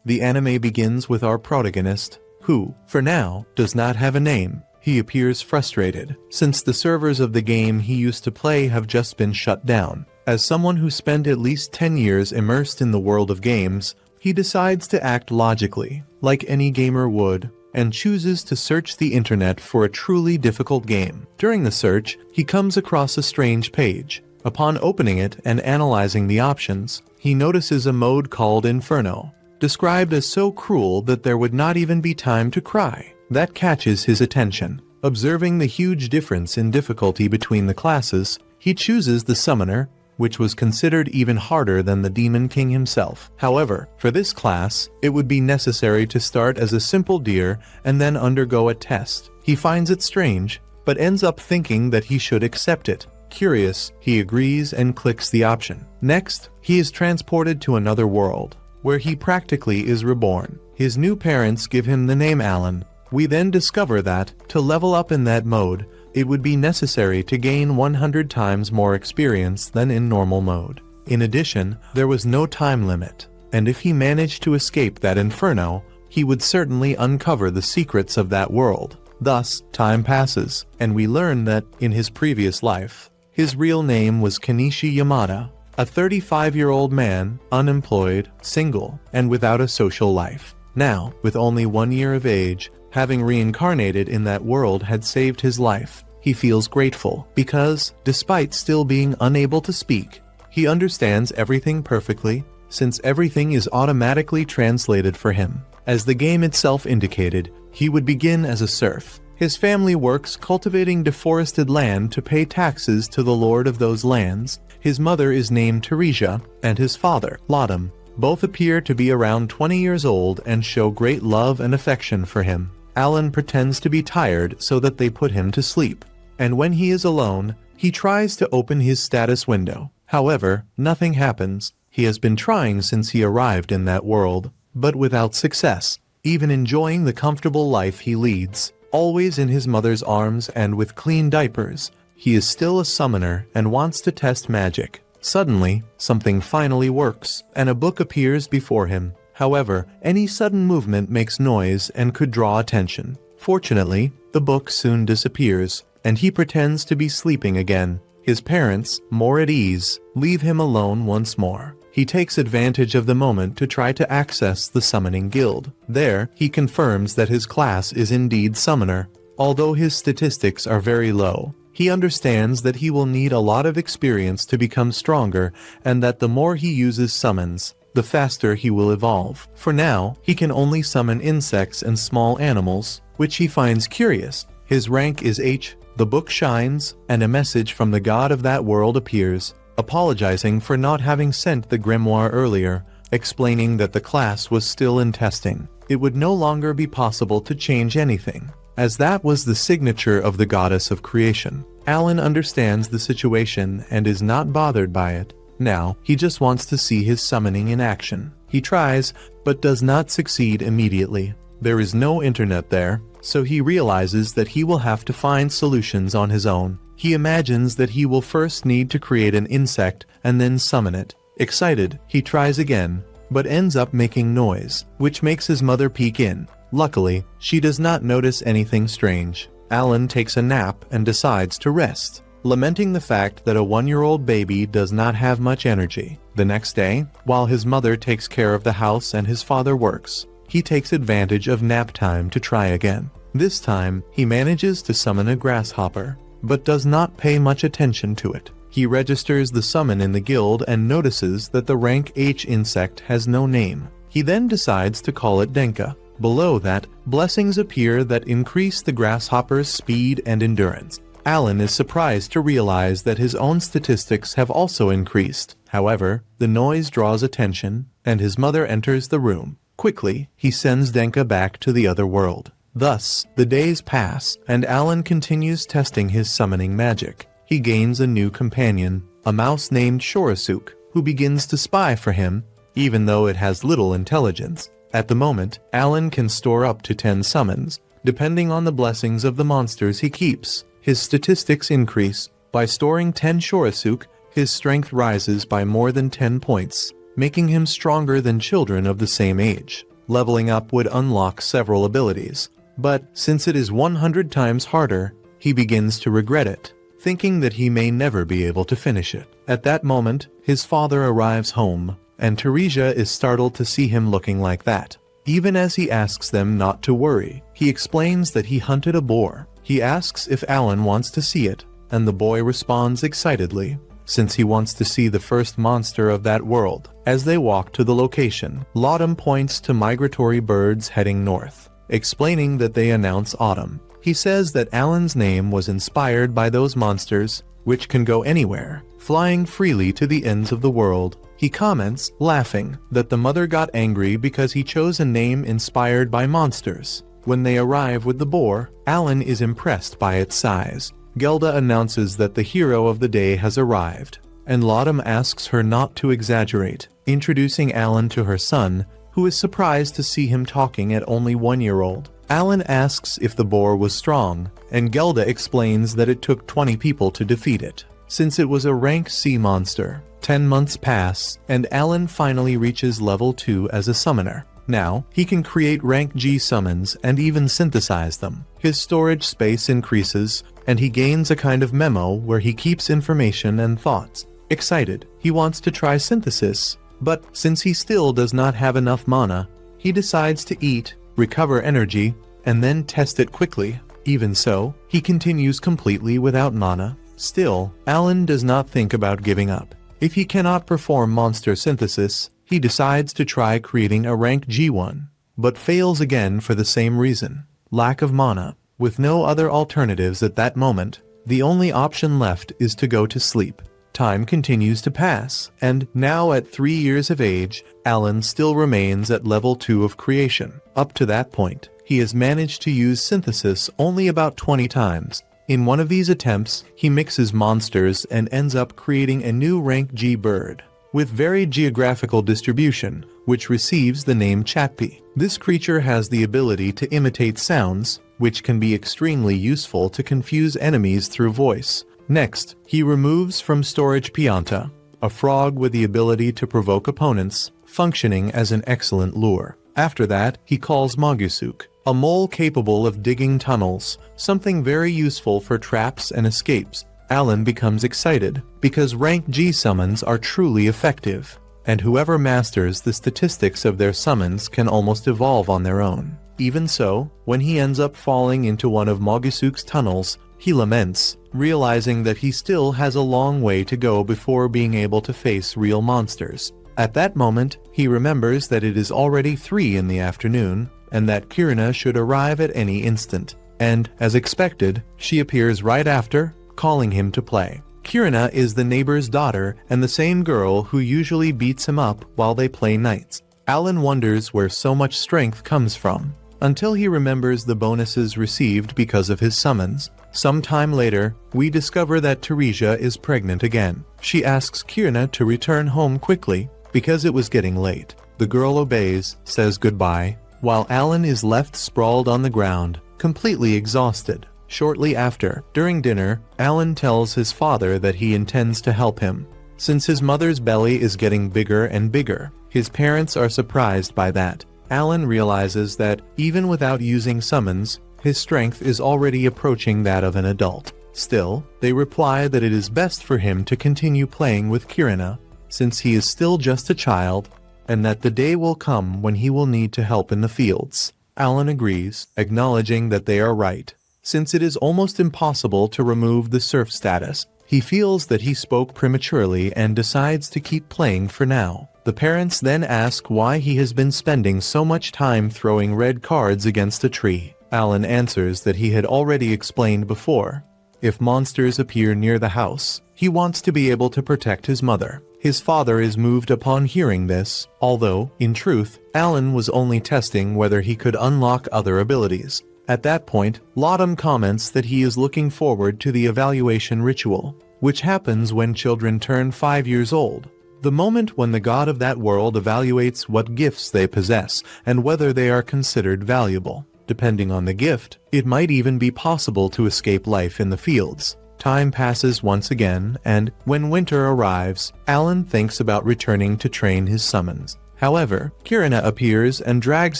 The anime begins with our protagonist, who, for now, does not have a name. He appears frustrated, since the servers of the game he used to play have just been shut down. As someone who spent at least 10 years immersed in the world of games, he decides to act logically, like any gamer would, and chooses to search the internet for a truly difficult game. During the search, he comes across a strange page. Upon opening it and analyzing the options, he notices a mode called Inferno, described as so cruel that there would not even be time to cry. That catches his attention. Observing the huge difference in difficulty between the classes, he chooses the Summoner, which was considered even harder than the Demon King himself. However, for this class, it would be necessary to start as a simple deer and then undergo a test. He finds it strange, but ends up thinking that he should accept it. Curious, he agrees and clicks the option. Next, he is transported to another world, where he practically is reborn. His new parents give him the name Alan. We then discover that, to level up in that mode, it would be necessary to gain 100 times more experience than in normal mode. In addition, there was no time limit, and if he managed to escape that inferno, he would certainly uncover the secrets of that world. Thus, time passes, and we learn that, in his previous life, his real name was Kenichi Yamada, a 35-year-old man, unemployed, single, and without a social life. Now, with only 1 year of age, having reincarnated in that world had saved his life. He feels grateful because, despite still being unable to speak, he understands everything perfectly, since everything is automatically translated for him. As the game itself indicated, he would begin as a serf. His family works cultivating deforested land to pay taxes to the lord of those lands. His mother is named Teresia, and his father, Laudum. Both appear to be around 20 years old and show great love and affection for him. Alan pretends to be tired so that they put him to sleep, and when he is alone, he tries to open his status window. However, nothing happens. He has been trying since he arrived in that world, but without success. Even enjoying the comfortable life he leads, always in his mother's arms and with clean diapers, he is still a summoner and wants to test magic. Suddenly, something finally works, and a book appears before him. However, any sudden movement makes noise and could draw attention. Fortunately, the book soon disappears, and he pretends to be sleeping again. His parents, more at ease, leave him alone once more. He takes advantage of the moment to try to access the summoning guild. There, he confirms that his class is indeed summoner. Although his statistics are very low, he understands that he will need a lot of experience to become stronger, and that the more he uses summons, the faster he will evolve. For now, he can only summon insects and small animals, which he finds curious. His rank is H. The book shines, and a message from the god of that world appears, apologizing for not having sent the grimoire earlier, explaining that the class was still in testing. It would no longer be possible to change anything, as that was the signature of the goddess of creation. Alan understands the situation and is not bothered by it. Now, he just wants to see his summoning in action. He tries, but does not succeed immediately. There is no internet there, so he realizes that he will have to find solutions on his own. He imagines that he will first need to create an insect and then summon it. Excited, he tries again, but ends up making noise, which makes his mother peek in. Luckily, she does not notice anything strange. Alan takes a nap and decides to rest, lamenting the fact that a 1-year-old baby does not have much energy. The next day, while his mother takes care of the house and his father works, he takes advantage of nap time to try again. This time, he manages to summon a grasshopper, but does not pay much attention to it. He registers the summon in the guild and notices that the rank H insect has no name. He then decides to call it Denka. Below that, blessings appear that increase the grasshopper's speed and endurance. Alan is surprised to realize that his own statistics have also increased. However, the noise draws attention, and his mother enters the room. Quickly, he sends Denka back to the other world. Thus, the days pass, and Alan continues testing his summoning magic. He gains a new companion, a mouse named Shorasuk, who begins to spy for him, even though it has little intelligence. At the moment, Alan can store up to 10 summons, depending on the blessings of the monsters he keeps. His statistics increase. By storing 10 Shorasuk, his strength rises by more than 10 points, making him stronger than children of the same age. leveling up would unlock several abilities. But since it is 100 times harder, he begins to regret it, thinking that he may never be able to finish it. At that moment, his father arrives home, and Teresia is startled to see him looking like that. Even as he asks them not to worry, he explains that he hunted a boar. He asks if Alan wants to see it, and the boy responds excitedly, since he wants to see the first monster of that world. As they walk to the location, Laudum points to migratory birds heading north, explaining that they announce autumn. He says that Alan's name was inspired by those monsters, which can go anywhere, flying freely to the ends of the world. He comments, laughing, that the mother got angry because he chose a name inspired by monsters. When they arrive with the boar, Alan is impressed by its size. Gelda announces that the hero of the day has arrived, and Laudum asks her not to exaggerate, introducing Alan to her son, who is surprised to see him talking at only 1-year-old. Alan asks if the boar was strong, and Gelda explains that it took 20 people to defeat it, since it was a rank C monster. 10 months pass, and Alan finally reaches level 2 as a summoner. Now, he can create rank G summons and even synthesize them. His storage space increases, and he gains a kind of memo where he keeps information and thoughts. Excited, he wants to try synthesis, but since he still does not have enough mana, he decides to eat, recover energy, and then test it quickly. Even so, he continues completely without mana. Still, Alan does not think about giving up. If he cannot perform monster synthesis, he decides to try creating a rank G1, but fails again for the same reason: lack of mana. With no other alternatives at that moment, the only option left is to go to sleep. Time continues to pass, and now at 3 years of age, Alan still remains at level 2 of creation. Up to that point, he has managed to use synthesis only about 20 times. In one of these attempts, he mixes monsters and ends up creating a new rank G bird, with varied geographical distribution, which receives the name Chatpi. This creature has the ability to imitate sounds, which can be extremely useful to confuse enemies through voice. Next, he removes from storage Pianta, a frog with the ability to provoke opponents, functioning as an excellent lure. After that, he calls Mogusuk, a mole capable of digging tunnels, something very useful for traps and escapes. Alan becomes excited, because rank G summons are truly effective, and whoever masters the statistics of their summons can almost evolve on their own. Even so, when he ends up falling into one of Mogusuk's tunnels, he laments, realizing that he still has a long way to go before being able to face real monsters. At that moment, he remembers that it is already 3 in the afternoon, and that Kirina should arrive at any instant. And, as expected, she appears right after, calling him to play. Kirina is the neighbor's daughter and the same girl who usually beats him up while they play knights. Alan wonders where so much strength comes from, until he remembers the bonuses received because of his summons. Sometime later, we discover that Teresia is pregnant again. She asks Kirina to return home quickly, because it was getting late. The girl obeys, says goodbye, while Alan is left sprawled on the ground, completely exhausted. Shortly after, during dinner, Alan tells his father that he intends to help him. Since his mother's belly is getting bigger and bigger, his parents are surprised by that. Alan realizes that, even without using summons, his strength is already approaching that of an adult. Still, they reply that it is best for him to continue playing with Kirina, since he is still just a child, and that the day will come when he will need to help in the fields. Alan agrees, acknowledging that they are right. Since it is almost impossible to remove the serf status, he feels that he spoke prematurely and decides to keep playing for now. The parents then ask why he has been spending so much time throwing red cards against a tree. Alan answers that he had already explained before. If monsters appear near the house, he wants to be able to protect his mother. His father is moved upon hearing this, although, in truth, Alan was only testing whether he could unlock other abilities. At that point, Laudum comments that he is looking forward to the evaluation ritual, which happens when children turn 5 years old, the moment when the god of that world evaluates what gifts they possess and whether they are considered valuable. Depending on the gift, it might even be possible to escape life in the fields. Time passes once again, and when winter arrives, Alan thinks about returning to train his summons. However, Kirina appears and drags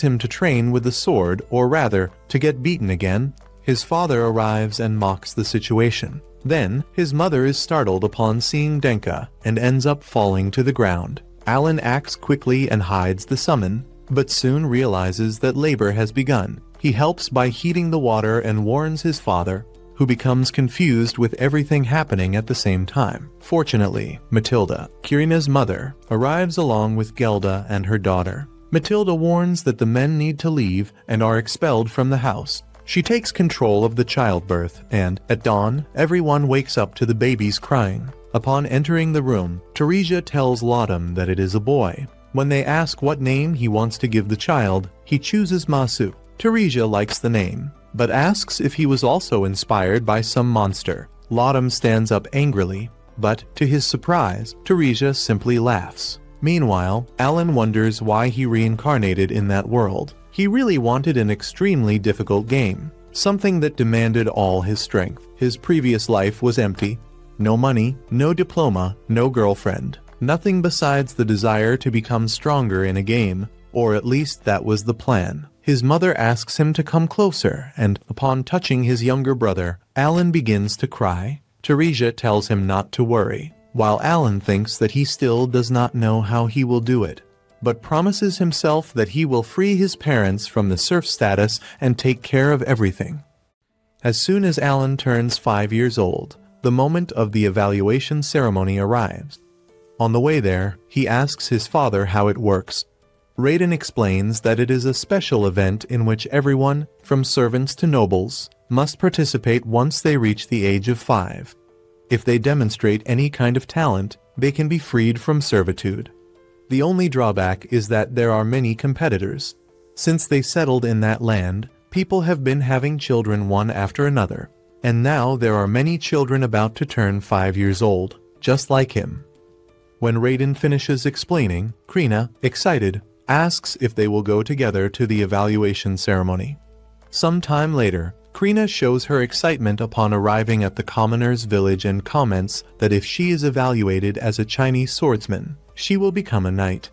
him to train with the sword, or rather, to get beaten again. His father arrives and mocks the situation. Then, his mother is startled upon seeing Denka and ends up falling to the ground. Alan acts quickly and hides the summon, but soon realizes that labor has begun. He helps by heating the water and warns his father, who becomes confused with everything happening at the same time. Fortunately, Matilda, Kirina's mother, arrives along with Gelda and her daughter. Matilda warns that the men need to leave and are expelled from the house. She takes control of the childbirth, and, at dawn, everyone wakes up to the baby's crying. Upon entering the room, Teresia tells Laudum that it is a boy. When they ask what name he wants to give the child, he chooses Masu. Teresia likes the name, but asks if he was also inspired by some monster. Laudum stands up angrily, but, to his surprise, Teresia simply laughs. Meanwhile, Alan wonders why he reincarnated in that world. He really wanted an extremely difficult game, something that demanded all his strength. His previous life was empty. No money, no diploma, no girlfriend. Nothing besides the desire to become stronger in a game, or at least that was the plan. His mother asks him to come closer, and upon touching his younger brother, Alan begins to cry. Teresia tells him not to worry, while Alan thinks that he still does not know how he will do it, but promises himself that he will free his parents from the serf status and take care of everything. As soon as Alan turns 5 years old, the moment of the evaluation ceremony arrives. On the way there, he asks his father how it works. Raiden explains that it is a special event in which everyone, from servants to nobles, must participate once they reach the age of 5. If they demonstrate any kind of talent, they can be freed from servitude. The only drawback is that there are many competitors. Since they settled in that land, people have been having children one after another, and now there are many children about to turn 5 years old, just like him. When Raiden finishes explaining, Krina, excited, asks if they will go together to the evaluation ceremony. Some time later, Krina shows her excitement upon arriving at the commoner's village and comments that if she is evaluated as a Chinese swordsman, she will become a knight.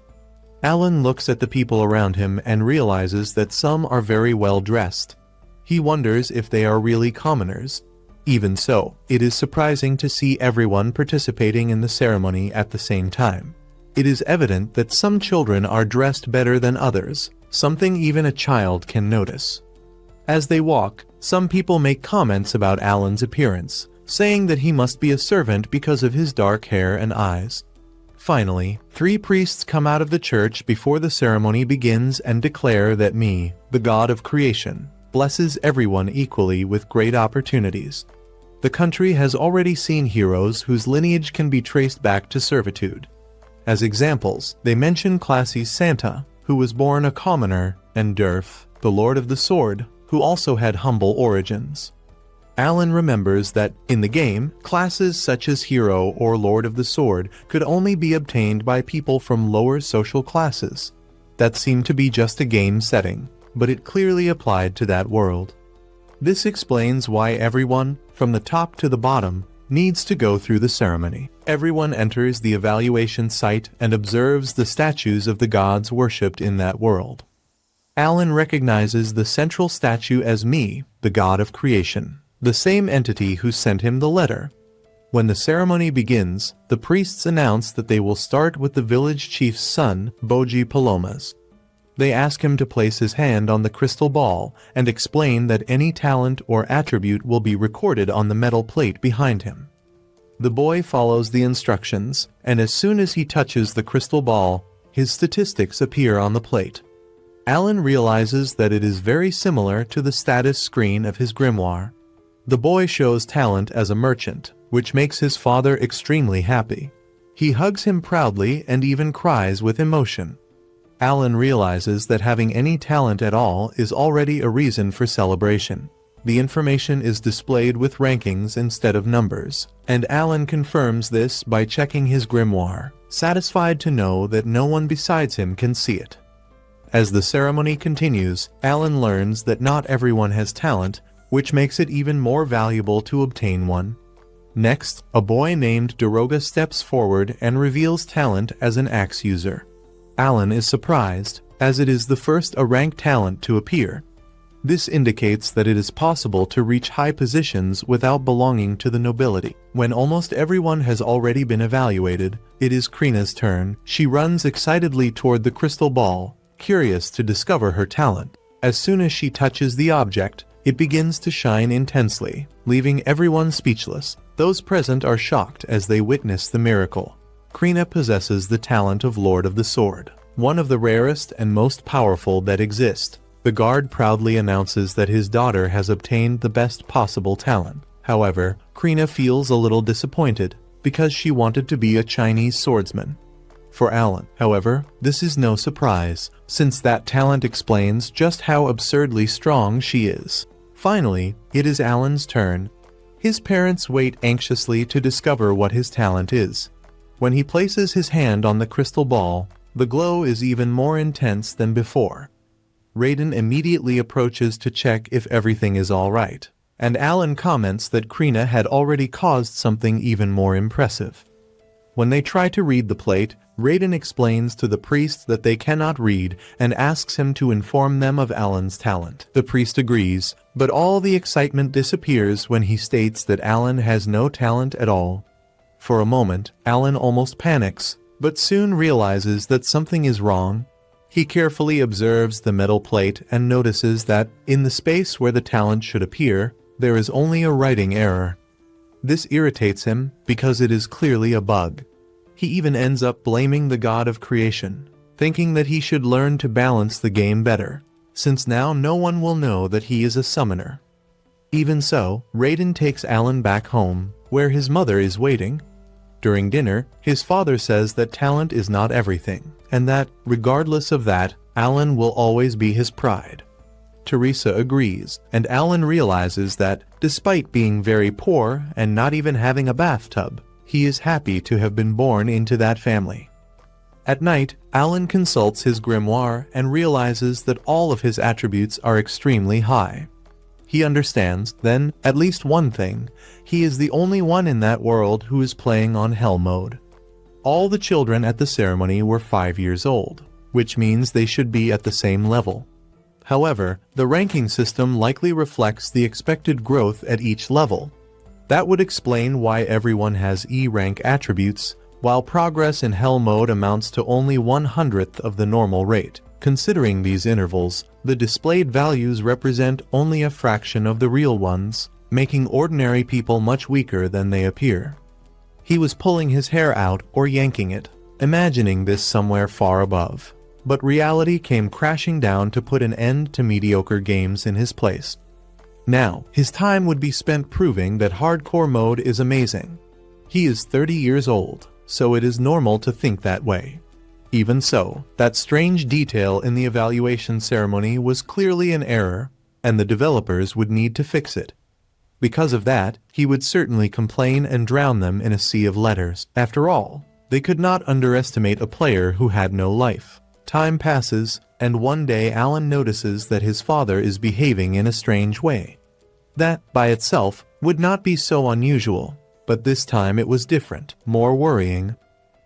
Alan looks at the people around him and realizes that some are very well dressed. He wonders if they are really commoners. Even so, it is surprising to see everyone participating in the ceremony at the same time. It is evident that some children are dressed better than others, something even a child can notice. As they walk, some people make comments about Alan's appearance, saying that he must be a servant because of his dark hair and eyes. Finally, 3 priests come out of the church before the ceremony begins and declare that me, the god of creation, blesses everyone equally with great opportunities. The country has already seen heroes whose lineage can be traced back to servitude. As examples, they mention Classy Santa, who was born a commoner, and Durf, the Lord of the Sword, who also had humble origins. Alan remembers that, in the game, classes such as Hero or Lord of the Sword could only be obtained by people from lower social classes. That seemed to be just a game setting, but it clearly applied to that world. This explains why everyone, from the top to the bottom, needs to go through the ceremony. Everyone enters the evaluation site and observes the statues of the gods worshipped in that world. Alan recognizes the central statue as me, the god of creation, the same entity who sent him the letter. When the ceremony begins, the priests announce that they will start with the village chief's son, Boji Palomas. They ask him to place his hand on the crystal ball and explain that any talent or attribute will be recorded on the metal plate behind him. The boy follows the instructions, and as soon as he touches the crystal ball, his statistics appear on the plate. Alan realizes that it is very similar to the status screen of his grimoire. The boy shows talent as a merchant, which makes his father extremely happy. He hugs him proudly and even cries with emotion. Alan realizes that having any talent at all is already a reason for celebration. The information is displayed with rankings instead of numbers, and Alan confirms this by checking his grimoire, satisfied to know that no one besides him can see it. As the ceremony continues, Alan learns that not everyone has talent, which makes it even more valuable to obtain one. Next, a boy named Doroga steps forward and reveals talent as an axe user. Alan is surprised, as it is the first A-rank talent to appear. This indicates that it is possible to reach high positions without belonging to the nobility. When almost everyone has already been evaluated, it is Krina's turn. She runs excitedly toward the crystal ball, curious to discover her talent. As soon as she touches the object, it begins to shine intensely, leaving everyone speechless. Those present are shocked as they witness the miracle. Krina possesses the talent of Lord of the Sword, one of the rarest and most powerful that exist. The guard proudly announces that his daughter has obtained the best possible talent. However, Krina feels a little disappointed, because she wanted to be a Chinese swordsman. For Alan, however, this is no surprise, since that talent explains just how absurdly strong she is. Finally, it is Alan's turn. His parents wait anxiously to discover what his talent is. When he places his hand on the crystal ball, the glow is even more intense than before. Raiden immediately approaches to check if everything is all right, and Alan comments that Krina had already caused something even more impressive. When they try to read the plate, Raiden explains to the priest that they cannot read and asks him to inform them of Alan's talent. The priest agrees, but all the excitement disappears when he states that Alan has no talent at all. For a moment, Alan almost panics, but soon realizes that something is wrong. He carefully observes the metal plate and notices that, in the space where the talent should appear, there is only a writing error. This irritates him because it is clearly a bug. He even ends up blaming the god of creation, thinking that he should learn to balance the game better, since now no one will know that he is a summoner. Even so, Raiden takes Alan back home, where his mother is waiting. During dinner, his father says that talent is not everything, and that, regardless of that, Alan will always be his pride. Teresa agrees, and Alan realizes that, despite being very poor and not even having a bathtub, he is happy to have been born into that family. At night, Alan consults his grimoire and realizes that all of his attributes are extremely high. He understands, then, at least one thing: he is the only one in that world who is playing on Hell mode. All the children at the ceremony were 5 years old, which means they should be at the same level. However, the ranking system likely reflects the expected growth at each level. That would explain why everyone has E-rank attributes, while progress in Hell mode amounts to only 1/100th of the normal rate. Considering these intervals, the displayed values represent only a fraction of the real ones, making ordinary people much weaker than they appear. He was pulling his hair out or yanking it, imagining this somewhere far above. But reality came crashing down to put an end to mediocre games in his place. Now, his time would be spent proving that hardcore mode is amazing. He is 30 years old, so it is normal to think that way. Even so, that strange detail in the evaluation ceremony was clearly an error, and the developers would need to fix it. Because of that, he would certainly complain and drown them in a sea of letters. After all, they could not underestimate a player who had no life. Time passes, and one day Alan notices that his father is behaving in a strange way. That, by itself, would not be so unusual, but this time it was different, more worrying.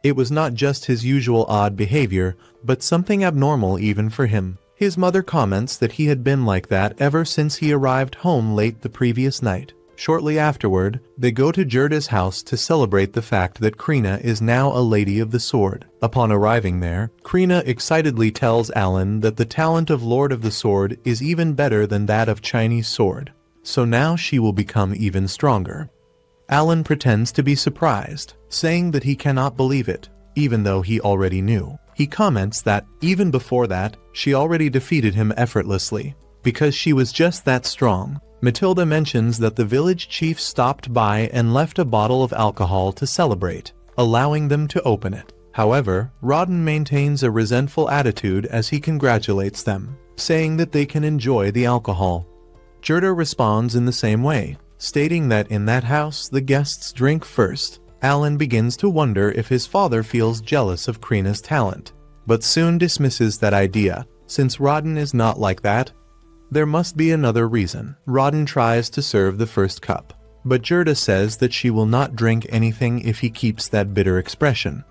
It was not just his usual odd behavior, but something abnormal even for him. His mother comments that he had been like that ever since he arrived home late the previous night. Shortly afterward, they go to Gerda's house to celebrate the fact that Krina is now a Lady of the Sword. Upon arriving there, Krina excitedly tells Alan that the talent of Lord of the Sword is even better than that of Chinese Sword, so now she will become even stronger. Alan pretends to be surprised, saying that he cannot believe it, even though he already knew. He comments that, even before that, she already defeated him effortlessly, because she was just that strong. Matilda mentions that the village chief stopped by and left a bottle of alcohol to celebrate, allowing them to open it. However, Rodden maintains a resentful attitude as he congratulates them, saying that they can enjoy the alcohol. Gerda responds in the same way, stating that in that house the guests drink first. Alan begins to wonder if his father feels jealous of Krina's talent, but soon dismisses that idea, since Rodden is not like that. There must be another reason. Rodden tries to serve the first cup, but Gerda says that she will not drink anything if he keeps that bitter expression.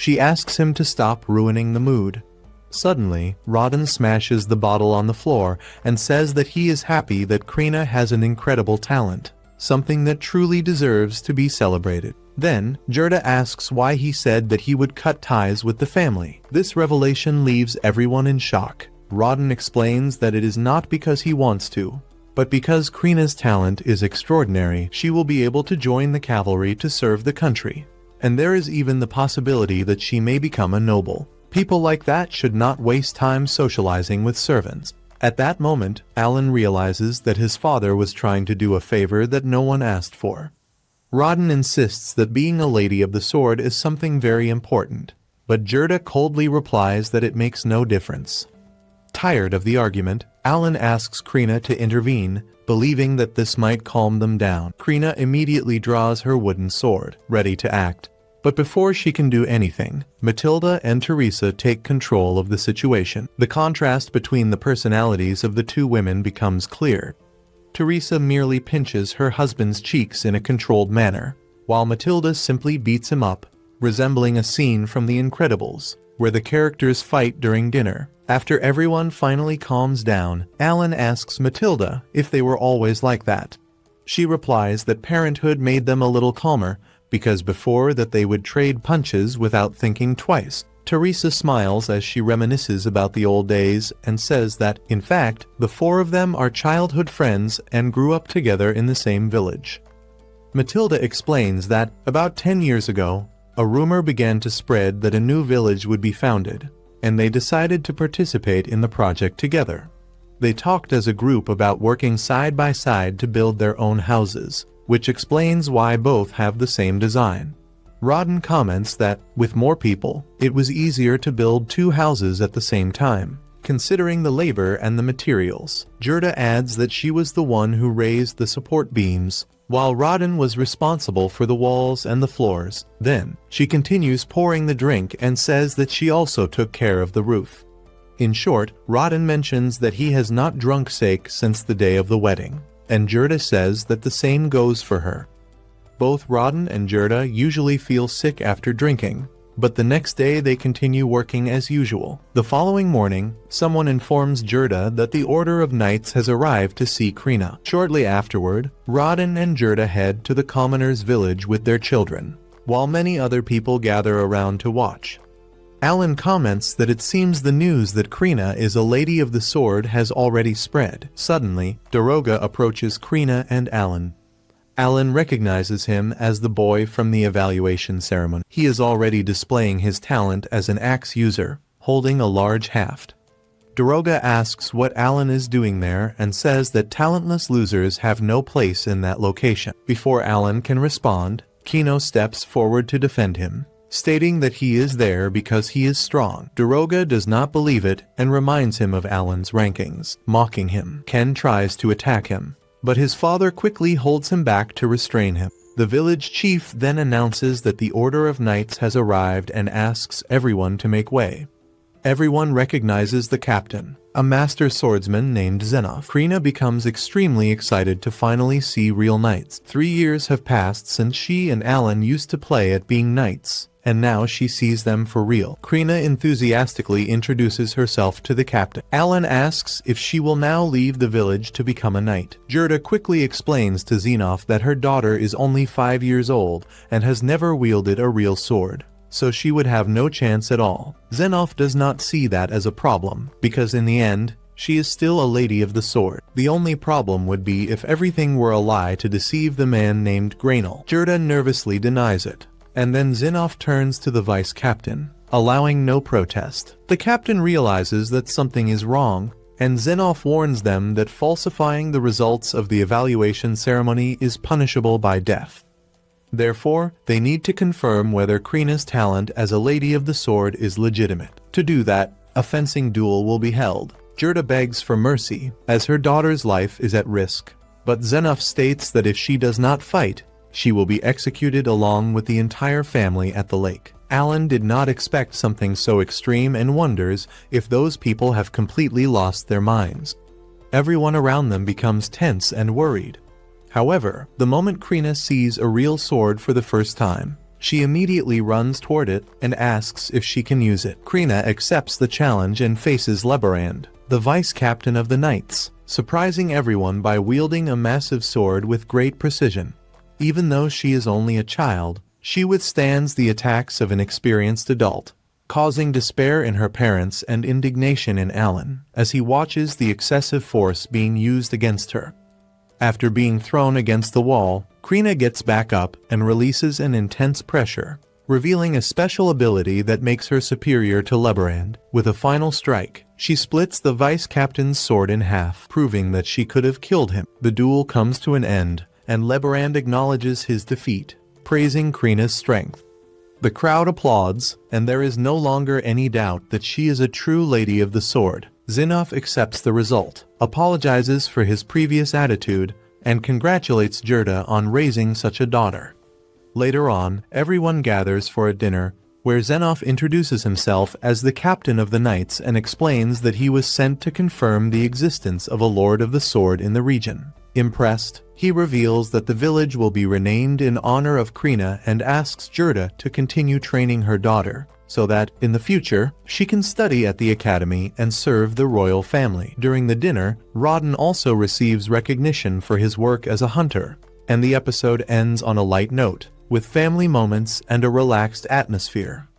She asks him to stop ruining the mood. Suddenly, Rodden smashes the bottle on the floor and says that he is happy that Krina has an incredible talent, something that truly deserves to be celebrated. Then, Gerda asks why he said that he would cut ties with the family. This revelation leaves everyone in shock. Rodden explains that it is not because he wants to, but because Krina's talent is extraordinary. She will be able to join the cavalry to serve the country, and there is even the possibility that she may become a noble. People like that should not waste time socializing with servants. At that moment, Alan realizes that his father was trying to do a favor that no one asked for. Rodden insists that being a lady of the sword is something very important, but Gerda coldly replies that it makes no difference. Tired of the argument, Alan asks Krina to intervene, believing that this might calm them down. Krina immediately draws her wooden sword, ready to act. But before she can do anything, Matilda and Teresa take control of the situation. The contrast between the personalities of the two women becomes clear. Teresa merely pinches her husband's cheeks in a controlled manner, while Matilda simply beats him up, resembling a scene from The Incredibles, where the characters fight during dinner. After everyone finally calms down, Alan asks Matilda if they were always like that. She replies that parenthood made them a little calmer, because before that they would trade punches without thinking twice. Teresa smiles as she reminisces about the old days and says that, in fact, the four of them are childhood friends and grew up together in the same village. Matilda explains that, about 10 years ago, a rumor began to spread that a new village would be founded, and they decided to participate in the project together. They talked as a group about working side by side to build their own houses, which explains why both have the same design. Rodden comments that, with more people, it was easier to build two houses at the same time, considering the labor and the materials. Gerda adds that she was the one who raised the support beams, while Rodden was responsible for the walls and the floors. Then, she continues pouring the drink and says that she also took care of the roof. In short, Rodden mentions that he has not drunk sake since the day of the wedding, and Gerda says that the same goes for her. Both Rodden and Gerda usually feel sick after drinking, but the next day they continue working as usual. The following morning, someone informs Gerda that the Order of Knights has arrived to see Krina. Shortly afterward, Rodden and Gerda head to the commoner's village with their children, while many other people gather around to watch. Alan comments that it seems the news that Krina is a lady of the sword has already spread. Suddenly, Daroga approaches Krina and Alan. Alan recognizes him as the boy from the evaluation ceremony. He is already displaying his talent as an axe user, holding a large haft. Daroga asks what Alan is doing there and says that talentless losers have no place in that location. Before Alan can respond, Kino steps forward to defend him, stating that he is there because he is strong. Daroga does not believe it and reminds him of Alan's rankings, mocking him. Ken tries to attack him, but his father quickly holds him back to restrain him. The village chief then announces that the Order of Knights has arrived and asks everyone to make way. Everyone recognizes the captain, a master swordsman named Zenoff. Krina becomes extremely excited to finally see real knights. 3 years have passed since she and Alan used to play at being knights, and now she sees them for real. Krina enthusiastically introduces herself to the captain. Alan asks if she will now leave the village to become a knight. Gerda quickly explains to Zenoff that her daughter is only 5 years old and has never wielded a real sword, so she would have no chance at all. Zenoff does not see that as a problem, because in the end, she is still a lady of the sword. The only problem would be if everything were a lie to deceive the man named Grainel. Gerda nervously denies it, and then Zenoff turns to the vice captain, allowing no protest. The captain realizes that something is wrong, and Zenoff warns them that falsifying the results of the evaluation ceremony is punishable by death. Therefore, they need to confirm whether Krina's talent as a lady of the sword is legitimate. To do that, a fencing duel will be held. Gerda begs for mercy, as her daughter's life is at risk, but Zenoff states that if she does not fight, she will be executed along with the entire family at the lake. Alan did not expect something so extreme and wonders if those people have completely lost their minds. Everyone around them becomes tense and worried. However, the moment Krina sees a real sword for the first time, She immediately runs toward it and asks if she can use it. Krina accepts the challenge and faces Leberand, the vice captain of the knights, surprising everyone by wielding a massive sword with great precision. Even though she is only a child, she withstands the attacks of an experienced adult, causing despair in her parents and indignation in Alan as he watches the excessive force being used against her. After being thrown against the wall, Krina gets back up and releases an intense pressure, revealing a special ability that makes her superior to Leberand. With a final strike, she splits the vice captain's sword in half, proving that she could have killed him. The duel comes to an end, and Leberand acknowledges his defeat, praising Krina's strength. The crowd applauds, and there is no longer any doubt that she is a true lady of the sword. Zinnov accepts the result, apologizes for his previous attitude, and congratulates Gerda on raising such a daughter. Later on, everyone gathers for a dinner, where Zinnov introduces himself as the captain of the knights and explains that he was sent to confirm the existence of a Lord of the Sword in the region. Impressed, he reveals that the village will be renamed in honor of Krina and asks Gerda to continue training her daughter, so that, in the future, she can study at the academy and serve the royal family. During the dinner, Rodden also receives recognition for his work as a hunter, and the episode ends on a light note, with family moments and a relaxed atmosphere.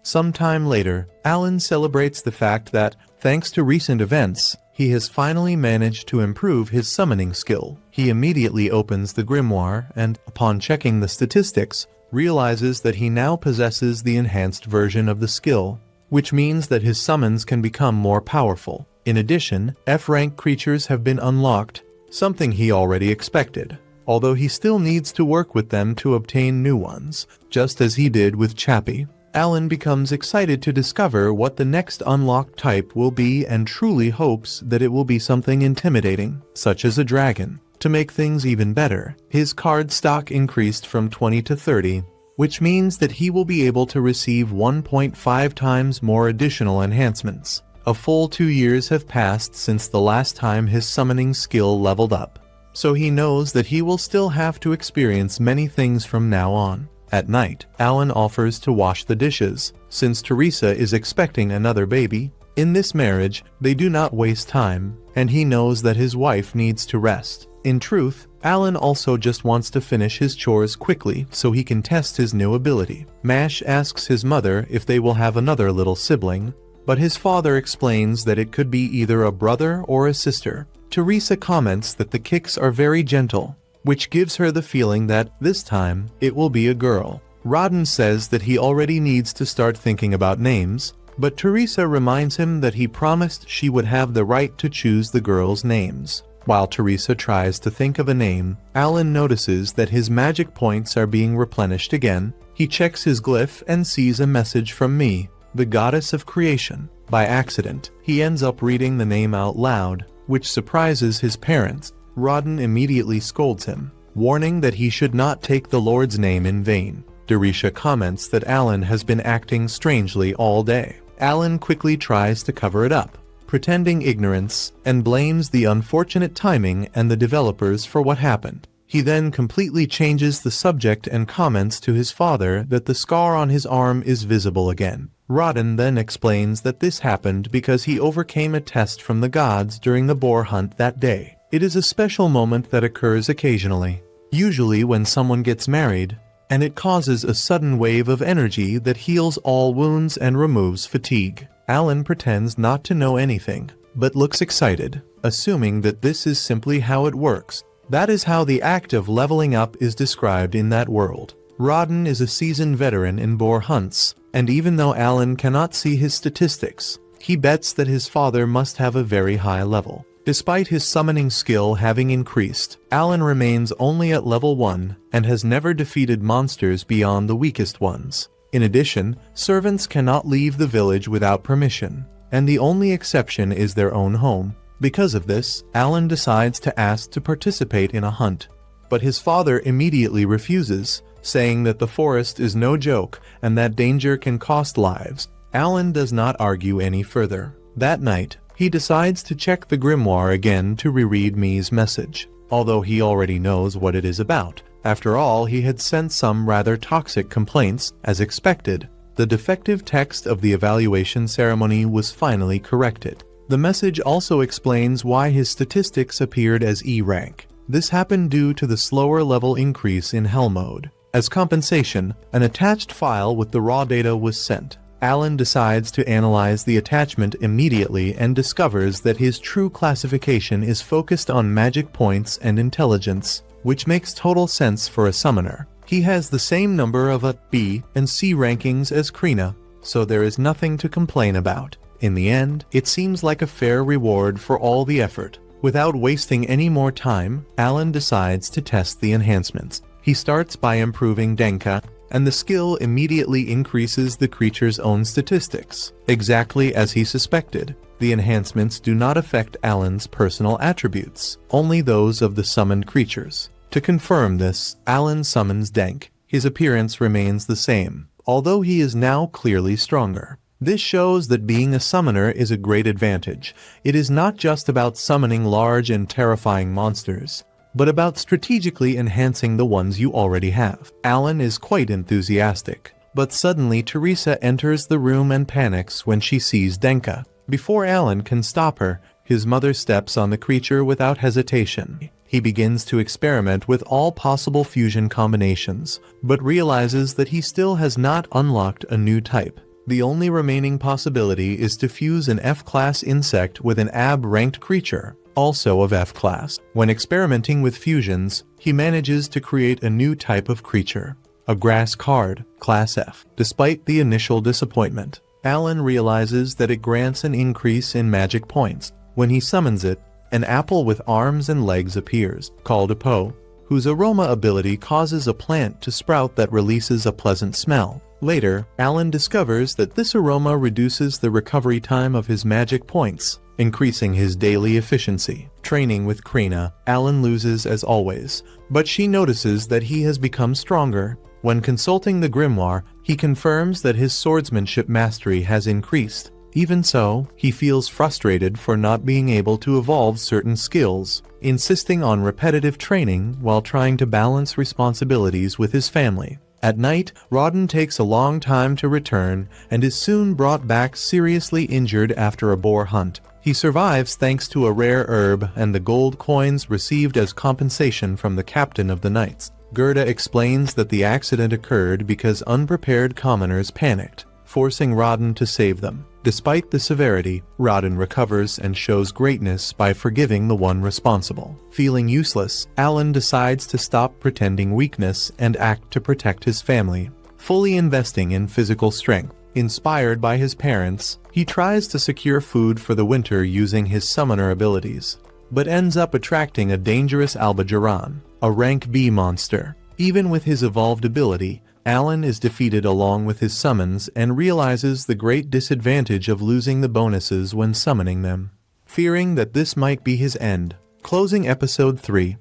Sometime later, Alan celebrates the fact that, thanks to recent events, he has finally managed to improve his summoning skill. He immediately opens the grimoire and, upon checking the statistics, realizes that he now possesses the enhanced version of the skill, which means that his summons can become more powerful. In addition, F-rank creatures have been unlocked, something he already expected, although he still needs to work with them to obtain new ones, just as he did with Chappie. Alan becomes excited to discover what the next unlocked type will be and truly hopes that it will be something intimidating, such as a dragon. To make things even better, his card stock increased from 20 to 30, which means that he will be able to receive 1.5 times more additional enhancements. A full 2 years have passed since the last time his summoning skill leveled up, so he knows that he will still have to experience many things from now on. At night, Alan offers to wash the dishes, since Teresa is expecting another baby. In this marriage, they do not waste time, and he knows that his wife needs to rest. In truth, Alan also just wants to finish his chores quickly so he can test his new ability. Mash asks his mother if they will have another little sibling, but his father explains that it could be either a brother or a sister. Teresa comments that the kicks are very gentle, which gives her the feeling that, this time, it will be a girl. Rodden says that he already needs to start thinking about names, but Teresa reminds him that he promised she would have the right to choose the girls' names. While Teresa tries to think of a name, Alan notices that his magic points are being replenished again. He checks his glyph and sees a message from Me, the goddess of creation. By accident, he ends up reading the name out loud, which surprises his parents. Rodden immediately scolds him, warning that he should not take the Lord's name in vain. Derisha comments that Alan has been acting strangely all day. Alan quickly tries to cover it up, pretending ignorance, and blames the unfortunate timing and the developers for what happened. He then completely changes the subject and comments to his father that the scar on his arm is visible again. Rodden then explains that this happened because he overcame a test from the gods during the boar hunt that day. It is a special moment that occurs occasionally, usually when someone gets married, and it causes a sudden wave of energy that heals all wounds and removes fatigue. Alan pretends not to know anything, but looks excited, assuming that this is simply how it works. That is how the act of leveling up is described in that world. Rodden is a seasoned veteran in boar hunts, and even though Alan cannot see his statistics, he bets that his father must have a very high level. Despite his summoning skill having increased, Alan remains only at level 1 and has never defeated monsters beyond the weakest ones. In addition, servants cannot leave the village without permission, and the only exception is their own home. Because of this, Alan decides to ask to participate in a hunt, but his father immediately refuses, saying that the forest is no joke and that danger can cost lives. Alan does not argue any further. That night, he decides to check the grimoire again to reread Me's message. Although he already knows what it is about, After all, he had sent some rather toxic complaints, as expected. The defective text of the evaluation ceremony was finally corrected. The message also explains why his statistics appeared as E rank. This happened due to the slower level increase in Hell mode. As compensation, an attached file with the raw data was sent. Alan decides to analyze the attachment immediately and discovers that his true classification is focused on magic points and intelligence, which makes total sense for a summoner. He has the same number of A, B, and C rankings as Krina, so there is nothing to complain about. In the end, it seems like a fair reward for all the effort. Without wasting any more time, Alan decides to test the enhancements. He starts by improving Denka, and the skill immediately increases the creature's own statistics, exactly as he suspected. The enhancements do not affect Alan's personal attributes, only those of the summoned creatures. To confirm this, Alan summons Denk. His appearance remains the same, although he is now clearly stronger. This shows that being a summoner is a great advantage. It is not just about summoning large and terrifying monsters, but about strategically enhancing the ones you already have. Alan is quite enthusiastic, but suddenly Teresa enters the room and panics when she sees Denka. Before Alan can stop her, his mother steps on the creature without hesitation. He begins to experiment with all possible fusion combinations, but realizes that he still has not unlocked a new type. The only remaining possibility is to fuse an F-class insect with an AB-ranked creature, also of F-class. When experimenting with fusions, he manages to create a new type of creature, a grass card, class F. Despite the initial disappointment, Alan realizes that it grants an increase in magic points. When he summons it, an apple with arms and legs appears, called a Po, whose aroma ability causes a plant to sprout that releases a pleasant smell. Later, Alan discovers that this aroma reduces the recovery time of his magic points, increasing his daily efficiency. Training with Krina, Alan loses as always, but she notices that he has become stronger. When consulting the grimoire, he confirms that his swordsmanship mastery has increased. Even so, he feels frustrated for not being able to evolve certain skills, insisting on repetitive training while trying to balance responsibilities with his family. At night, Rodden takes a long time to return and is soon brought back seriously injured after a boar hunt. He survives thanks to a rare herb and the gold coins received as compensation from the captain of the knights. Gerda explains that the accident occurred because unprepared commoners panicked, forcing Rodden to save them. Despite the severity, Rodden recovers and shows greatness by forgiving the one responsible. Feeling useless, Alan decides to stop pretending weakness and act to protect his family, fully investing in physical strength. Inspired by his parents, he tries to secure food for the winter using his summoner abilities, but ends up attracting a dangerous Albajaran, a rank B monster. Even with his evolved ability, Alan is defeated along with his summons and realizes the great disadvantage of losing the bonuses when summoning them, fearing that this might be his end. Closing episode 3.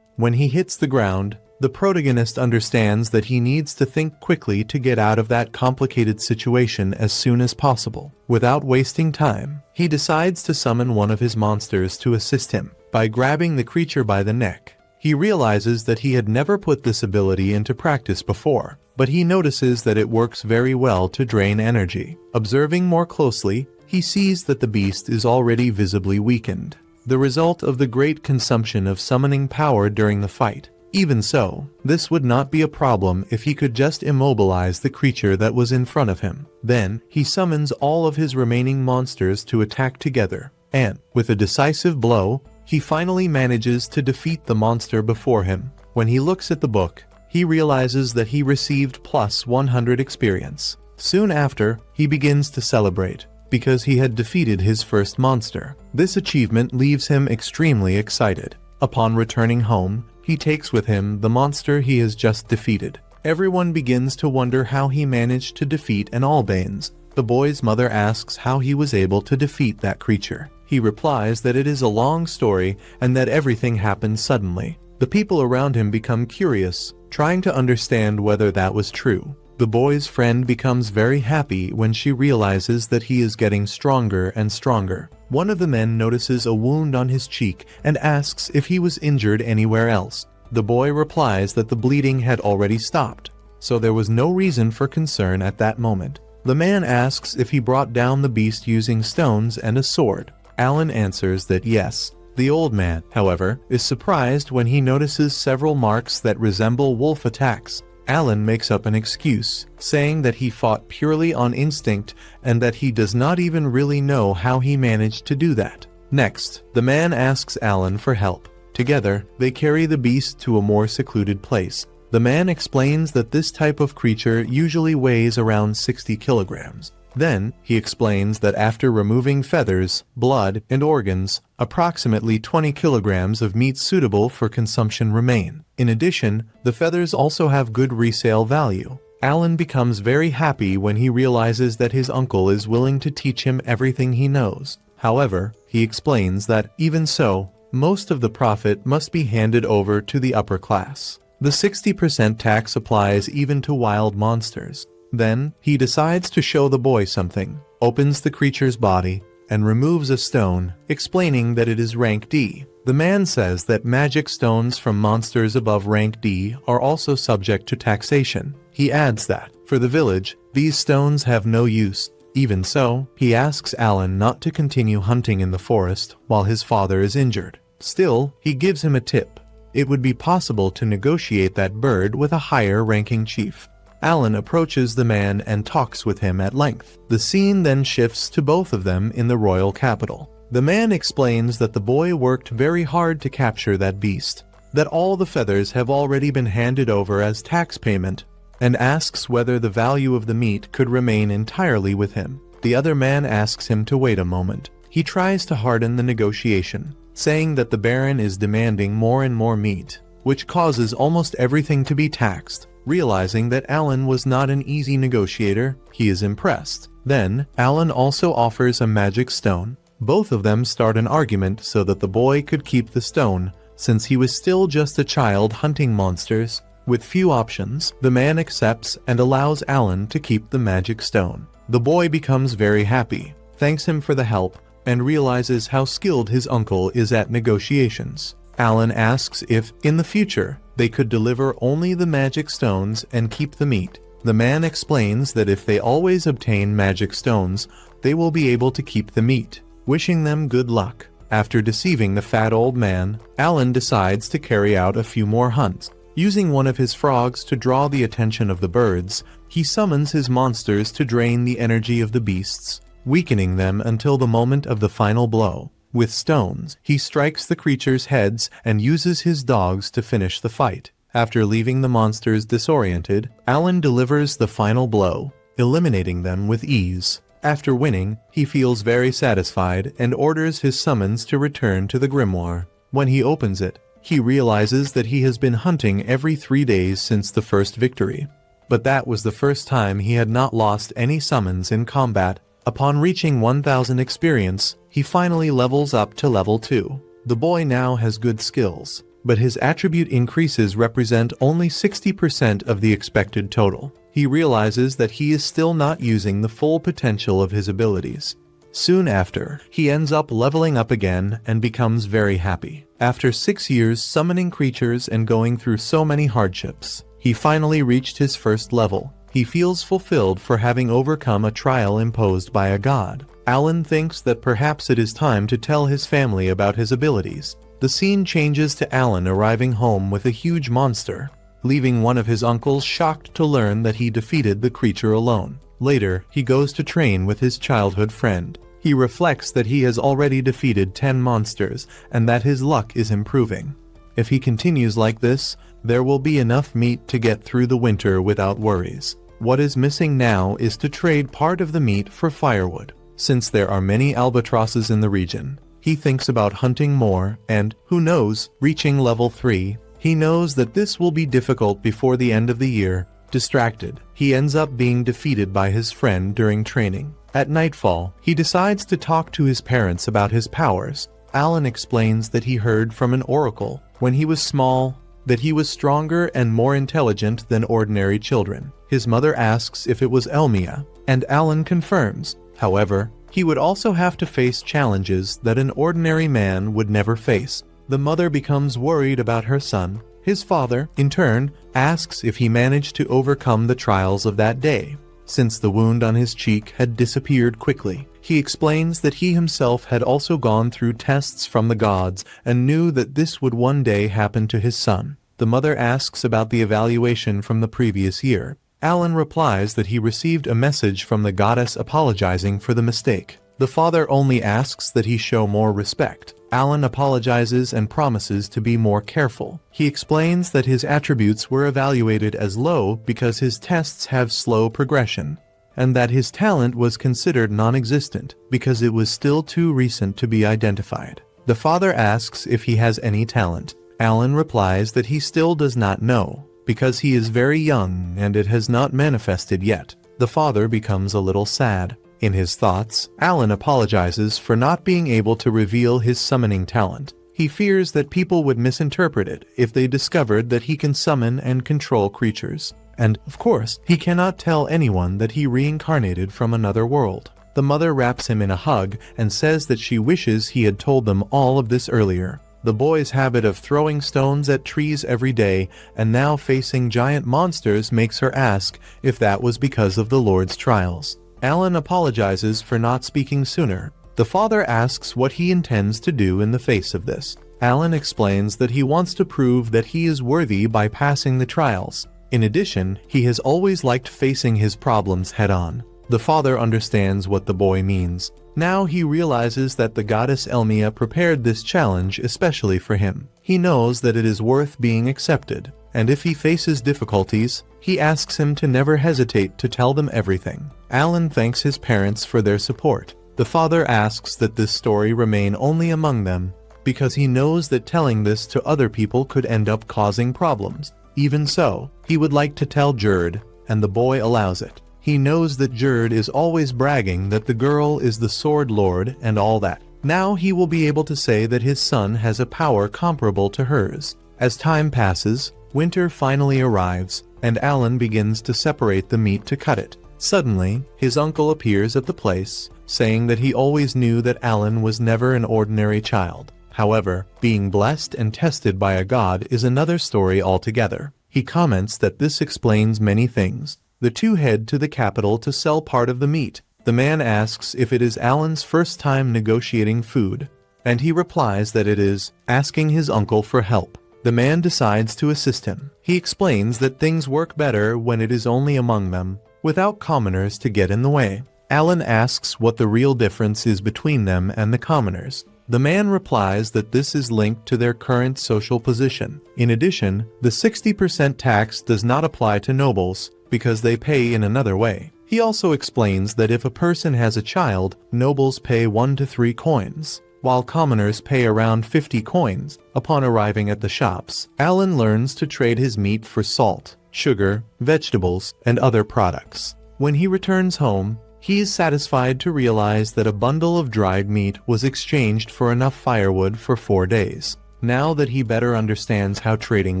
When he hits the ground, the protagonist understands that he needs to think quickly to get out of that complicated situation as soon as possible. Without wasting time, he decides to summon one of his monsters to assist him. By grabbing the creature by the neck, he realizes that he had never put this ability into practice before, but he notices that it works very well to drain energy. Observing more closely, he sees that the beast is already visibly weakened, the result of the great consumption of summoning power during the fight. Even so, this would not be a problem if he could just immobilize the creature that was in front of him. Then, he summons all of his remaining monsters to attack together, and, with a decisive blow, he finally manages to defeat the monster before him. When he looks at the book, he realizes that he received plus 100 experience. Soon after, he begins to celebrate, because he had defeated his first monster. This achievement leaves him extremely excited. Upon returning home, he takes with him the monster he has just defeated. Everyone begins to wonder how he managed to defeat an Albanes. The boy's mother asks how he was able to defeat that creature. He replies that it is a long story and that everything happened suddenly. The people around him become curious, trying to understand whether that was true. The boy's friend becomes very happy when she realizes that he is getting stronger and stronger. One of the men notices a wound on his cheek and asks if he was injured anywhere else. The boy replies that the bleeding had already stopped, so there was no reason for concern at that moment. The man asks if he brought down the beast using stones and a sword. Alan answers that yes. The old man, however, is surprised when he notices several marks that resemble wolf attacks. Alan makes up an excuse, saying that he fought purely on instinct and that he does not even really know how he managed to do that. Next, the man asks Alan for help. Together, they carry the beast to a more secluded place. The man explains that this type of creature usually weighs around 60 kilograms. Then, he explains that after removing feathers, blood, and organs, approximately 20 kilograms of meat suitable for consumption remain. In addition, the feathers also have good resale value. Alan becomes very happy when he realizes that his uncle is willing to teach him everything he knows. However, he explains that, even so, most of the profit must be handed over to the upper class. The 60% tax applies even to wild monsters. Then, he decides to show the boy something, opens the creature's body, and removes a stone, explaining that it is rank D. The man says that magic stones from monsters above rank D are also subject to taxation. He adds that, for the village, these stones have no use. Even so, he asks Alan not to continue hunting in the forest while his father is injured. Still, he gives him a tip. It would be possible to negotiate that bird with a higher-ranking chief. Alan approaches the man and talks with him at length. The scene then shifts to both of them in the royal capital. The man explains that the boy worked very hard to capture that beast, that all the feathers have already been handed over as tax payment, and asks whether the value of the meat could remain entirely with him. The other man asks him to wait a moment. He tries to harden the negotiation, saying that the Baron is demanding more and more meat, which causes almost everything to be taxed. Realizing that Alan was not an easy negotiator, he is impressed. Then, Alan also offers a magic stone. Both of them start an argument so that the boy could keep the stone, since he was still just a child hunting monsters. With few options, the man accepts and allows Alan to keep the magic stone. The boy becomes very happy, thanks him for the help, and realizes how skilled his uncle is at negotiations. Alan asks if, in the future, they could deliver only the magic stones and keep the meat. The man explains that if they always obtain magic stones, they will be able to keep the meat, wishing them good luck. After deceiving the fat old man, Alan decides to carry out a few more hunts. Using one of his frogs to draw the attention of the birds, he summons his monsters to drain the energy of the beasts, weakening them until the moment of the final blow. With stones, he strikes the creatures' heads and uses his dogs to finish the fight. After leaving the monsters disoriented, Alan delivers the final blow, eliminating them with ease. After winning, he feels very satisfied and orders his summons to return to the grimoire. When he opens it, he realizes that he has been hunting every 3 days since the first victory. But that was the first time he had not lost any summons in combat. Upon reaching 1000 experience, he finally levels up to level 2. The boy now has good skills, but his attribute increases represent only 60% of the expected total. He realizes that he is still not using the full potential of his abilities. Soon after, he ends up leveling up again and becomes very happy. After 6 years summoning creatures and going through so many hardships, he finally reached his first level. He feels fulfilled for having overcome a trial imposed by a god. Alan thinks that perhaps it is time to tell his family about his abilities. The scene changes to Alan arriving home with a huge monster, leaving one of his uncles shocked to learn that he defeated the creature alone. Later, he goes to train with his childhood friend. He reflects that he has already defeated 10 monsters and that his luck is improving. If he continues like this, there will be enough meat to get through the winter without worries. What is missing now is to trade part of the meat for firewood. Since there are many albatrosses in the region, he thinks about hunting more and, who knows, reaching level 3. He knows that this will be difficult before the end of the year. Distracted, he ends up being defeated by his friend during training. At nightfall, he decides to talk to his parents about his powers. Alan explains that he heard from an oracle when he was small that he was stronger and more intelligent than ordinary children. His mother asks if it was Elmia, and Alan confirms. However, he would also have to face challenges that an ordinary man would never face. The mother becomes worried about her son, His father, in turn, asks if he managed to overcome the trials of that day. Since the wound on his cheek had disappeared quickly, he explains that he himself had also gone through tests from the gods and knew that this would one day happen to his son. The mother asks about the evaluation from the previous year. Alan replies that he received a message from the goddess apologizing for the mistake. The father only asks that he show more respect. Alan apologizes and promises to be more careful. He explains that his attributes were evaluated as low because his tests have slow progression, and that his talent was considered non-existent because it was still too recent to be identified. The father asks if he has any talent. Alan replies that he still does not know, because he is very young and it has not manifested yet. The father becomes a little sad. In his thoughts, Alan apologizes for not being able to reveal his summoning talent. He fears that people would misinterpret it if they discovered that he can summon and control creatures. And, of course, he cannot tell anyone that he reincarnated from another world. The mother wraps him in a hug and says that she wishes he had told them all of this earlier. The boy's habit of throwing stones at trees every day and now facing giant monsters makes her ask if that was because of the Lord's trials. Alan apologizes for not speaking sooner. The father asks what he intends to do in the face of this. Alan explains that he wants to prove that he is worthy by passing the trials. In addition, he has always liked facing his problems head-on. The father understands what the boy means. Now he realizes that the goddess Elmia prepared this challenge especially for him. He knows that it is worth being accepted, and if he faces difficulties, he asks him to never hesitate to tell them everything. Alan thanks his parents for their support. The father asks that this story remain only among them, because he knows that telling this to other people could end up causing problems. Even so, he would like to tell Jerd, and the boy allows it. He knows that Jerd is always bragging that the girl is the Sword Lord and all that. Now he will be able to say that his son has a power comparable to hers. As time passes, winter finally arrives, and Alan begins to separate the meat to cut it. Suddenly, his uncle appears at the place, saying that he always knew that Alan was never an ordinary child. However, being blessed and tested by a god is another story altogether. He comments that this explains many things. The two head to the capital to sell part of the meat. The man asks if it is Alan's first time negotiating food, and he replies that it is, asking his uncle for help. The man decides to assist him. He explains that things work better when it is only among them, without commoners to get in the way. Alan asks what the real difference is between them and the commoners. The man replies that this is linked to their current social position. In addition, the 60% tax does not apply to nobles, because they pay in another way. He also explains that if a person has a child, nobles pay 1 to 3 coins, while commoners pay around 50 coins. Upon arriving at the shops, Alan learns to trade his meat for salt, sugar, vegetables, and other products. When he returns home, he is satisfied to realize that a bundle of dried meat was exchanged for enough firewood for 4 days. Now that he better understands how trading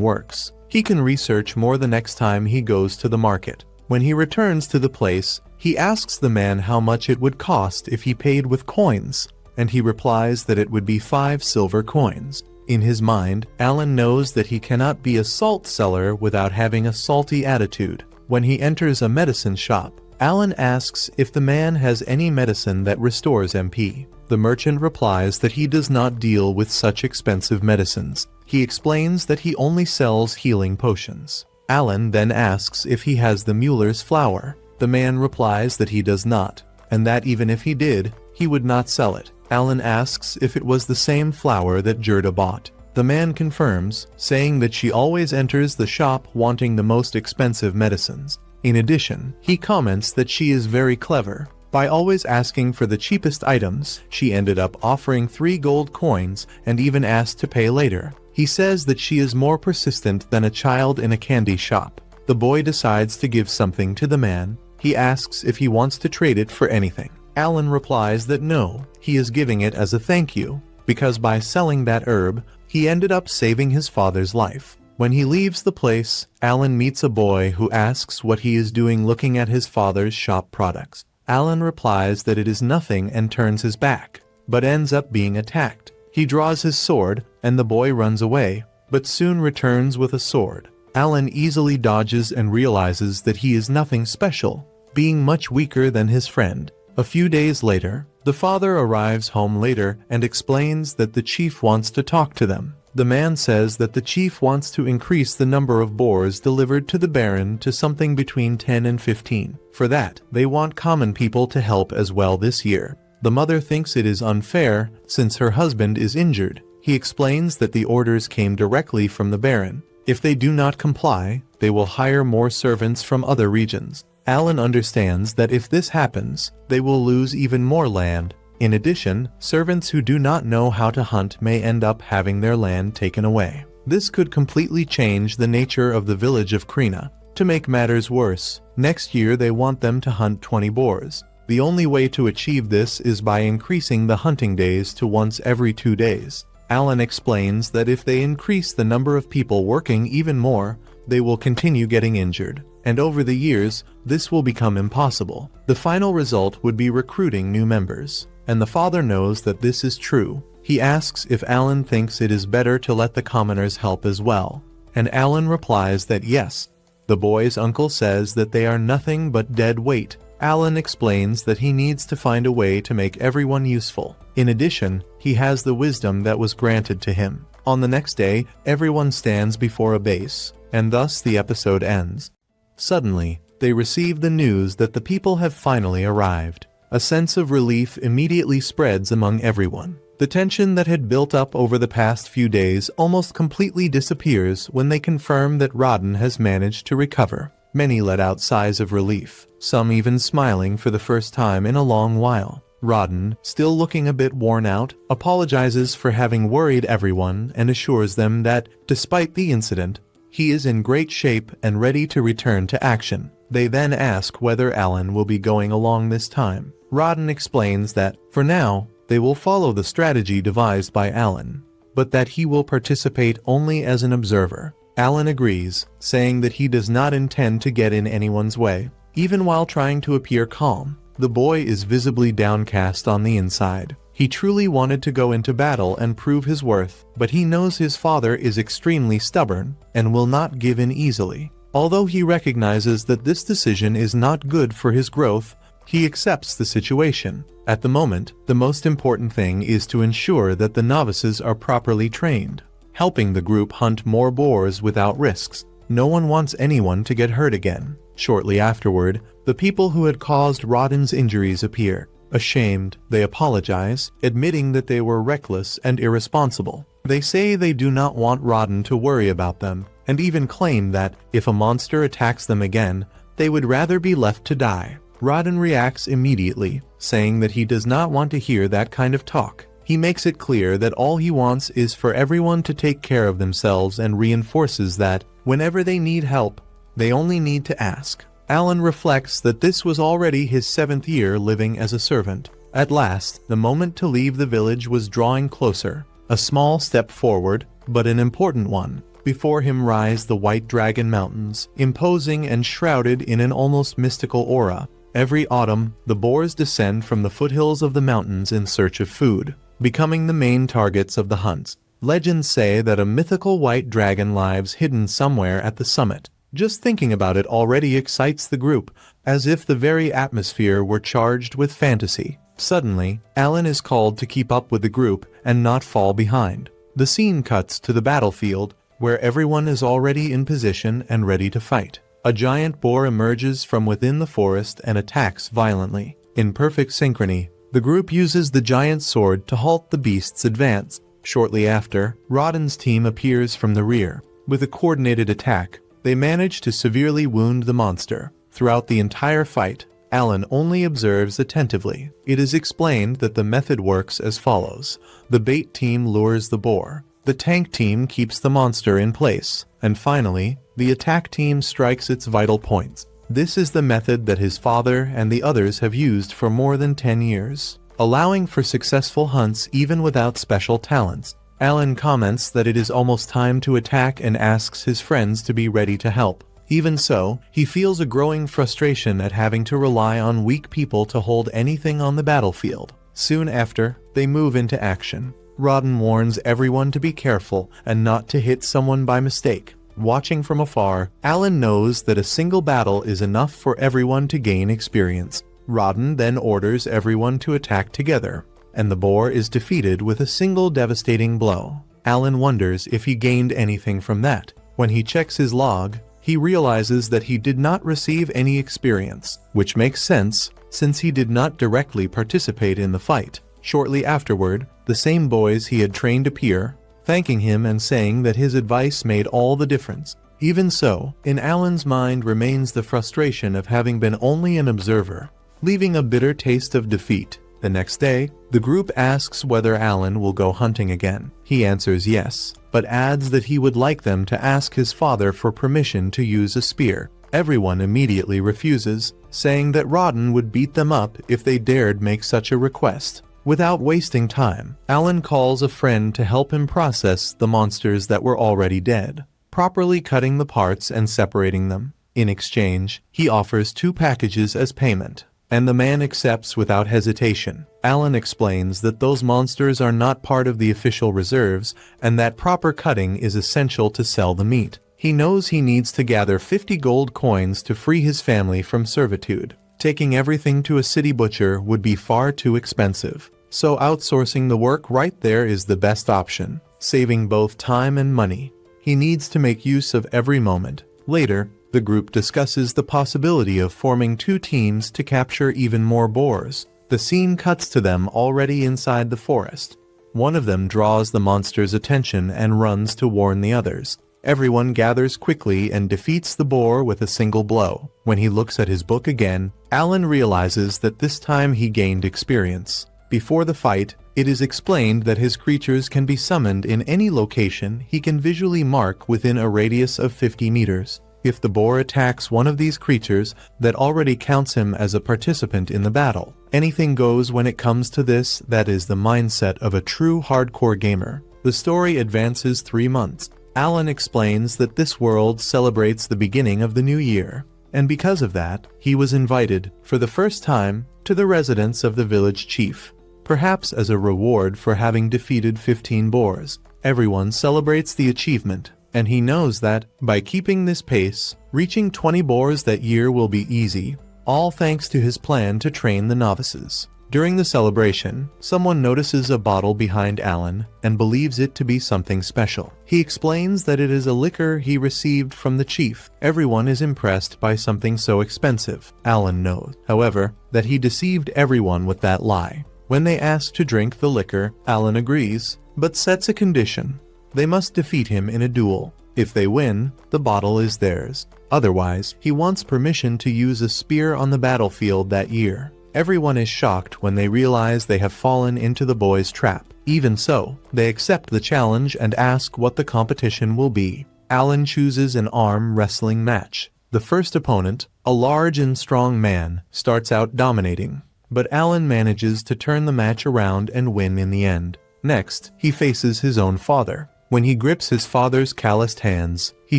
works, he can research more the next time he goes to the market. When he returns to the place, he asks the man how much it would cost if he paid with coins, and he replies that it would be 5 silver coins. In his mind, Alan knows that he cannot be a salt seller without having a salty attitude. When he enters a medicine shop, Alan asks if the man has any medicine that restores MP. The merchant replies that he does not deal with such expensive medicines. He explains that he only sells healing potions. Alan then asks if he has the Mueller's flour. The man replies that he does not, and that even if he did, he would not sell it. Alan asks if it was the same flour that Gerda bought. The man confirms, saying that she always enters the shop wanting the most expensive medicines. In addition, he comments that she is very clever. By always asking for the cheapest items, she ended up offering 3 gold coins and even asked to pay later. He says that she is more persistent than a child in a candy shop. The boy decides to give something to the man. He asks if he wants to trade it for anything. Alan replies that no, he is giving it as a thank you, because by selling that herb, he ended up saving his father's life. When he leaves the place, Alan meets a boy who asks what he is doing looking at his father's shop products. Alan replies that it is nothing and turns his back, but ends up being attacked. He draws his sword, and the boy runs away. but soon returns with a sword. Alan easily dodges and realizes that he is nothing special, being much weaker than his friend. A few days later, the father arrives home later and explains that the chief wants to talk to them. The man says that the chief wants to increase the number of boars delivered to the Baron to something between 10 and 15. For that, they want common people to help as well this year. The mother thinks it is unfair since her husband is injured. He explains that the orders came directly from the Baron. If they do not comply, they will hire more servants from other regions. Alan understands that if this happens, they will lose even more land. In addition, servants who do not know how to hunt may end up having their land taken away. This could completely change the nature of the village of Krina. To make matters worse, next year they want them to hunt 20 boars. The only way to achieve this is by increasing the hunting days to once every 2 days. Alan explains that if they increase the number of people working even more, they will continue getting injured, and over the years, this will become impossible. The final result would be recruiting new members, and the father knows that this is true. He asks if Alan thinks it is better to let the commoners help as well, and Alan replies that yes. The boy's uncle says that they are nothing but dead weight. Alan explains that he needs to find a way to make everyone useful. In addition, he has the wisdom that was granted to him. On the next day, everyone stands before a base, and thus the episode ends. Suddenly, they receive the news that the people have finally arrived. A sense of relief immediately spreads among everyone. The tension that had built up over the past few days almost completely disappears when they confirm that Rodden has managed to recover. Many let out sighs of relief, some even smiling for the first time in a long while. Rodden, still looking a bit worn out, apologizes for having worried everyone and assures them that, despite the incident, he is in great shape and ready to return to action. They then ask whether Alan will be going along this time. Rodden explains that, for now, they will follow the strategy devised by Alan, but that he will participate only as an observer. Alan agrees, saying that he does not intend to get in anyone's way. Even while trying to appear calm, the boy is visibly downcast on the inside. He truly wanted to go into battle and prove his worth, but he knows his father is extremely stubborn and will not give in easily. Although he recognizes that this decision is not good for his growth, he accepts the situation. At the moment, the most important thing is to ensure that the novices are properly trained, helping the group hunt more boars without risks. No one wants anyone to get hurt again. Shortly afterward, the people who had caused Rodden's injuries appear. Ashamed, they apologize, admitting that they were reckless and irresponsible. They say they do not want Rodden to worry about them, and even claim that, if a monster attacks them again, they would rather be left to die. Rodden reacts immediately, saying that he does not want to hear that kind of talk. He makes it clear that all he wants is for everyone to take care of themselves and reinforces that, whenever they need help, they only need to ask. Alan reflects that this was already his 7th year living as a servant. At last, the moment to leave the village was drawing closer. A small step forward, but an important one. Before him rise the White Dragon Mountains, imposing and shrouded in an almost mystical aura. Every autumn, the boars descend from the foothills of the mountains in search of food, becoming the main targets of the hunts. Legends say that a mythical white dragon lives hidden somewhere at the summit. Just thinking about it already excites the group, as if the very atmosphere were charged with fantasy. Suddenly, Alan is called to keep up with the group and not fall behind. The scene cuts to the battlefield, where everyone is already in position and ready to fight. A giant boar emerges from within the forest and attacks violently. In perfect synchrony, the group uses the giant sword to halt the beast's advance. Shortly after, Rodden's team appears from the rear. With a coordinated attack, they manage to severely wound the monster. Throughout the entire fight, Alan only observes attentively. It is explained that the method works as follows. The bait team lures the boar. The tank team keeps the monster in place. And finally, the attack team strikes its vital points. This is the method that his father and the others have used for more than 10 years, allowing for successful hunts even without special talents. Alan comments that it is almost time to attack and asks his friends to be ready to help. Even so, he feels a growing frustration at having to rely on weak people to hold anything on the battlefield. Soon after, they move into action. Rodden warns everyone to be careful and not to hit someone by mistake. Watching from afar, Alan knows that a single battle is enough for everyone to gain experience. Rodden then orders everyone to attack together, and the boar is defeated with a single devastating blow. Alan wonders if he gained anything from that. When he checks his log, he realizes that he did not receive any experience, which makes sense since he did not directly participate in the fight. Shortly afterward, the same boys he had trained appear, thanking him and saying that his advice made all the difference. Even so, in Alan's mind remains the frustration of having been only an observer, leaving a bitter taste of defeat. The next day, the group asks whether Alan will go hunting again. He answers yes, but adds that he would like them to ask his father for permission to use a spear. Everyone immediately refuses, saying that Rodden would beat them up if they dared make such a request. Without wasting time, Alan calls a friend to help him process the monsters that were already dead, properly cutting the parts and separating them. In exchange, he offers 2 packages as payment, and the man accepts without hesitation. Alan explains that those monsters are not part of the official reserves and that proper cutting is essential to sell the meat. He knows he needs to gather 50 gold coins to free his family from servitude. Taking everything to a city butcher would be far too expensive, so outsourcing the work right there is the best option, saving both time and money. He needs to make use of every moment. Later, the group discusses the possibility of forming 2 teams to capture even more boars. The scene cuts to them already inside the forest. One of them draws the monster's attention and runs to warn the others. Everyone gathers quickly and defeats the boar with a single blow. When he looks at his book again, Alan realizes that this time he gained experience. Before the fight, it is explained that his creatures can be summoned in any location he can visually mark within a radius of 50 meters. If the boar attacks one of these creatures, that already counts him as a participant in the battle. Anything goes when it comes to this. That is the mindset of a true hardcore gamer. The story advances 3 months. Alan explains that this world celebrates the beginning of the new year, and because of that, he was invited, for the first time, to the residence of the village chief, perhaps as a reward for having defeated 15 boars. Everyone celebrates the achievement, and he knows that, by keeping this pace, reaching 20 boars that year will be easy, all thanks to his plan to train the novices. During the celebration, someone notices a bottle behind Alan and believes it to be something special. He explains that it is a liquor he received from the chief. Everyone is impressed by something so expensive. Alan knows, however, that he deceived everyone with that lie. When they ask to drink the liquor, Alan agrees, but sets a condition. They must defeat him in a duel. If they win, the bottle is theirs. Otherwise, he wants permission to use a spear on the battlefield that year. Everyone is shocked when they realize they have fallen into the boys' trap. Even so, they accept the challenge and ask what the competition will be. Alan chooses an arm wrestling match. The first opponent, a large and strong man, starts out dominating, but Alan manages to turn the match around and win in the end. Next, he faces his own father. When he grips his father's calloused hands, he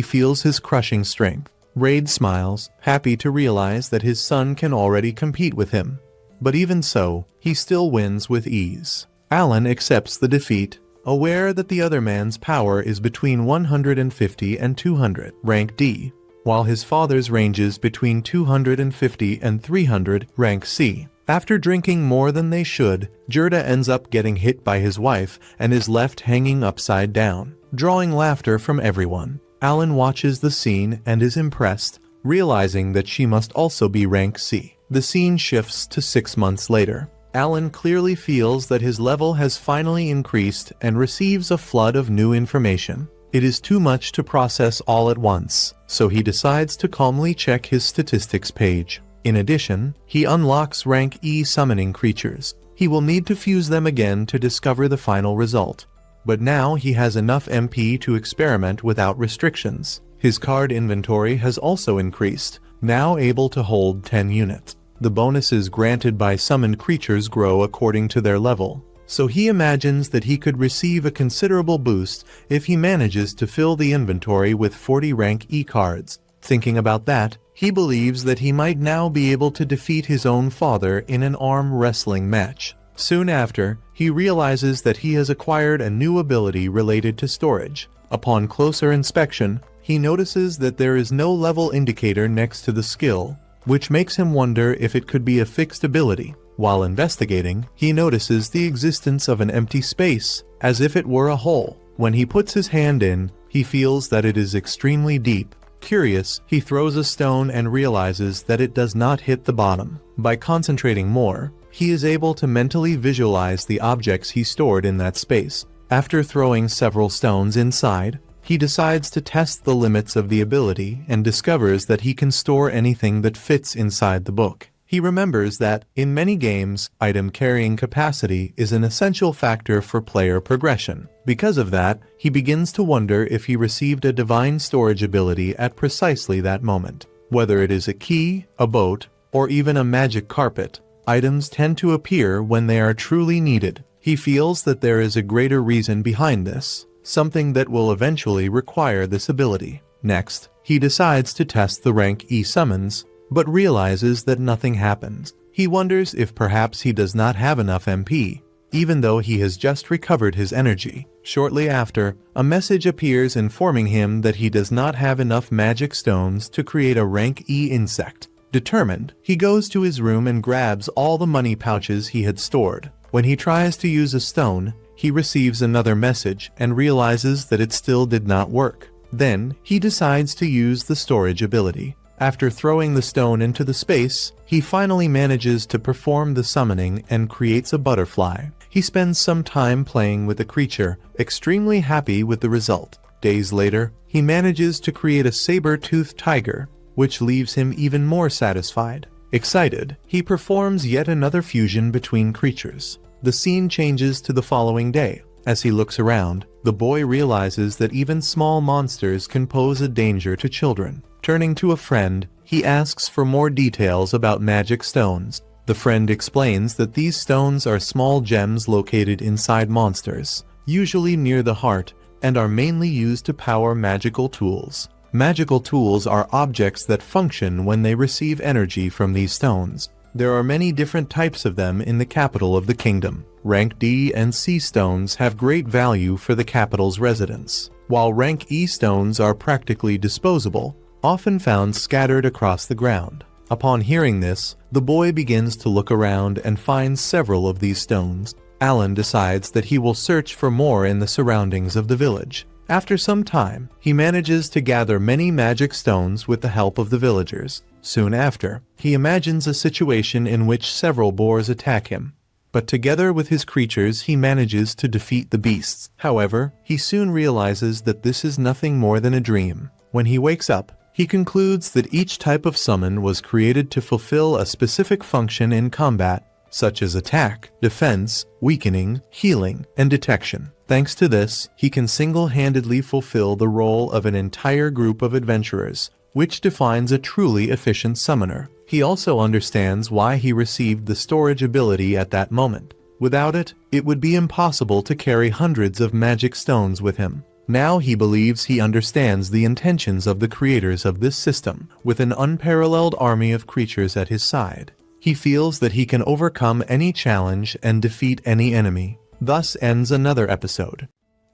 feels his crushing strength. Raid smiles, happy to realize that his son can already compete with him. But even so, he still wins with ease. Alan accepts the defeat, aware that the other man's power is between 150 and 200, rank D, while his father's ranges between 250 and 300, rank C. After drinking more than they should, Gerda ends up getting hit by his wife and is left hanging upside down, drawing laughter from everyone. Alan watches the scene and is impressed, realizing that she must also be rank C. The scene shifts to 6 months later. Alan clearly feels that his level has finally increased and receives a flood of new information. It is too much to process all at once, so he decides to calmly check his statistics page. In addition, he unlocks rank E summoning creatures. He will need to fuse them again to discover the final result. But now he has enough MP to experiment without restrictions. His card inventory has also increased, now able to hold 10 units. The bonuses granted by summoned creatures grow according to their level, so he imagines that he could receive a considerable boost if he manages to fill the inventory with 40 rank E cards. Thinking about that, he believes that he might now be able to defeat his own father in an arm wrestling match. Soon after, he realizes that he has acquired a new ability related to storage. Upon closer inspection, he notices that there is no level indicator next to the skill, which makes him wonder if it could be a fixed ability. While investigating, he notices the existence of an empty space, as if it were a hole. When he puts his hand in, he feels that it is extremely deep. Curious, he throws a stone and realizes that it does not hit the bottom. By concentrating more, he is able to mentally visualize the objects he stored in that space. After throwing several stones inside, he decides to test the limits of the ability and discovers that he can store anything that fits inside the book. He remembers that, in many games, item carrying capacity is an essential factor for player progression. Because of that, he begins to wonder if he received a divine storage ability at precisely that moment. Whether it is a key, a boat, or even a magic carpet, items tend to appear when they are truly needed. He feels that there is a greater reason behind this, something that will eventually require this ability. Next, he decides to test the rank E summons, but realizes that nothing happens. He wonders if perhaps he does not have enough MP, even though he has just recovered his energy. Shortly after, a message appears informing him that he does not have enough magic stones to create a rank E insect. Determined, he goes to his room and grabs all the money pouches he had stored. When he tries to use a stone, he receives another message and realizes that it still did not work. Then, he decides to use the storage ability. After throwing the stone into the space, he finally manages to perform the summoning and creates a butterfly. He spends some time playing with the creature, extremely happy with the result. Days later, he manages to create a saber-toothed tiger, which leaves him even more satisfied. Excited, he performs yet another fusion between creatures. The scene changes to the following day. As he looks around, the boy realizes that even small monsters can pose a danger to children. Turning to a friend, he asks for more details about magic stones. The friend explains that these stones are small gems located inside monsters, usually near the heart, and are mainly used to power magical tools. Magical tools are objects that function when they receive energy from these stones. There are many different types of them in the capital of the kingdom. Rank D and C stones have great value for the capital's residents, while rank E stones are practically disposable, often found scattered across the ground. Upon hearing this, the boy begins to look around and finds several of these stones. Alan decides that he will search for more in the surroundings of the village. After some time, he manages to gather many magic stones with the help of the villagers. Soon after, he imagines a situation in which several boars attack him, but together with his creatures he manages to defeat the beasts. However, he soon realizes that this is nothing more than a dream. When he wakes up, he concludes that each type of summon was created to fulfill a specific function in combat, such as attack, defense, weakening, healing, and detection. Thanks to this, he can single-handedly fulfill the role of an entire group of adventurers, which defines a truly efficient summoner. He also understands why he received the storage ability at that moment. Without it, it would be impossible to carry hundreds of magic stones with him. Now he believes he understands the intentions of the creators of this system. With an unparalleled army of creatures at his side, he feels that he can overcome any challenge and defeat any enemy. Thus ends another episode.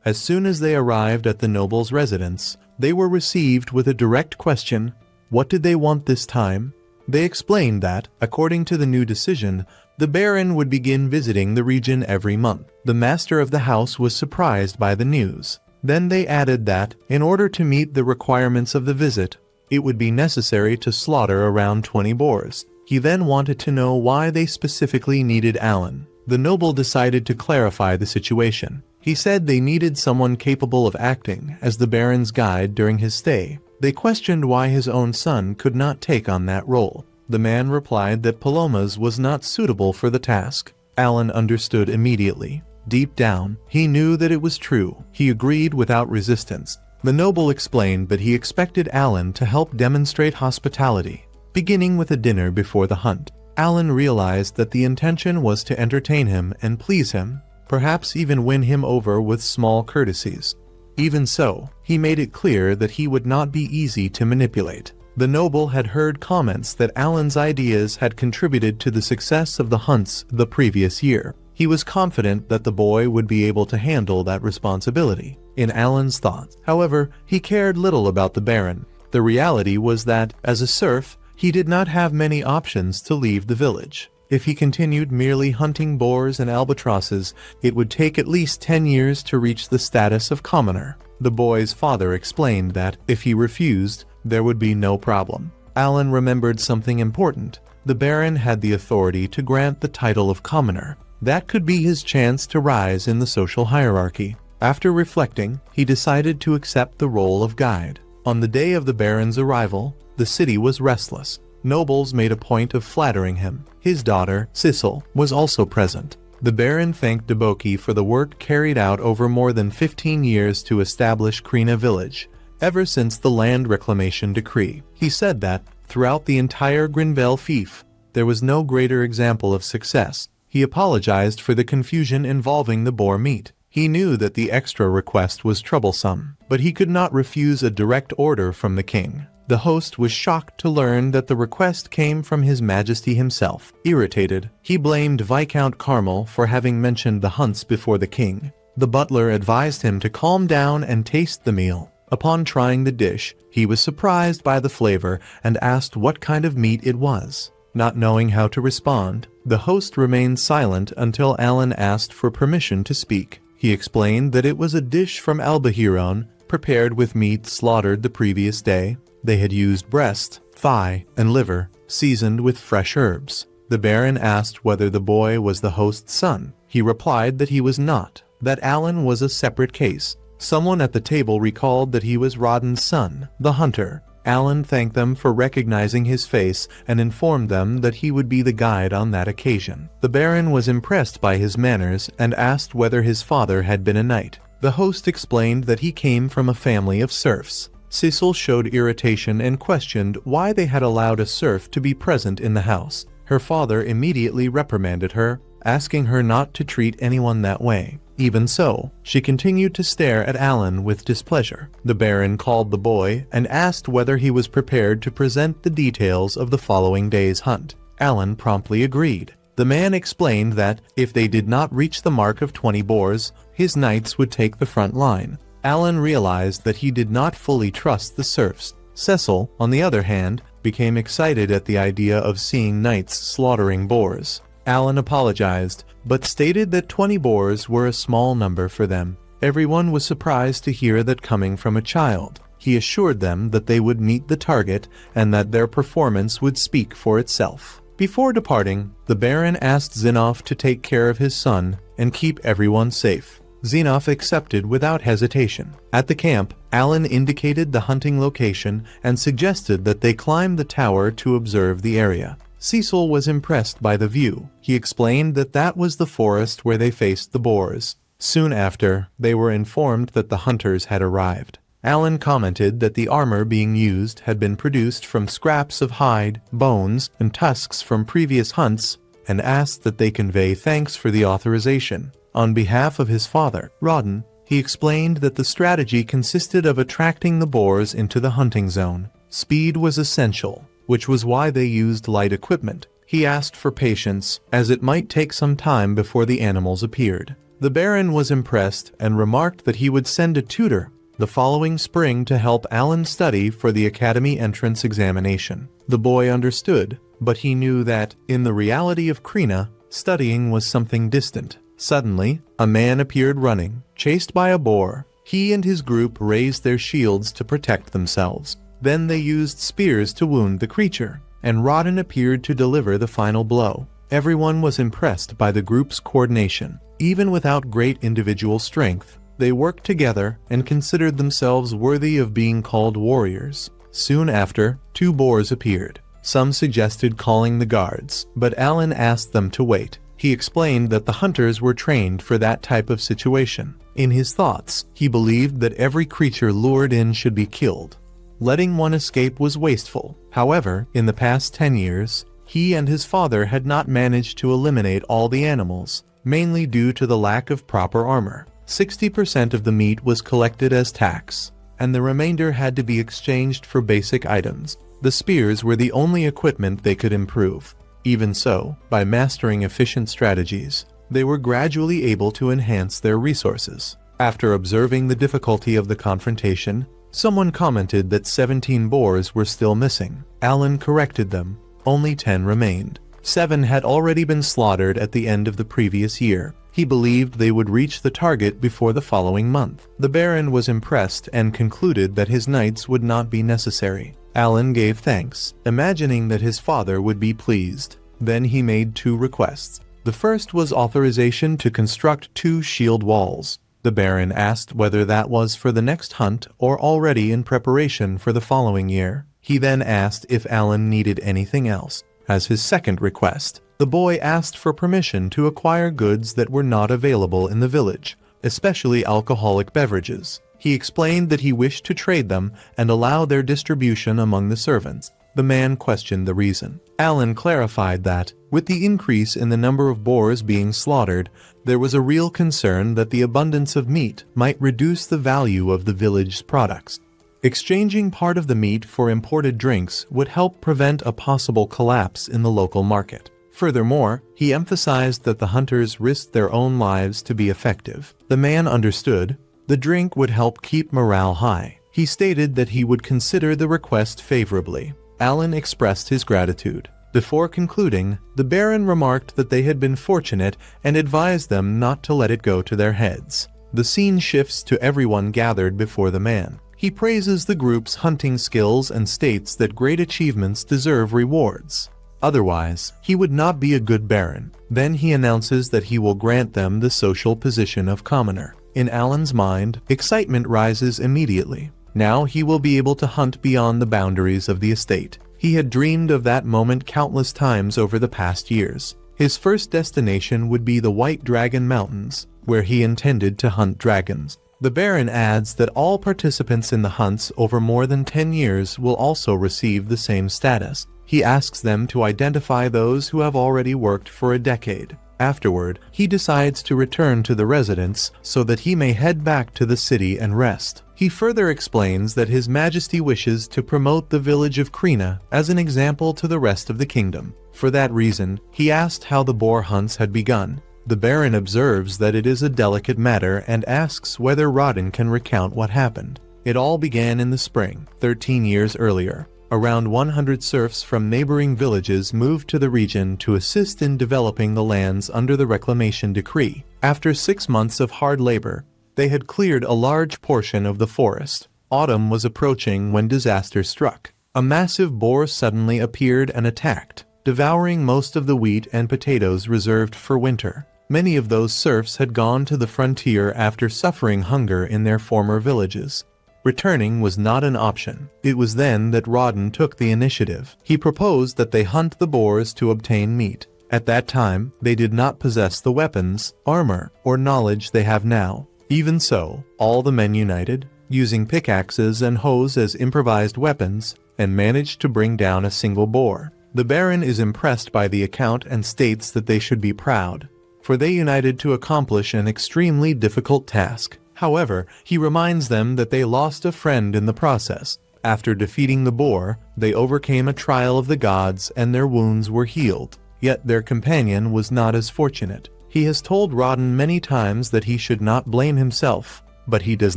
As soon as they arrived at the noble's residence, they were received with a direct question: what did they want this time? They explained that, according to the new decision, the Baron would begin visiting the region every month. The master of the house was surprised by the news. Then they added that, in order to meet the requirements of the visit, it would be necessary to slaughter around 20 boars. He then wanted to know why they specifically needed Alan. The noble decided to clarify the situation. He said they needed someone capable of acting as the Baron's guide during his stay. They questioned why his own son could not take on that role. The man replied that Paloma's was not suitable for the task. Alan understood immediately. Deep down, he knew that it was true. He agreed without resistance. The noble explained that he expected Alan to help demonstrate hospitality, beginning with a dinner before the hunt. Alan realized that the intention was to entertain him and please him, perhaps even win him over with small courtesies. Even so, he made it clear that he would not be easy to manipulate. The noble had heard comments that Alan's ideas had contributed to the success of the hunts the previous year. He was confident that the boy would be able to handle that responsibility. In Alan's thoughts, however, he cared little about the Baron. The reality was that, as a serf, he did not have many options to leave the village. If he continued merely hunting boars and albatrosses, it would take at least 10 years to reach the status of commoner. The boy's father explained that, if he refused, there would be no problem. Alan remembered something important. The Baron had the authority to grant the title of commoner. That could be his chance to rise in the social hierarchy. After reflecting, he decided to accept the role of guide. On the day of the Baron's arrival, the city was restless. Nobles made a point of flattering him. His daughter, Sissel, was also present. The Baron thanked Deboki for the work carried out over more than 15 years to establish Krina village. Ever since the land reclamation decree, he said that, throughout the entire Grinvel fief, there was no greater example of success. He apologized for the confusion involving the boar meat. He knew that the extra request was troublesome, but he could not refuse a direct order from the king. The host was shocked to learn that the request came from His Majesty himself. Irritated, he blamed Viscount Carmel for having mentioned the hunts before the king. The butler advised him to calm down and taste the meal. Upon trying the dish, he was surprised by the flavor and asked what kind of meat it was. Not knowing how to respond, the host remained silent until Alan asked for permission to speak. He explained that it was a dish from Albahiron, prepared with meat slaughtered the previous day. They had used breast, thigh, and liver, seasoned with fresh herbs. The Baron asked whether the boy was the host's son. He replied that he was not, that Alan was a separate case. Someone at the table recalled that he was Rodden's son, the hunter. Alan thanked them for recognizing his face and informed them that he would be the guide on that occasion. The Baron was impressed by his manners and asked whether his father had been a knight. The host explained that he came from a family of serfs. Sissel showed irritation and questioned why they had allowed a serf to be present in the house. Her father immediately reprimanded her, asking her not to treat anyone that way. Even so, she continued to stare at Alan with displeasure. The Baron called the boy and asked whether he was prepared to present the details of the following day's hunt. Alan promptly agreed. The man explained that, if they did not reach the mark of 20 boars, his knights would take the front line. Alan realized that he did not fully trust the serfs. Cecil, on the other hand, became excited at the idea of seeing knights slaughtering boars. Alan apologized, but stated that 20 boars were a small number for them. Everyone was surprised to hear that coming from a child. He assured them that they would meet the target and that their performance would speak for itself. Before departing, the Baron asked Zinnov to take care of his son and keep everyone safe. Zinnov accepted without hesitation. At the camp, Alan indicated the hunting location and suggested that they climb the tower to observe the area. Cecil was impressed by the view. He explained that that was the forest where they faced the boars. Soon after, they were informed that the hunters had arrived. Alan commented that the armor being used had been produced from scraps of hide, bones, and tusks from previous hunts, and asked that they convey thanks for the authorization. On behalf of his father, Rodden, he explained that the strategy consisted of attracting the boars into the hunting zone. Speed was essential, which was why they used light equipment. He asked for patience, as it might take some time before the animals appeared. The Baron was impressed and remarked that he would send a tutor the following spring to help Alan study for the academy entrance examination. The boy understood, but he knew that, in the reality of Krina, studying was something distant. Suddenly, a man appeared running, chased by a boar. He and his group raised their shields to protect themselves. Then they used spears to wound the creature, and Rodden appeared to deliver the final blow. Everyone was impressed by the group's coordination. Even without great individual strength, they worked together and considered themselves worthy of being called warriors. Soon after, 2 boars appeared. Some suggested calling the guards, but Alan asked them to wait. He explained that the hunters were trained for that type of situation. In his thoughts, he believed that every creature lured in should be killed. Letting one escape was wasteful. However, in the past 10 years, he and his father had not managed to eliminate all the animals, mainly due to the lack of proper armor. 60% of the meat was collected as tax, and the remainder had to be exchanged for basic items. The spears were the only equipment they could improve. Even so, by mastering efficient strategies, they were gradually able to enhance their resources. After observing the difficulty of the confrontation, someone commented that 17 boars were still missing. Alan corrected them. Only 10 remained. 7 had already been slaughtered at the end of the previous year. He believed they would reach the target before the following month. The Baron was impressed and concluded that his knights would not be necessary. Alan gave thanks, imagining that his father would be pleased. Then he made 2 requests. The first was authorization to construct 2 shield walls. The Baron asked whether that was for the next hunt or already in preparation for the following year. He then asked if Alan needed anything else. As his second request, the boy asked for permission to acquire goods that were not available in the village, especially alcoholic beverages. He explained that he wished to trade them and allow their distribution among the servants. The man questioned the reason. Alan clarified that, with the increase in the number of boars being slaughtered, there was a real concern that the abundance of meat might reduce the value of the village's products. Exchanging part of the meat for imported drinks would help prevent a possible collapse in the local market. Furthermore, he emphasized that the hunters risked their own lives to be effective. The man understood. The drink would help keep morale high. He stated that he would consider the request favorably. Alan expressed his gratitude. Before concluding, the Baron remarked that they had been fortunate and advised them not to let it go to their heads. The scene shifts to everyone gathered before the man. He praises the group's hunting skills and states that great achievements deserve rewards. Otherwise, he would not be a good Baron. Then he announces that he will grant them the social position of commoner. In Alan's mind, excitement rises immediately. Now he will be able to hunt beyond the boundaries of the estate. He had dreamed of that moment countless times over the past years. His first destination would be the White Dragon Mountains, where he intended to hunt dragons. The Baron adds that all participants in the hunts over more than 10 years will also receive the same status. He asks them to identify those who have already worked for a decade. Afterward, he decides to return to the residence so that he may head back to the city and rest. He further explains that His Majesty wishes to promote the village of Krina as an example to the rest of the kingdom. For that reason, he asked how the boar hunts had begun. The Baron observes that it is a delicate matter and asks whether Rodden can recount what happened. It all began in the spring, 13 years earlier. Around 100 serfs from neighboring villages moved to the region to assist in developing the lands under the reclamation decree. After 6 months of hard labor, they had cleared a large portion of the forest. Autumn was approaching when disaster struck. A massive boar suddenly appeared and attacked, devouring most of the wheat and potatoes reserved for winter. Many of those serfs had gone to the frontier after suffering hunger in their former villages. Returning was not an option. It was then that Rodden took the initiative. He proposed that they hunt the boars to obtain meat. At that time, they did not possess the weapons, armor, or knowledge they have now. Even so, all the men united, using pickaxes and hoes as improvised weapons, and managed to bring down a single boar. The Baron is impressed by the account and states that they should be proud, for they united to accomplish an extremely difficult task. However, he reminds them that they lost a friend in the process. After defeating the boar, they overcame a trial of the gods and their wounds were healed. Yet their companion was not as fortunate. He has told Rodden many times that he should not blame himself, but he does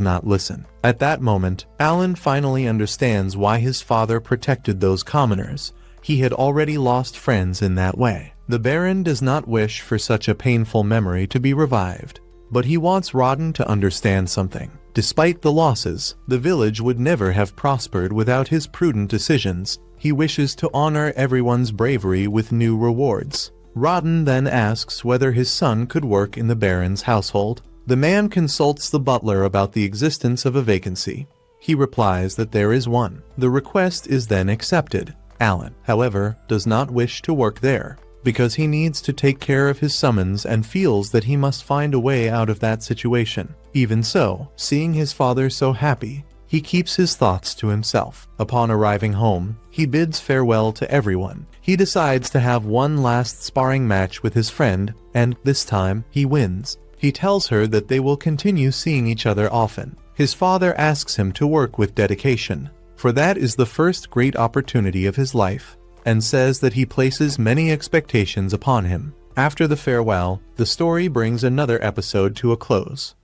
not listen. At that moment, Alan finally understands why his father protected those commoners. He had already lost friends in that way. The Baron does not wish for such a painful memory to be revived. But he wants Rodden to understand something. Despite the losses, the village would never have prospered without his prudent decisions. He wishes to honor everyone's bravery with new rewards. Rodden then asks whether his son could work in the Baron's household. The man consults the butler about the existence of a vacancy. He replies that there is one. The request is then accepted. Alan, however, does not wish to work there, because he needs to take care of his summons and feels that he must find a way out of that situation. Even so, seeing his father so happy, he keeps his thoughts to himself. Upon arriving home, he bids farewell to everyone. He decides to have one last sparring match with his friend, and this time, he wins. He tells her that they will continue seeing each other often. His father asks him to work with dedication, for that is the first great opportunity of his life, and says that he places many expectations upon him. After the farewell, the story brings another episode to a close.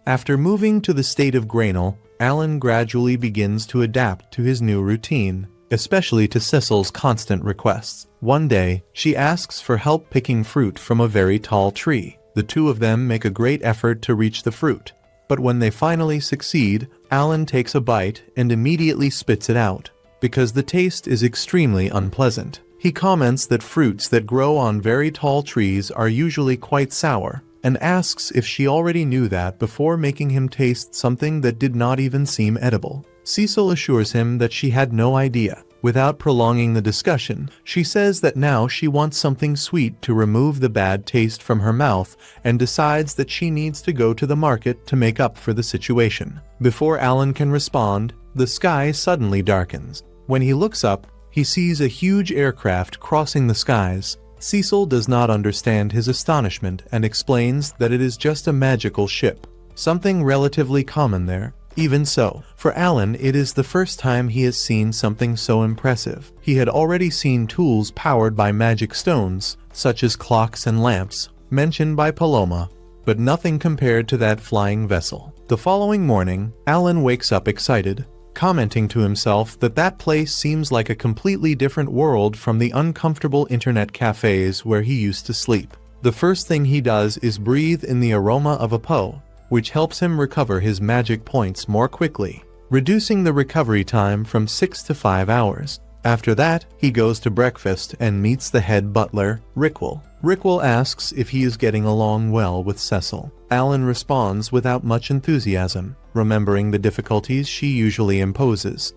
After moving to the state of Grainel, Alan gradually begins to adapt to his new routine, especially to Cecil's constant requests. One day, she asks for help picking fruit from a very tall tree. The two of them make a great effort to reach the fruit, but when they finally succeed, Alan takes a bite and immediately spits it out, because the taste is extremely unpleasant. He comments that fruits that grow on very tall trees are usually quite sour, and asks if she already knew that before making him taste something that did not even seem edible. Cecil assures him that she had no idea. Without prolonging the discussion, she says that now she wants something sweet to remove the bad taste from her mouth and decides that she needs to go to the market to make up for the situation. Before Alan can respond, the sky suddenly darkens. When he looks up, he sees a huge aircraft crossing the skies. Cecil does not understand his astonishment and explains that it is just a magical ship, something relatively common there. Even so, for Alan, it is the first time he has seen something so impressive. He had already seen tools powered by magic stones, such as clocks and lamps, mentioned by Paloma, but nothing compared to that flying vessel. The following morning, Alan wakes up excited, commenting to himself that that place seems like a completely different world from the uncomfortable internet cafes where he used to sleep. The first thing he does is breathe in the aroma of a po, which helps him recover his magic points more quickly, reducing the recovery time from 6 to 5 hours. After that, he goes to breakfast and meets the head butler, Rickwell. Rickwell asks if he is getting along well with Cecil. Alan responds without much enthusiasm, remembering the difficulties she usually imposes.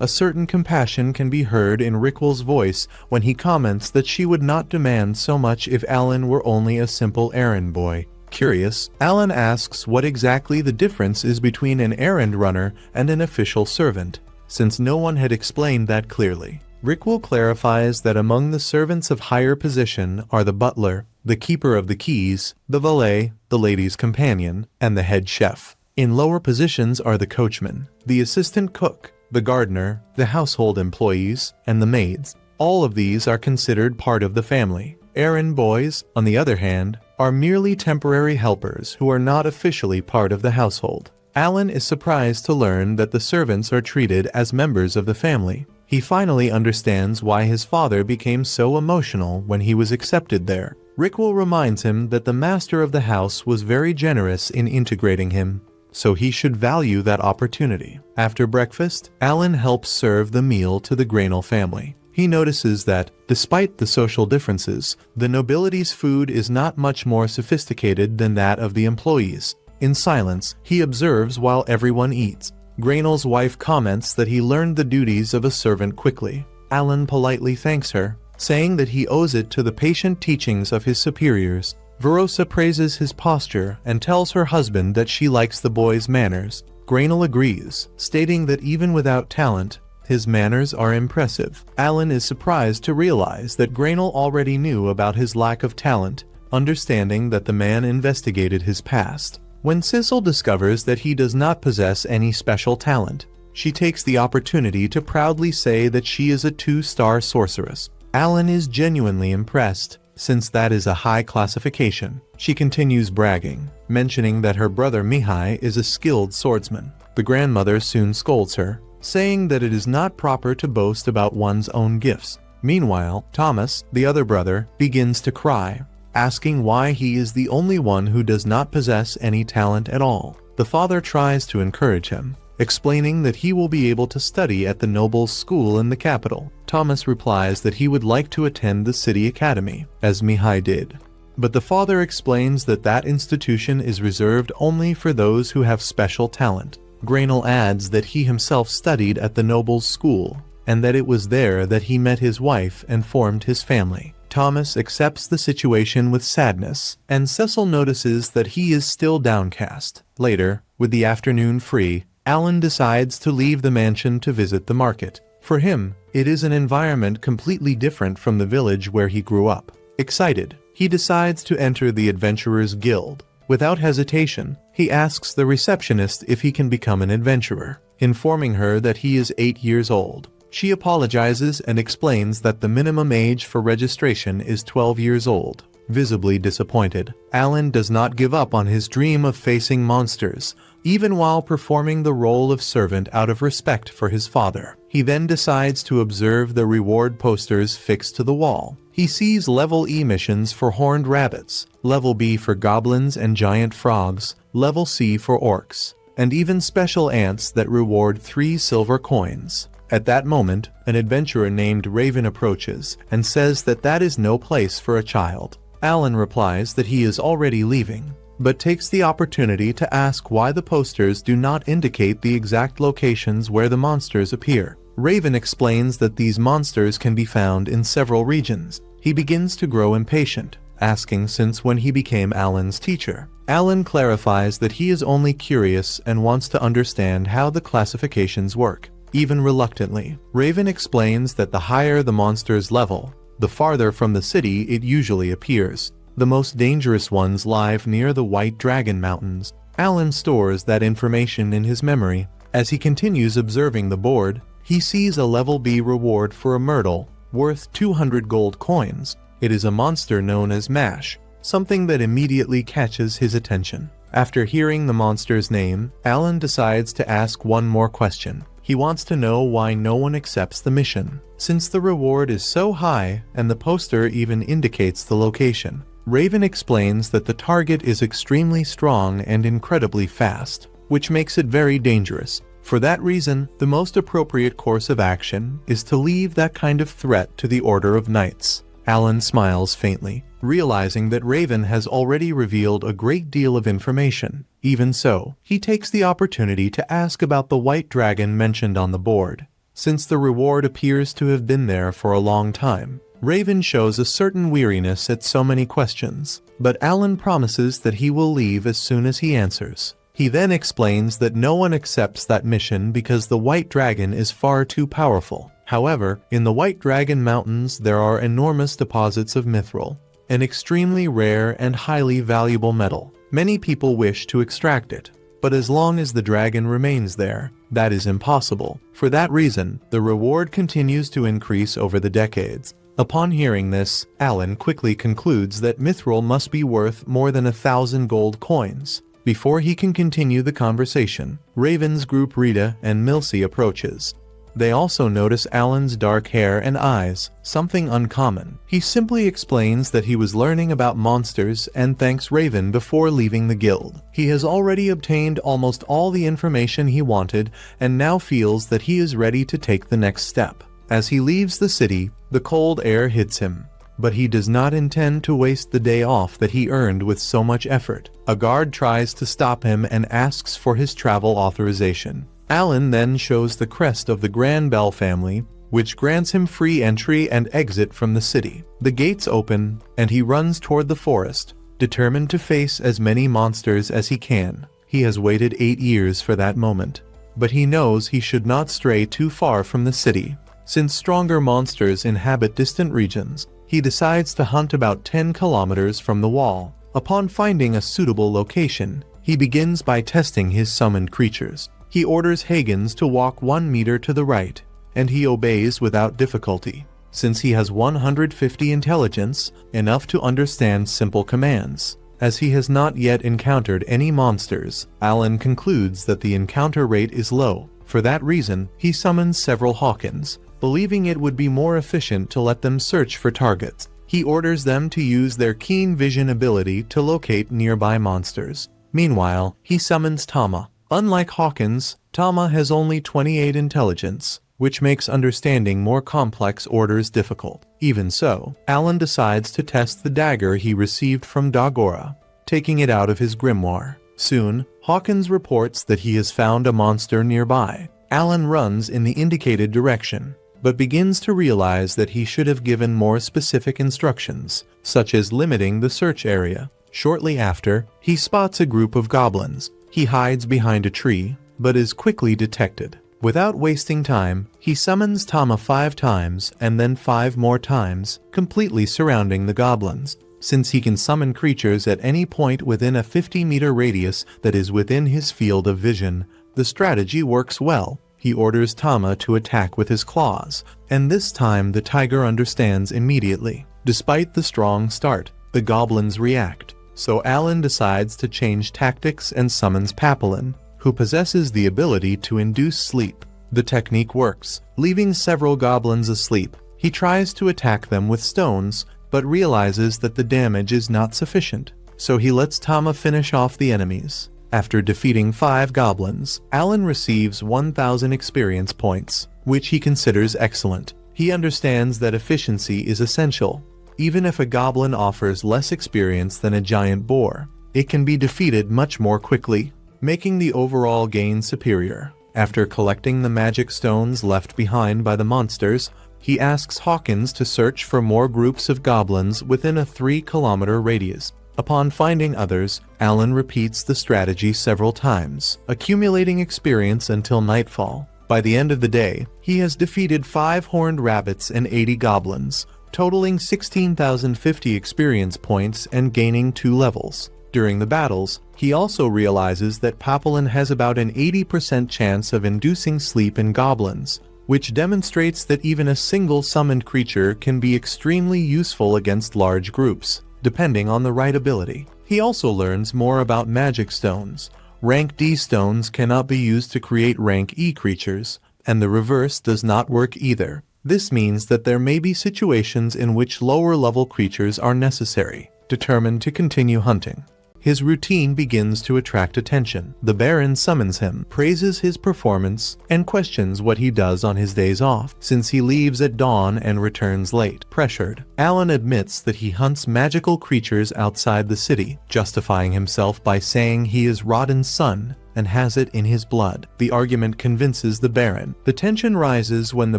A certain compassion can be heard in Rickwell's voice when he comments that she would not demand so much if Alan were only a simple errand boy. Curious, Alan asks what exactly the difference is between an errand runner and an official servant, since no one had explained that clearly. Rickwell clarifies that among the servants of higher position are the butler, the keeper of the keys, the valet, the lady's companion, and the head chef. In lower positions are the coachman, the assistant cook, the gardener, the household employees, and the maids. All of these are considered part of the family. Errand boys, on the other hand, are merely temporary helpers who are not officially part of the household. Alan is surprised to learn that the servants are treated as members of the family. He finally understands why his father became so emotional when he was accepted there. Rickwell reminds him that the master of the house was very generous in integrating him, so he should value that opportunity. After breakfast, Alan helps serve the meal to the Grainel family. He notices that, despite the social differences, the nobility's food is not much more sophisticated than that of the employees. In silence, he observes while everyone eats. Grainel's wife comments that he learned the duties of a servant quickly. Alan politely thanks her, saying that he owes it to the patient teachings of his superiors. Verosa praises his posture and tells her husband that she likes the boy's manners. Grainel agrees, stating that even without talent, his manners are impressive. Alan is surprised to realize that Grainel already knew about his lack of talent, understanding that the man investigated his past. When Cecil discovers that he does not possess any special talent, she takes the opportunity to proudly say that she is a 2-star sorceress. Alan is genuinely impressed, since that is a high classification. She continues bragging, mentioning that her brother Mihai is a skilled swordsman. The grandmother soon scolds her, saying that it is not proper to boast about one's own gifts. Meanwhile, Thomas, the other brother, begins to cry, asking why he is the only one who does not possess any talent at all. The father tries to encourage him, explaining that he will be able to study at the nobles' school in the capital. Thomas replies that he would like to attend the city academy, as Mihai did. But the father explains that that institution is reserved only for those who have special talent. Grainel adds that he himself studied at the nobles' school, and that it was there that he met his wife and formed his family. Thomas accepts the situation with sadness, and Cecil notices that he is still downcast. Later, with the afternoon free, Alan decides to leave the mansion to visit the market. For him, it is an environment completely different from the village where he grew up. Excited, he decides to enter the Adventurers Guild. Without hesitation, he asks the receptionist if he can become an adventurer, informing her that he is 8 years old. She apologizes and explains that the minimum age for registration is 12 years old. visibly disappointed. Alan does not give up on his dream of facing monsters, even while performing the role of servant out of respect for his father. He then decides to observe the reward posters fixed to the wall. He sees level E missions for horned rabbits, level B for goblins and giant frogs, level C for orcs, and even special ants that reward 3 silver coins. At that moment, an adventurer named Raven approaches and says that that is no place for a child. Alan replies that he is already leaving, but takes the opportunity to ask why the posters do not indicate the exact locations where the monsters appear. Raven explains that these monsters can be found in several regions. He begins to grow impatient, asking since when he became Alan's teacher. Alan clarifies that he is only curious and wants to understand how the classifications work. Even reluctantly, Raven explains that the higher the monster's level, the farther from the city it usually appears. The most dangerous ones lie near the White Dragon Mountains. Alan stores that information in his memory. As he continues observing the board, he sees a level B reward for a myrtle, worth 200 gold coins. It is a monster known as Mash, something that immediately catches his attention. After hearing the monster's name, Alan decides to ask one more question. He wants to know why no one accepts the mission, since the reward is so high and the poster even indicates the location. Raven explains that the target is extremely strong and incredibly fast, which makes it very dangerous. For that reason, the most appropriate course of action is to leave that kind of threat to the Order of Knights. Alan smiles faintly, realizing that Raven has already revealed a great deal of information. Even so, he takes the opportunity to ask about the white dragon mentioned on the board. Since the reward appears to have been there for a long time, Raven shows a certain weariness at so many questions, but Alan promises that he will leave as soon as he answers. He then explains that no one accepts that mission because the white dragon is far too powerful. However, in the White Dragon Mountains there are enormous deposits of mithril, an extremely rare and highly valuable metal. Many people wish to extract it, but as long as the dragon remains there, that is impossible. For that reason, the reward continues to increase over the decades. Upon hearing this, Alan quickly concludes that mithril must be worth more than 1,000 gold coins. Before he can continue the conversation, Raven's group Rita and Milsey approaches. They also notice Alan's dark hair and eyes, something uncommon. He simply explains that he was learning about monsters and thanks Raven before leaving the guild. He has already obtained almost all the information he wanted and now feels that he is ready to take the next step. As he leaves the city, the cold air hits him, but he does not intend to waste the day off that he earned with so much effort. A guard tries to stop him and asks for his travel authorization. Alan then shows the crest of the Grand Bell family, which grants him free entry and exit from the city. The gates open, and he runs toward the forest, determined to face as many monsters as he can. He has waited 8 years for that moment, but he knows he should not stray too far from the city. Since stronger monsters inhabit distant regions, he decides to hunt about 10 kilometers from the wall. Upon finding a suitable location, he begins by testing his summoned creatures. He orders Higgins to walk 1 meter to the right, and he obeys without difficulty. Since he has 150 intelligence, enough to understand simple commands. As he has not yet encountered any monsters, Alan concludes that the encounter rate is low. For that reason, he summons several Hawkins, believing it would be more efficient to let them search for targets. He orders them to use their keen vision ability to locate nearby monsters. Meanwhile, he summons Tama. Unlike Hawkins, Tama has only 28 intelligence, which makes understanding more complex orders difficult. Even so, Alan decides to test the dagger he received from Dagora, taking it out of his grimoire. Soon, Hawkins reports that he has found a monster nearby. Alan runs in the indicated direction, but begins to realize that he should have given more specific instructions, such as limiting the search area. Shortly after, he spots a group of goblins. He hides behind a tree, but is quickly detected. Without wasting time, he summons Tama 5 times and then 5 more times, completely surrounding the goblins. Since he can summon creatures at any point within a 50-meter radius that is within his field of vision, the strategy works well. He orders Tama to attack with his claws, and this time the tiger understands immediately. Despite the strong start, the goblins react. So Alan decides to change tactics and summons Papillon, who possesses the ability to induce sleep. The technique works, leaving several goblins asleep. He tries to attack them with stones, but realizes that the damage is not sufficient. So he lets Tama finish off the enemies. After defeating 5 goblins, Alan receives 1,000 experience points, which he considers excellent. He understands that efficiency is essential. Even if a goblin offers less experience than a giant boar, it can be defeated much more quickly, making the overall gain superior. After collecting the magic stones left behind by the monsters, he asks Hawkins to search for more groups of goblins within a 3-kilometer radius. Upon finding others, Alan repeats the strategy several times, accumulating experience until nightfall. By the end of the day, he has defeated 5 horned rabbits and 80 goblins, totaling 16,050 experience points and gaining 2 levels. During the battles, he also realizes that Papillon has about an 80% chance of inducing sleep in goblins, which demonstrates that even a single summoned creature can be extremely useful against large groups, depending on the right ability. He also learns more about magic stones. Rank D stones cannot be used to create rank E creatures, and the reverse does not work either. This means that there may be situations in which lower level creatures are necessary. Determined to continue hunting, his routine begins to attract attention. The Baron summons him, praises his performance, and questions what he does on his days off, since he leaves at dawn and returns late. Pressured, Alan admits that he hunts magical creatures outside the city, justifying himself by saying he is Rodden's son and has it in his blood. The argument convinces the Baron. The tension rises when the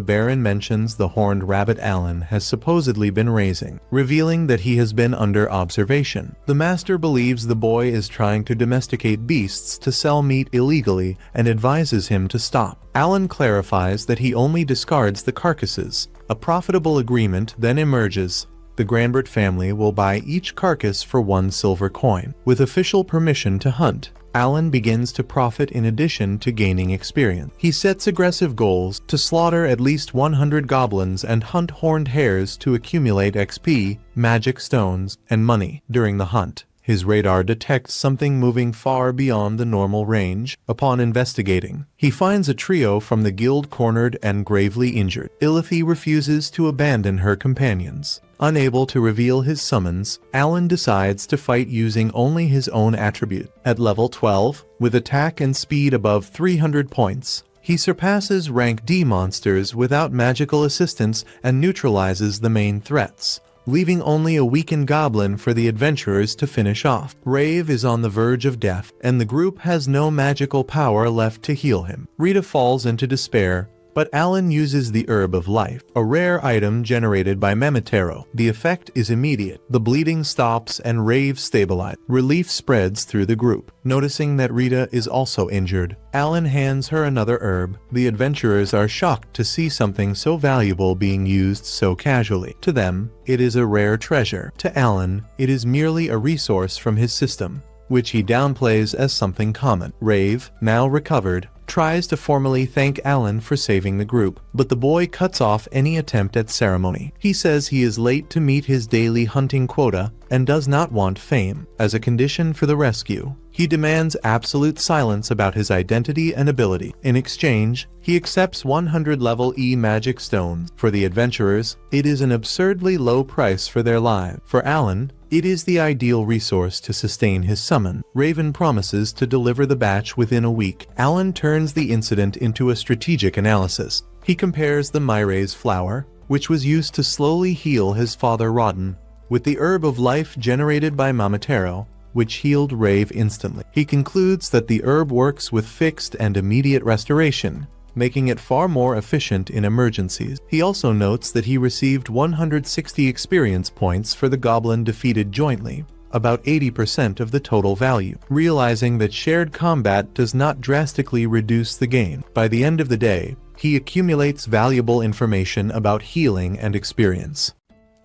Baron mentions the horned rabbit Alan has supposedly been raising, revealing that he has been under observation. The Master believes the boy is trying to domesticate beasts to sell meat illegally and advises him to stop. Alan clarifies that he only discards the carcasses. A profitable agreement then emerges. The Granbert family will buy each carcass for 1 silver coin. With official permission to hunt, Alan begins to profit in addition to gaining experience. He sets aggressive goals to slaughter at least 100 goblins and hunt horned hares to accumulate XP, magic stones, and money. During the hunt, his radar detects something moving far beyond the normal range. Upon investigating, he finds a trio from the guild cornered and gravely injured. Ilithy refuses to abandon her companions. Unable to reveal his summons, Alan decides to fight using only his own attribute. At level 12, with attack and speed above 300 points, he surpasses rank D monsters without magical assistance and neutralizes the main threats, leaving only a weakened goblin for the adventurers to finish off. Rave is on the verge of death, and the group has no magical power left to heal him. Rita falls into despair, but Alan uses the Herb of Life, a rare item generated by Memetero. The effect is immediate. The bleeding stops and Rave stabilizes. Relief spreads through the group. Noticing that Rita is also injured, Alan hands her another herb. The adventurers are shocked to see something so valuable being used so casually. To them, it is a rare treasure. To Alan, it is merely a resource from his system, which he downplays as something common. Rave, now recovered, tries to formally thank Alan for saving the group, but the boy cuts off any attempt at ceremony. He says he is late to meet his daily hunting quota and does not want fame. As a condition for the rescue, he demands absolute silence about his identity and ability. In exchange, he accepts 100 level E magic stones. For the adventurers, it is an absurdly low price for their lives. For Alan, it is the ideal resource to sustain his summon. Raven promises to deliver the batch within a week. Alan turns the incident into a strategic analysis. He compares the Myra's flower, which was used to slowly heal his father Rodden, with the Herb of Life generated by Mamatero, which healed Rave instantly. He concludes that the herb works with fixed and immediate restoration, making it far more efficient in emergencies. He also notes that he received 160 experience points for the goblin defeated jointly, about 80% of the total value. Realizing that shared combat does not drastically reduce the gain, by the end of the day, he accumulates valuable information about healing and experience.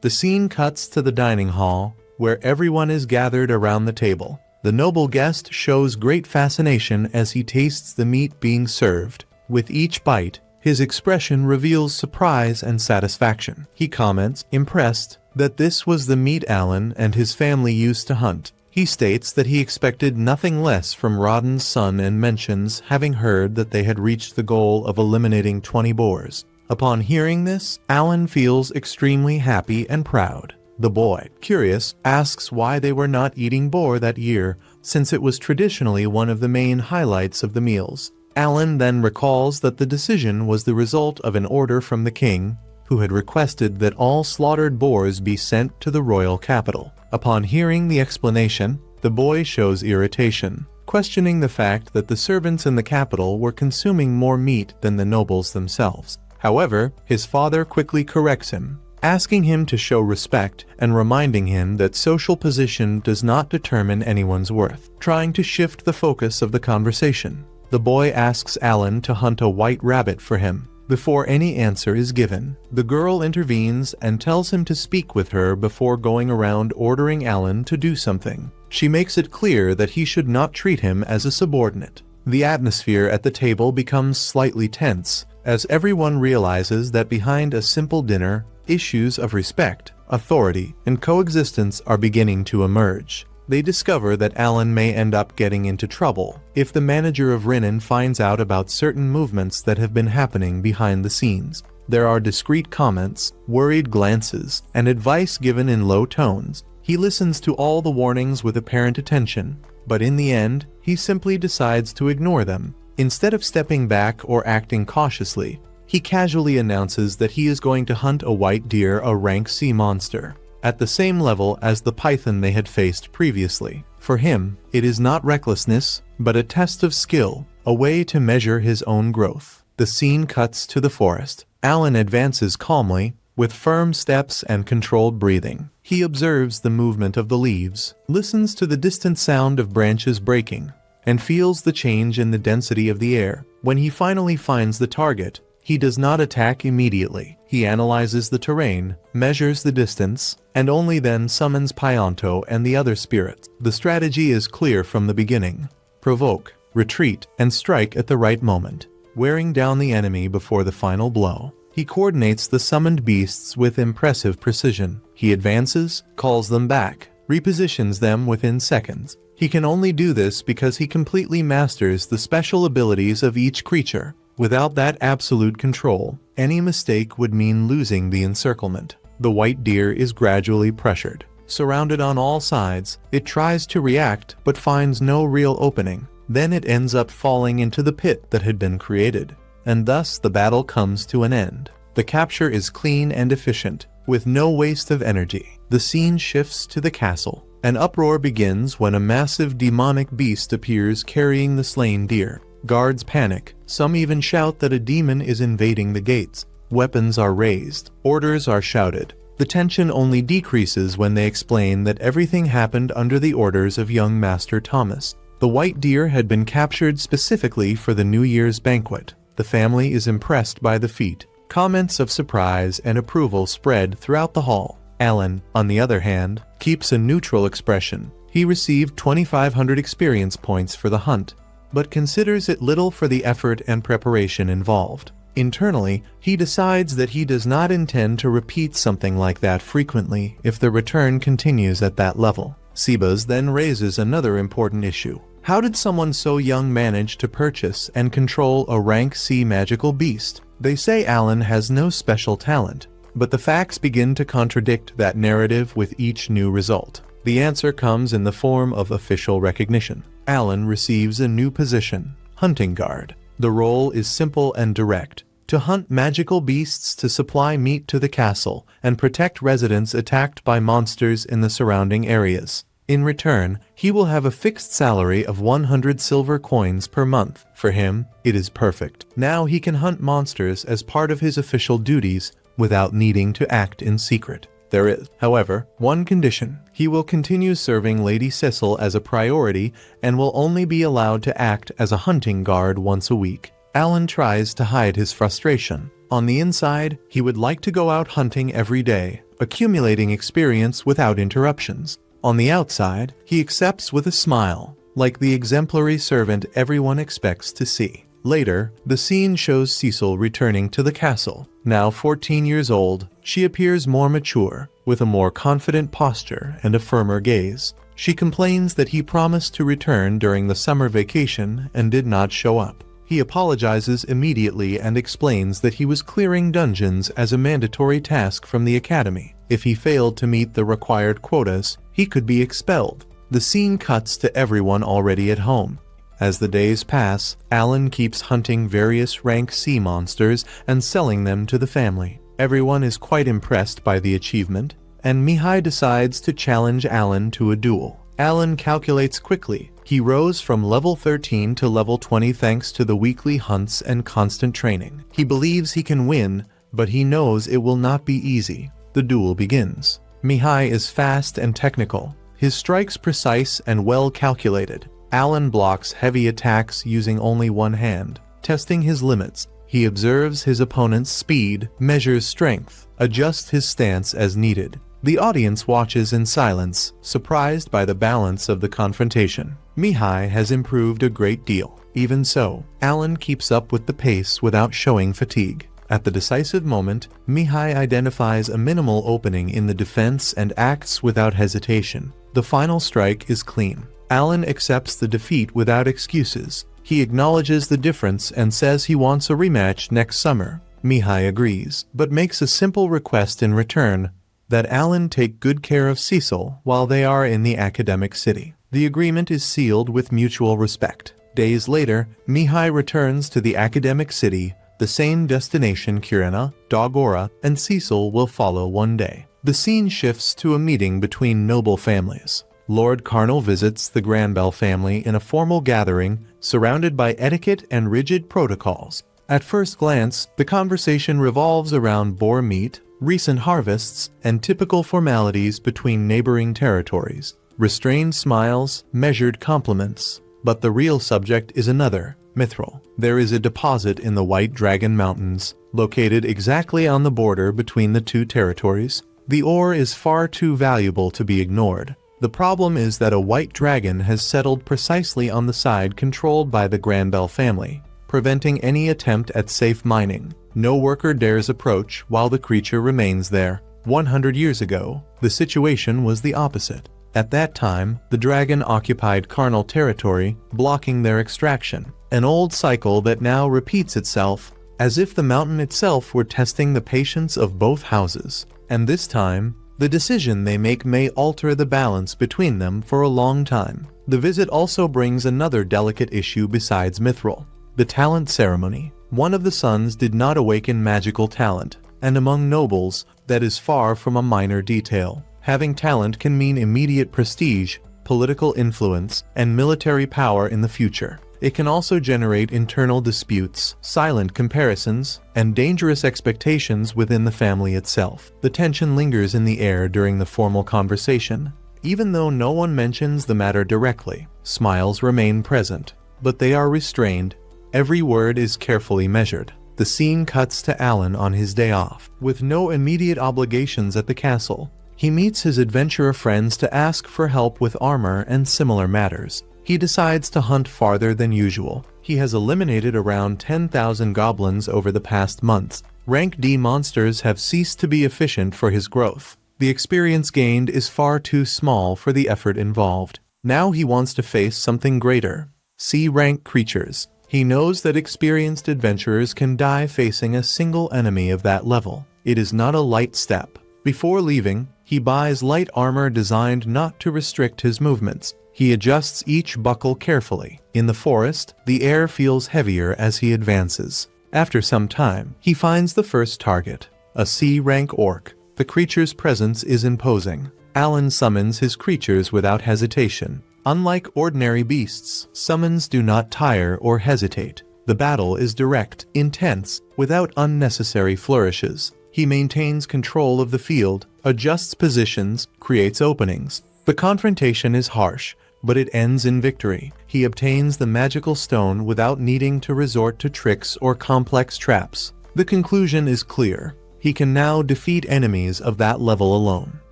The scene cuts to the dining hall, where everyone is gathered around the table. The noble guest shows great fascination as he tastes the meat being served. With each bite, His expression reveals surprise and satisfaction. He comments, impressed, that this was the meat Alan and his family used to hunt. He states that he expected nothing less from Rodden's son and mentions having heard that they had reached the goal of eliminating 20 boars. Upon hearing this, Alan feels extremely happy and proud. The boy, curious, asks why they were not eating boar that year, since it was traditionally one of the main highlights of the meals. Alan then recalls that the decision was the result of an order from the king, who had requested that all slaughtered boars be sent to the royal capital. Upon hearing the explanation, the boy shows irritation, questioning the fact that the servants in the capital were consuming more meat than the nobles themselves. However, his father quickly corrects him, asking him to show respect and reminding him that social position does not determine anyone's worth, trying to shift the focus of the conversation. The boy asks Alan to hunt a white rabbit for him. Before any answer is given, the girl intervenes and tells him to speak with her before going around ordering Alan to do something. She makes it clear that he should not treat him as a subordinate. The atmosphere at the table becomes slightly tense, as everyone realizes that behind a simple dinner, issues of respect, authority, and coexistence are beginning to emerge. They discover that Alan may end up getting into trouble if the manager of Rinnan finds out about certain movements that have been happening behind the scenes. There are discreet comments, worried glances, and advice given in low tones. He listens to all the warnings with apparent attention, but in the end, he simply decides to ignore them. Instead of stepping back or acting cautiously, he casually announces that he is going to hunt a white deer, a rank C monster, at the same level as the python they had faced previously. For him, it is not recklessness, but a test of skill, a way to measure his own growth. The scene cuts to the forest. Alan advances calmly, with firm steps and controlled breathing. He observes the movement of the leaves, listens to the distant sound of branches breaking, and feels the change in the density of the air. When he finally finds the target, he does not attack immediately. He analyzes the terrain, measures the distance, and only then summons Pionto and the other spirits. The strategy is clear from the beginning: provoke, retreat, and strike at the right moment, wearing down the enemy before the final blow. He coordinates the summoned beasts with impressive precision. He advances, calls them back, repositions them within seconds. He can only do this because he completely masters the special abilities of each creature. Without that absolute control, any mistake would mean losing the encirclement. The white deer is gradually pressured. Surrounded on all sides, it tries to react but finds no real opening. Then it ends up falling into the pit that had been created, and thus the battle comes to an end. The capture is clean and efficient, with no waste of energy. The scene shifts to the castle. An uproar begins when a massive demonic beast appears carrying the slain deer. Guards panic. Some even shout that a demon is invading the gates. Weapons are raised. Orders are shouted. The tension only decreases when they explain that everything happened under the orders of young Master Thomas. The white deer had been captured specifically for the New Year's banquet. The family is impressed by the feat. Comments of surprise and approval spread throughout the hall. Alan, on the other hand, keeps a neutral expression. He received 2,500 experience points for the hunt, but considers it little for the effort and preparation involved. Internally, he decides that he does not intend to repeat something like that frequently if the return continues at that level. Sebas then raises another important issue. How did someone so young manage to purchase and control a rank C magical beast? They say Alan has no special talent, but the facts begin to contradict that narrative with each new result. The answer comes in the form of official recognition. Alan receives a new position, Hunting Guard. The role is simple and direct: to hunt magical beasts to supply meat to the castle and protect residents attacked by monsters in the surrounding areas. In return, he will have a fixed salary of 100 silver coins per month. For him, it is perfect. Now he can hunt monsters as part of his official duties without needing to act in secret. There is, however, one condition. He will continue serving Lady Cecil as a priority and will only be allowed to act as a hunting guard once a week. Alan tries to hide his frustration. On the inside, he would like to go out hunting every day, accumulating experience without interruptions. On the outside, he accepts with a smile, like the exemplary servant everyone expects to see. Later, the scene shows Cecil returning to the castle. Now 14 years old, she appears more mature, with a more confident posture and a firmer gaze. She complains that he promised to return during the summer vacation and did not show up. He apologizes immediately and explains that he was clearing dungeons as a mandatory task from the academy. If he failed to meet the required quotas, he could be expelled. The scene cuts to everyone already at home. As the days pass, Alan keeps hunting various rank sea monsters and selling them to the family. Everyone is quite impressed by the achievement, and Mihai decides to challenge Alan to a duel. Alan calculates quickly. He rose from level 13 to level 20 thanks to the weekly hunts and constant training. He believes he can win, but he knows it will not be easy. The duel begins. Mihai is fast and technical, his strikes precise and well calculated. Alan blocks heavy attacks using only one hand. Testing his limits, he observes his opponent's speed, measures strength, adjusts his stance as needed. The audience watches in silence, surprised by the balance of the confrontation. Mihai has improved a great deal. Even so, Alan keeps up with the pace without showing fatigue. At the decisive moment, Mihai identifies a minimal opening in the defense and acts without hesitation. The final strike is clean. Alan accepts the defeat without excuses. He acknowledges the difference and says he wants a rematch next summer. Mihai agrees, but makes a simple request in return: that Alan take good care of Cecil while they are in the academic city. The agreement is sealed with mutual respect. Days later, Mihai returns to the academic city, the same destination Kirina, Dogora, and Cecil will follow one day. The scene shifts to a meeting between noble families. Lord Carnal visits the Granbell family in a formal gathering surrounded by etiquette and rigid protocols. At first glance, the conversation revolves around boar meat, recent harvests, and typical formalities between neighboring territories. Restrained smiles, measured compliments. But the real subject is another: mithril. There is a deposit in the White Dragon Mountains, located exactly on the border between the two territories. The ore is far too valuable to be ignored. The problem is that a white dragon has settled precisely on the side controlled by the Granbell family, preventing any attempt at safe mining. No worker dares approach while the creature remains there. 100 years ago, the situation was the opposite. At that time, the dragon occupied carnal territory, blocking their extraction. An old cycle that now repeats itself, as if the mountain itself were testing the patience of both houses. And this time, the decision they make may alter the balance between them for a long time. The visit also brings another delicate issue besides mithril: the talent ceremony. One of the sons did not awaken magical talent, and among nobles, that is far from a minor detail. Having talent can mean immediate prestige, political influence, and military power in the future. It can also generate internal disputes, silent comparisons, and dangerous expectations within the family itself. The tension lingers in the air during the formal conversation. Even though no one mentions the matter directly, smiles remain present, but they are restrained. Every word is carefully measured. The scene cuts to Alan on his day off. With no immediate obligations at the castle, he meets his adventurer friends to ask for help with armor and similar matters. He decides to hunt farther than usual. He has eliminated around 10,000 goblins over the past months. Rank D monsters have ceased to be efficient for his growth. The experience gained is far too small for the effort involved. Now he wants to face something greater: C-rank creatures. He knows that experienced adventurers can die facing a single enemy of that level. It is not a light step. Before leaving, he buys light armor designed not to restrict his movements. He adjusts each buckle carefully. In the forest, the air feels heavier as he advances. After some time, he finds the first target, a C-rank orc. The creature's presence is imposing. Alan summons his creatures without hesitation. Unlike ordinary beasts, summons do not tire or hesitate. The battle is direct, intense, without unnecessary flourishes. He maintains control of the field, adjusts positions, creates openings. The confrontation is harsh, but it ends in victory. He obtains the magical stone without needing to resort to tricks or complex traps. The conclusion is clear. He can now defeat enemies of that level alone.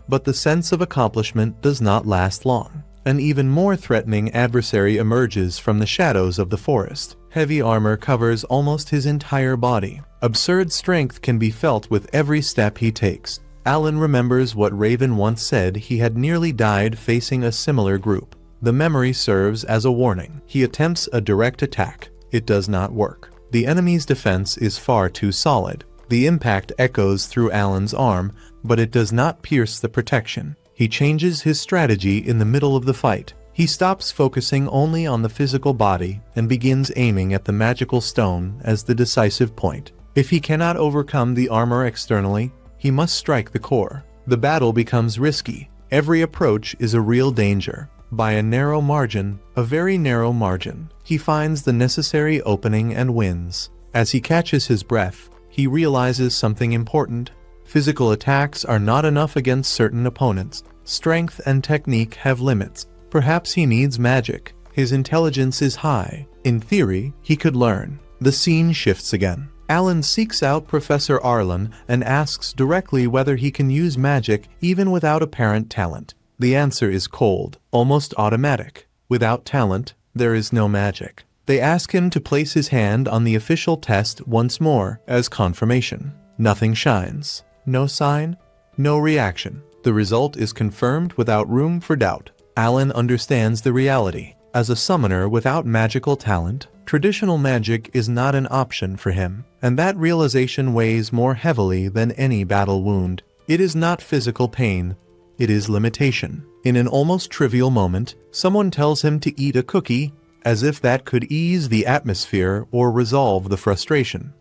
But the sense of accomplishment does not last long. an even more threatening adversary emerges from the shadows of the forest. Heavy armor covers almost his entire body. Absurd strength can be felt with every step he takes. Alan remembers what Raven once said. He had nearly died facing a similar group. The memory serves as a warning. He attempts a direct attack. It does not work. The enemy's defense is far too solid. The impact echoes through Alan's arm, but it does not pierce the protection. He changes his strategy in the middle of the fight. He stops focusing only on the physical body and begins aiming at the magical stone as the decisive point. If he cannot overcome the armor externally, he must strike the core. The battle becomes risky. Every approach is a real danger. By a narrow margin, a very narrow margin, he finds the necessary opening and wins. As he catches his breath, he realizes something important. Physical attacks are not enough against certain opponents. Strength and technique have limits. Perhaps he needs magic. His intelligence is high. In theory, he could learn. The scene shifts again. Alan seeks out Professor Arlen and asks directly whether he can use magic even without apparent talent. The answer is cold, almost automatic. Without talent, there is no magic. They ask him to place his hand on the official test once more as confirmation. Nothing shines. No sign, no reaction. The result is confirmed without room for doubt. Alan understands the reality. As a summoner without magical talent, traditional magic is not an option for him, and that realization weighs more heavily than any battle wound. It is not physical pain, it is limitation. In an almost trivial moment, someone tells him to eat a cookie, as if that could ease the atmosphere or resolve the frustration.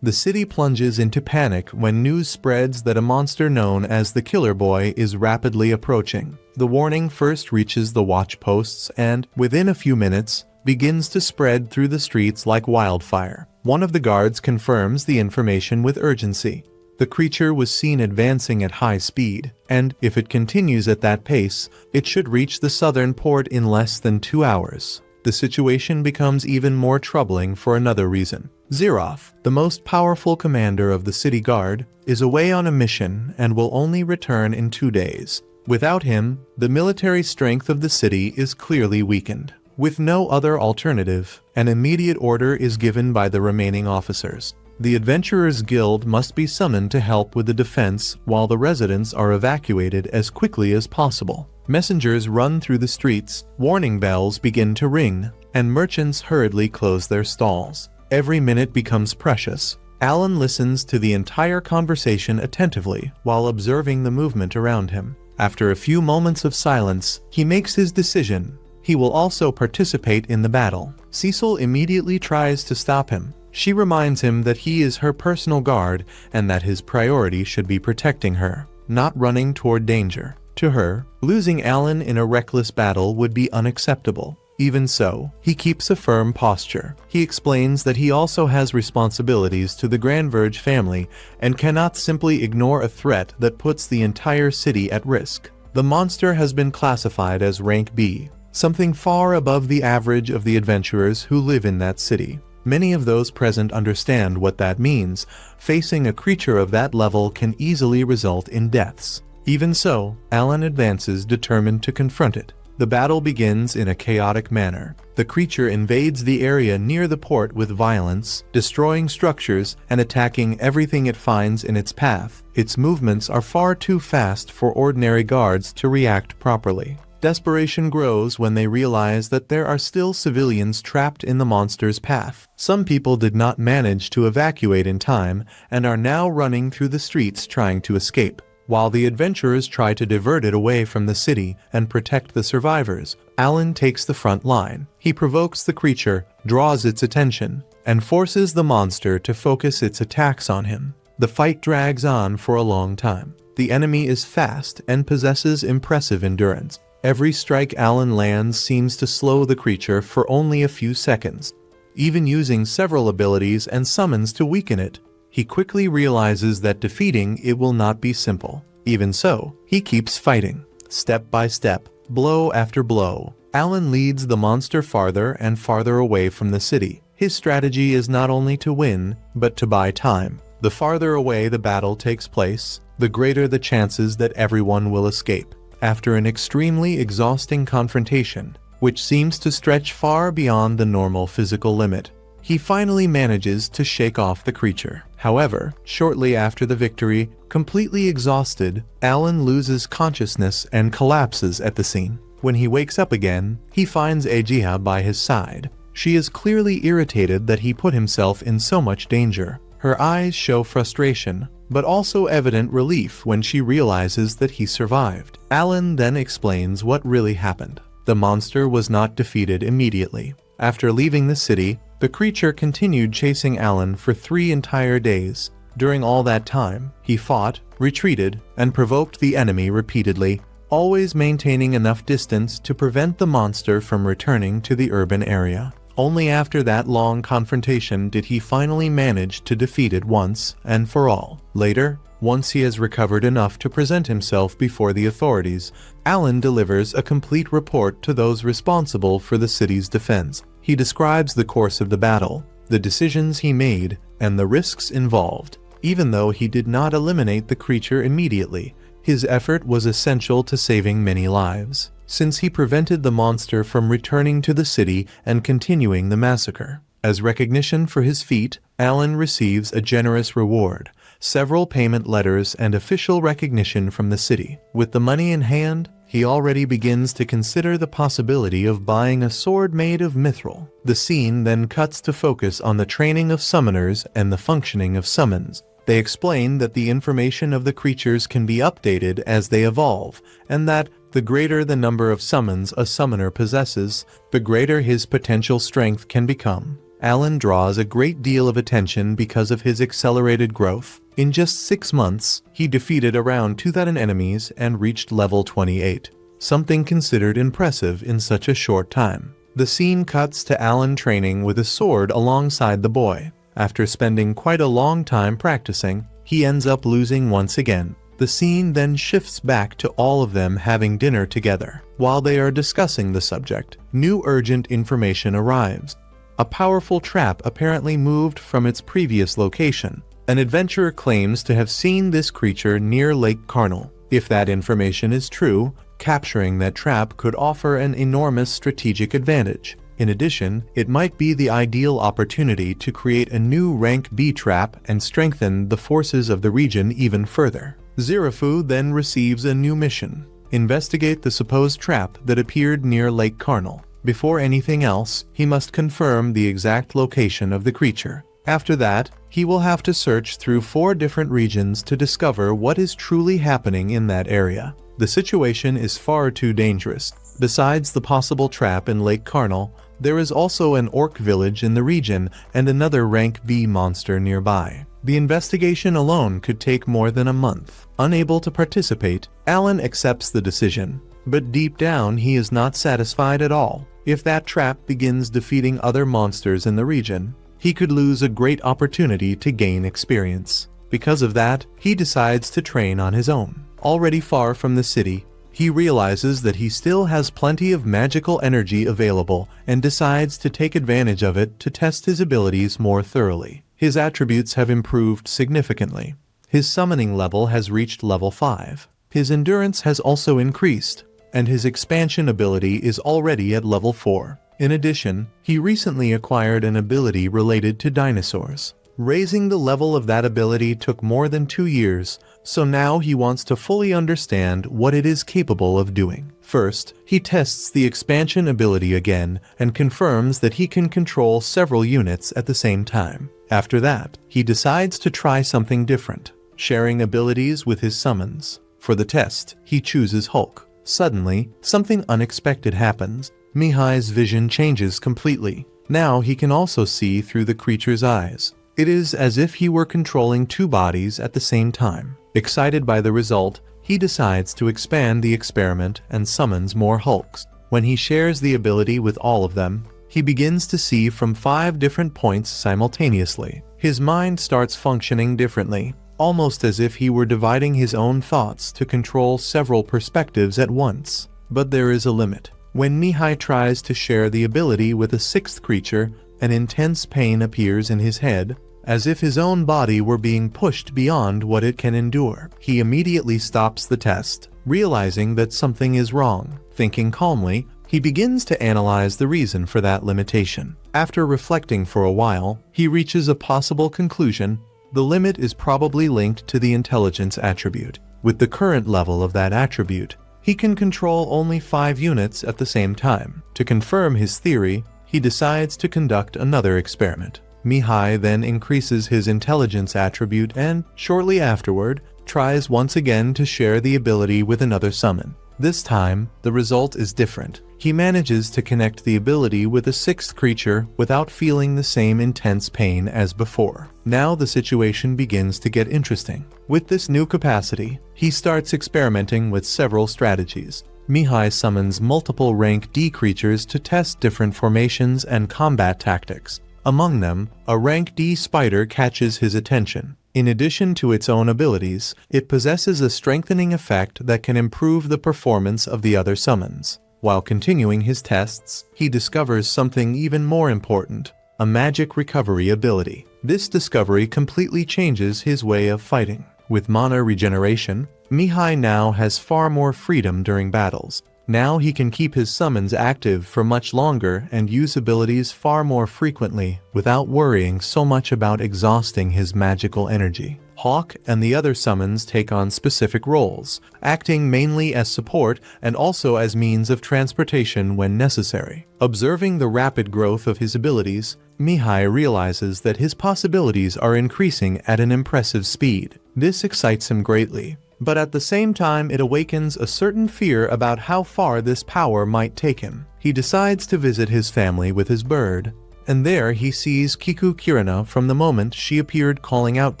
The city plunges into panic when news spreads that a monster known as the Killer Boy is rapidly approaching. The warning first reaches the watch posts and, within a few minutes, begins to spread through the streets like wildfire. One of the guards confirms the information with urgency. The creature was seen advancing at high speed, and if it continues at that pace, it should reach the southern port in less than 2 hours. The situation becomes even more troubling for another reason. Zeroth, the most powerful commander of the city guard, is away on a mission and will only return in 2 days. Without him, the military strength of the city is clearly weakened. With no other alternative, an immediate order is given by the remaining officers. The Adventurers Guild must be summoned to help with the defense while the residents are evacuated as quickly as possible. Messengers run through the streets, warning bells begin to ring, and merchants hurriedly close their stalls. Every minute becomes precious. Alan listens to the entire conversation attentively while observing the movement around him. After a few moments of silence, he makes his decision. He will also participate in the battle. Cecil immediately tries to stop him. She reminds him that he is her personal guard and that his priority should be protecting her, not running toward danger. To her, losing Alan in a reckless battle would be unacceptable. Even so, he keeps a firm posture. He explains that he also has responsibilities to the Granverge family and cannot simply ignore a threat that puts the entire city at risk. The monster has been classified as rank B, something far above the average of the adventurers who live in that city. Many of those present understand what that means. Facing a creature of that level can easily result in deaths. Even so, Alan advances determined to confront it. The battle begins in a chaotic manner. The creature invades the area near the port with violence, destroying structures and attacking everything it finds in its path. Its movements are far too fast for ordinary guards to react properly. Desperation grows when they realize that there are still civilians trapped in the monster's path. Some people did not manage to evacuate in time and are now running through the streets trying to escape. While the adventurers try to divert it away from the city and protect the survivors, Alan takes the front line. He provokes the creature, draws its attention, and forces the monster to focus its attacks on him. The fight drags on for a long time. The enemy is fast and possesses impressive endurance. Every strike Alan lands seems to slow the creature for only a few seconds. Even using several abilities and summons to weaken it, he quickly realizes that defeating it will not be simple. Even so, he keeps fighting. Step by step, blow after blow, Alan leads the monster farther and farther away from the city. His strategy is not only to win, but to buy time. The farther away the battle takes place, the greater the chances that everyone will escape. After an extremely exhausting confrontation, which seems to stretch far beyond the normal physical limit, he finally manages to shake off the creature. However, shortly after the victory, completely exhausted, Alan loses consciousness and collapses at the scene. When he wakes up again, he finds Eiji by his side. She is clearly irritated that he put himself in so much danger. Her eyes show frustration, but also evident relief when she realizes that he survived. Alan then explains what really happened. The monster was not defeated immediately. After leaving the city, the creature continued chasing Alan for 3 entire days. During all that time, he fought, retreated, and provoked the enemy repeatedly, always maintaining enough distance to prevent the monster from returning to the urban area. Only after that long confrontation did he finally manage to defeat it once and for all. Later, once he has recovered enough to present himself before the authorities, Alan delivers a complete report to those responsible for the city's defense. He describes the course of the battle, the decisions he made, and the risks involved. Even though he did not eliminate the creature immediately, his effort was essential to saving many lives, since he prevented the monster from returning to the city and continuing the massacre. As recognition for his feat, Alan receives a generous reward, several payment letters, and official recognition from the city. With the money in hand, he already begins to consider the possibility of buying a sword made of mithril. The scene then cuts to focus on the training of summoners and the functioning of summons. They explain that the information of the creatures can be updated as they evolve, and that the greater the number of summons a summoner possesses, the greater his potential strength can become. Alan draws a great deal of attention because of his accelerated growth. In just 6 months, he defeated around 2,000 enemies and reached level 28, something considered impressive in such a short time. The scene cuts to Alan training with a sword alongside the boy. After spending quite a long time practicing, he ends up losing once again. The scene then shifts back to all of them having dinner together. While they are discussing the subject, new urgent information arrives. A powerful trap apparently moved from its previous location. An adventurer claims to have seen this creature near Lake Carnal. If that information is true, capturing that trap could offer an enormous strategic advantage. In addition, it might be the ideal opportunity to create a new rank B trap and strengthen the forces of the region even further. Zirafu then receives a new mission: investigate the supposed trap that appeared near Lake Carnal. Before anything else, he must confirm the exact location of the creature. After that, he will have to search through 4 different regions to discover what is truly happening in that area. The situation is far too dangerous. Besides the possible trap in Lake Carnal, there is also an orc village in the region and another rank B monster nearby. The investigation alone could take more than a month. Unable to participate, Alan accepts the decision. But deep down, he is not satisfied at all. If that trap begins defeating other monsters in the region, he could lose a great opportunity to gain experience. Because of that, he decides to train on his own. Already far from the city, he realizes that he still has plenty of magical energy available and decides to take advantage of it to test his abilities more thoroughly. His attributes have improved significantly. His summoning level has reached level 5. His endurance has also increased, and his expansion ability is already at level 4. In addition, he recently acquired an ability related to dinosaurs. Raising the level of that ability took more than 2 years, so now he wants to fully understand what it is capable of doing. First, he tests the expansion ability again and confirms that he can control several units at the same time. After that, he decides to try something different, sharing abilities with his summons. For the test, he chooses Hulk. Suddenly, something unexpected happens. Mihai's vision changes completely. Now he can also see through the creature's eyes. It is as if he were controlling 2 bodies at the same time. Excited by the result, he decides to expand the experiment and summons more Hulks. When he shares the ability with all of them, he begins to see from 5 different points simultaneously. His mind starts functioning differently, almost as if he were dividing his own thoughts to control several perspectives at once. But there is a limit. When Mihai tries to share the ability with a 6th creature, an intense pain appears in his head, as if his own body were being pushed beyond what it can endure. He immediately stops the test. realizing that something is wrong. Thinking calmly, he begins to analyze the reason for that limitation. After reflecting for a while, he reaches a possible conclusion. The limit is probably linked to the intelligence attribute. With the current level of that attribute, he can control only 5 units at the same time. To confirm his theory, he decides to conduct another experiment. Mihai then increases his intelligence attribute and, shortly afterward, tries once again to share the ability with another summon. This time, the result is different. He manages to connect the ability with a 6th creature without feeling the same intense pain as before. Now the situation begins to get interesting. With this new capacity, he starts experimenting with several strategies. Mihai summons multiple rank D creatures to test different formations and combat tactics. Among them, a rank D spider catches his attention. In addition to its own abilities, it possesses a strengthening effect that can improve the performance of the other summons. While continuing his tests, he discovers something even more important, a magic recovery ability. This discovery completely changes his way of fighting. With mana regeneration, Mihai now has far more freedom during battles. Now he can keep his summons active for much longer and use abilities far more frequently without worrying so much about exhausting his magical energy. Hawk and the other summons take on specific roles, acting mainly as support and also as means of transportation when necessary. Observing the rapid growth of his abilities, Mihai realizes that his possibilities are increasing at an impressive speed. This excites him greatly, but at the same time it awakens a certain fear about how far this power might take him. He decides to visit his family with his bird, and there he sees Kiku Kirina from the moment she appeared calling out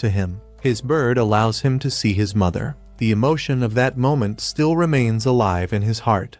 to him. His bird allows him to see his mother. The emotion of that moment still remains alive in his heart.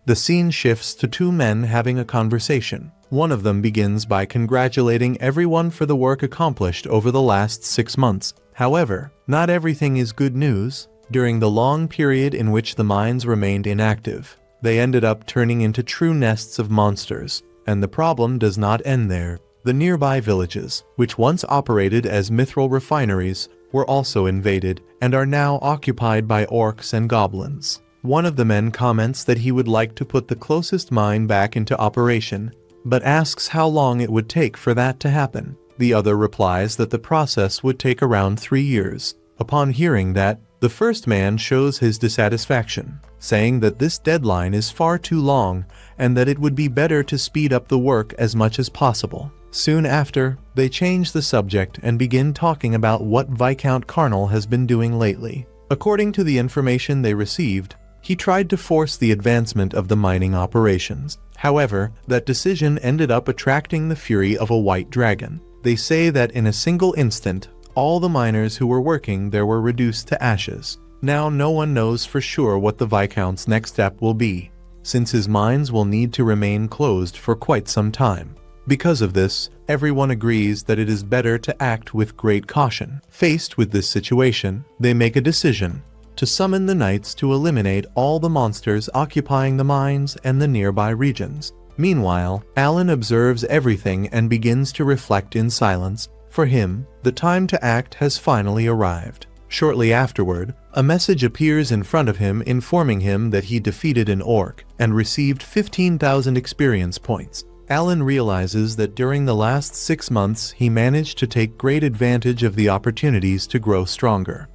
The scene shifts to 2 men having a conversation. One of them begins by congratulating everyone for the work accomplished over the last 6 months. However, not everything is good news. During the long period in which the mines remained inactive, they ended up turning into true nests of monsters. And the problem does not end there. The nearby villages, which once operated as mithril refineries, were also invaded and are now occupied by orcs and goblins. One of the men comments that he would like to put the closest mine back into operation, but asks how long it would take for that to happen. The other replies that the process would take around 3 years. Upon hearing that, the first man shows his dissatisfaction, saying that this deadline is far too long and that it would be better to speed up the work as much as possible. Soon after, they change the subject and begin talking about what Viscount Carnal has been doing lately. According to the information they received, he tried to force the advancement of the mining operations. However, that decision ended up attracting the fury of a white dragon. They say that in a single instant, all the miners who were working there were reduced to ashes. Now no one knows for sure what the Viscount's next step will be, since his mines will need to remain closed for quite some time. Because of this, everyone agrees that it is better to act with great caution. Faced with this situation, they make a decision to summon the knights to eliminate all the monsters occupying the mines and the nearby regions. Meanwhile, Alan observes everything and begins to reflect in silence. For him, the time to act has finally arrived. Shortly afterward, a message appears in front of him informing him that he defeated an orc and received 15,000 experience points. Alan realizes that during the last 6 months he managed to take great advantage of the opportunities to grow stronger.